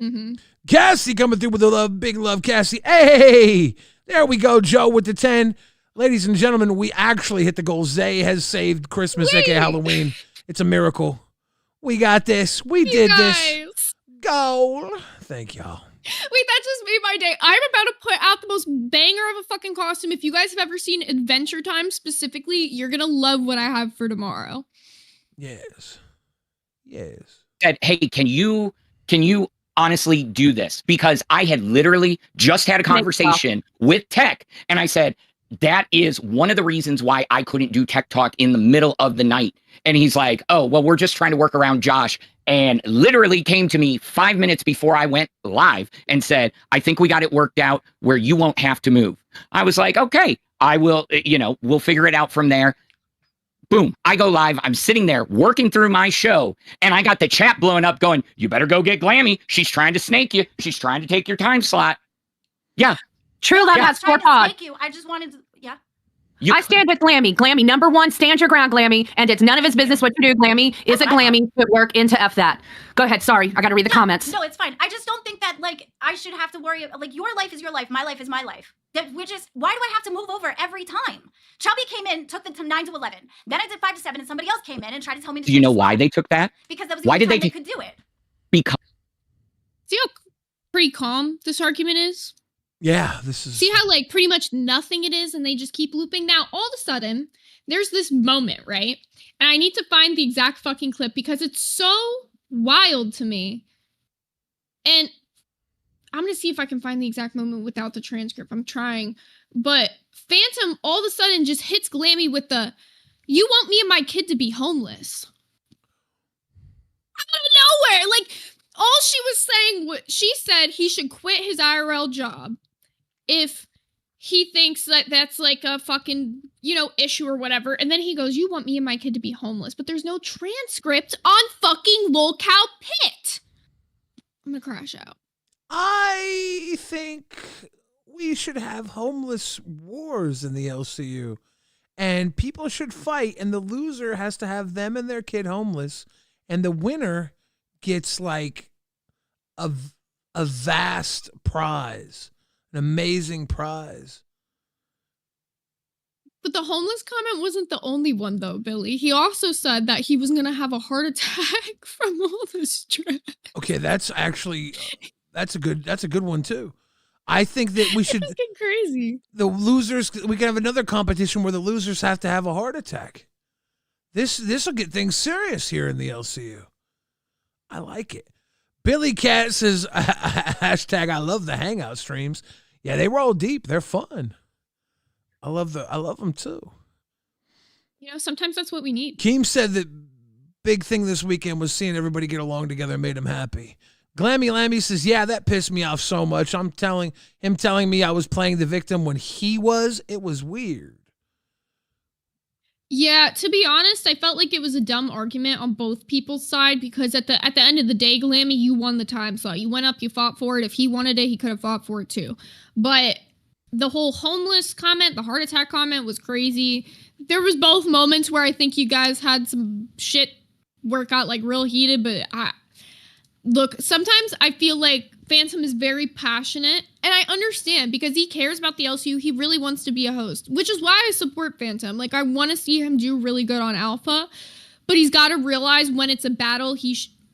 Mm-hmm. Cassie coming through with the love, big love, Cassie. Hey, there we go, Joe with the 10. Ladies and gentlemen, we actually hit the goal. Zay has saved Christmas, aka Halloween. It's a miracle. We got this. We did this. Goal. Thank y'all. Wait, that just made my day. I'm about to put out the most banger of a fucking costume. If you guys have ever seen Adventure Time specifically, you're going to love what I have for tomorrow. Yes. Said, hey, can you honestly do this? Because I had literally just had a conversation with Tech, and I said, that is one of the reasons why I couldn't do Tech Talk in the middle of the night. And he's like, oh, well, we're just trying to work around Josh. And literally came to me 5 minutes before I went live and said, I think we got it worked out where you won't have to move. I was like, okay, I will, we'll figure it out from there. Boom, I go live. I'm sitting there working through my show, and I got the chat blowing up going, you better go get Glammy. She's trying to snake you. She's trying to take your time slot. Yeah. True Love has 4 pods. I just wanted to, I stand with Glammy. Glammy, number one, stand your ground, Glammy. And it's none of his business what you do, Glammy. Is a Glammy. Put work into F that. Go ahead. Sorry. I got to read the comments. No, it's fine. I just don't think that, like, I should have to worry. Like, your life is your life. My life is my life. Why do I have to move over every time? Chubby came in, took the 9 to 11. Then I did 5 to 7, and somebody else came in and tried to tell me to Do you know why they took that? Because that was the why only did time they could do it. Because See how pretty calm this argument is? Yeah, this is... See how, like, pretty much nothing it is, and they just keep looping? Now, all of a sudden, there's this moment, right? And I need to find the exact fucking clip because it's so wild to me. And I'm going to see if I can find the exact moment without the transcript. I'm trying. But Phantom all of a sudden just hits Glammy with the, "You want me and my kid to be homeless." Out of nowhere. Like, all she was saying, she said he should quit his IRL job if he thinks that that's like a fucking, issue or whatever. And then he goes, "You want me and my kid to be homeless." But there's no transcript on fucking LolCow Pit. I'm gonna crash out. I think we should have homeless wars in the LCU. And people should fight, and the loser has to have them and their kid homeless. And the winner gets like a vast prize, an amazing prize. But the homeless comment wasn't the only one, though, Billy. He also said that he was going to have a heart attack from all the stress. Okay, that's actually that's a good one too. I think that we should. It's getting crazy. The losers. We can have another competition where the losers have to have a heart attack. This will get things serious here in the LCU. I like it. Billy Cat says hashtag I love the hangout streams. Yeah, they roll deep. They're fun. I love them too. Sometimes that's what we need. Keem said that big thing this weekend was seeing everybody get along together and made him happy. Glammy Lammy says, yeah, that pissed me off so much. Him telling me I was playing the victim when it was weird. Yeah, to be honest, I felt like it was a dumb argument on both people's side because at the end of the day, Glammy, you won the time slot. You went up, you fought for it. If he wanted it, he could have fought for it too. But the whole homeless comment, the heart attack comment was crazy. There was both moments where I think you guys had some shit work out like real heated, but look, sometimes I feel like Phantom is very passionate, and I understand because he cares about the LCU. He really wants to be a host, which is why I support Phantom. Like, I want to see him do really good on Alpha, but he's got to realize when it's a battle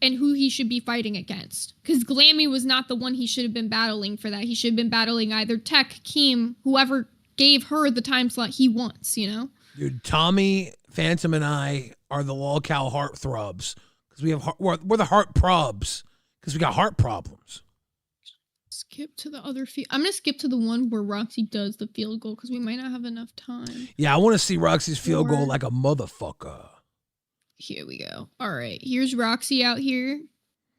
and who he should be fighting against. Because Glammy was not the one he should have been battling for that. He should have been battling either Tech, Keem, whoever gave her the time slot he wants, Dude, Tommy, Phantom, and I are the LolCow heartthrobs. Because we're the heart probs. Because we got heart problems. Skip to the other field. I'm going to skip to the one where Roxy does the field goal because we might not have enough time. Yeah, I want to see Roxy's field goal like a motherfucker. Here we go. All right. Here's Roxy out here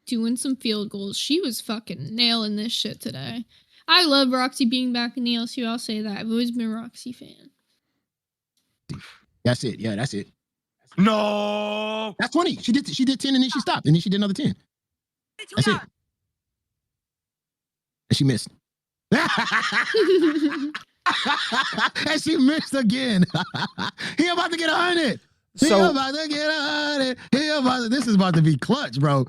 doing some field goals. She was fucking nailing this shit today. I love Roxy being back in the LCU. I'll say that. I've always been a Roxy fan. That's it. Yeah, that's it. No. That's 20. She did 10 and then she stopped. And then she did another 10. That's it. And she missed. And she missed again. He about to get 100. This is about to be clutch, bro.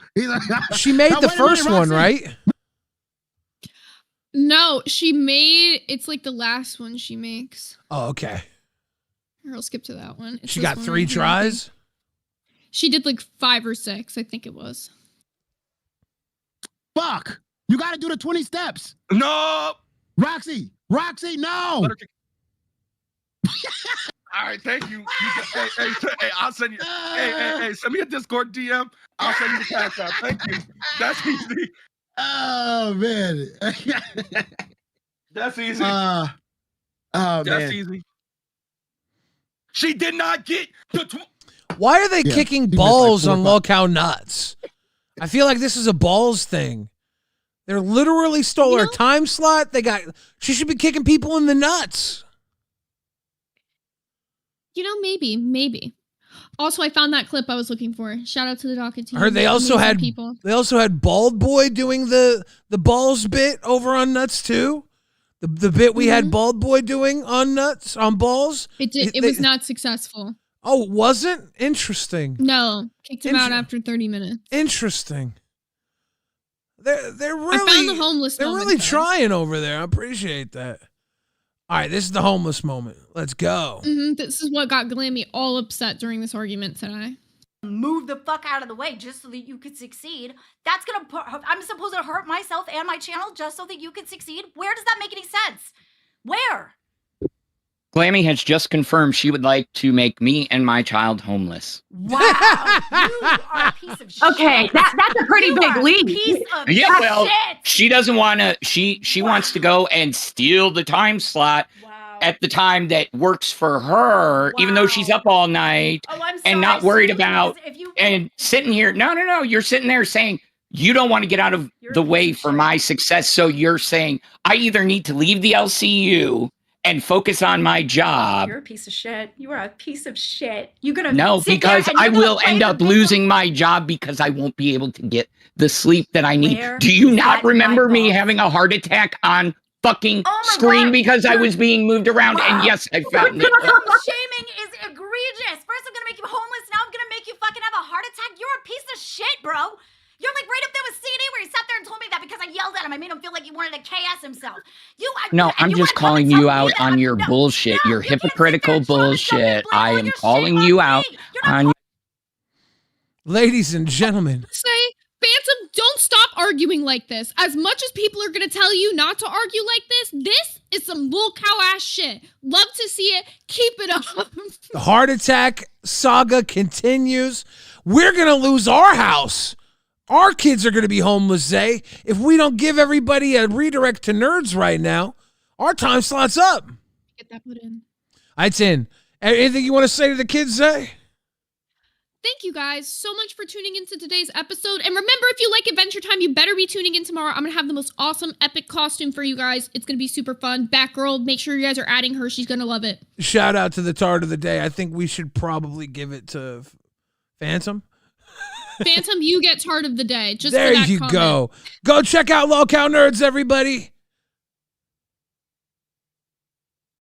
She made the first one, right? No, it's like the last one she makes. Oh, okay. Here, I'll skip to that one. She got 3 tries? She did like 5 or 6, I think it was. Fuck. You got to do the 20 steps. No. Roxy, no. All right, thank you. Hey, I'll send you. Hey, send me a Discord DM. I'll send you the cash out. Thank you. That's easy. Oh, man. That's easy. That's easy. She did not get the. Why are they kicking balls on LolCow nuts? I feel like this is a balls thing. They literally stole her time slot. She should be kicking people in the nuts. Maybe. Also, I found that clip I was looking for. Shout out to the docket team. I heard they also had Bald Boy doing the balls bit over on Nuts too. The bit we had Bald Boy doing on balls. It was not successful. Oh, it wasn't? Interesting. No, kicked him out after 30 minutes. Interesting. They're really I found the homeless. They're really trying over there. I appreciate that. All right, this is the homeless moment. Let's go. This is what got Glammy all upset during this argument today. Move the fuck out of the way just so that you could succeed. That's gonna I'm supposed to hurt myself and my channel just so that you could succeed? Where does that make any sense? Where? Glammy has just confirmed she would like to make me and my child homeless. Wow, you are a piece of shit. Okay, that's a pretty big leap. Piece of Yeah, shit. she doesn't want to. She wants to go and steal the time slot at the time that works for her, even though she's up all night and not worried about and sitting here. No. You're sitting there saying you don't want to get out of the way for my success. So you're saying I either need to leave the LCU and focus on my job. You're a piece of shit. You are a piece of shit. You're gonna because I will end up losing my job because I won't be able to get the sleep that I need. Do you not remember me having a heart attack on fucking screen because I was being moved around? And yes, I found it. Shaming is egregious. First, I'm gonna make you homeless. Now I'm gonna make you fucking have a heart attack. You're a piece of shit, bro. You're like right up there with CD where he sat there and told me that because I yelled at him. I made him feel like he wanted to KS himself. No, I'm just calling you out on your bullshit, your hypocritical bullshit. I am calling you out on. Ladies and gentlemen. Say, Phantom, don't stop arguing like this. As much as people are going to tell you not to argue like this is some little cow ass shit. Love to see it. Keep it up. The heart attack saga continues. We're going to lose our house. Our kids are going to be homeless, Zay. If we don't give everybody a redirect to nerds right now, our time slot's up. Get that put in. It's in. Anything you want to say to the kids, Zay? Thank you guys so much for tuning into today's episode. And remember, if you like Adventure Time, you better be tuning in tomorrow. I'm going to have the most awesome epic costume for you guys. It's going to be super fun. Batgirl, make sure you guys are adding her. She's going to love it. Shout out to the Tard of the Day. I think we should probably give it to Phantom. Phantom, you get Tard of the Day. Just there for that you comment. go. Go check out Local Nerds, everybody.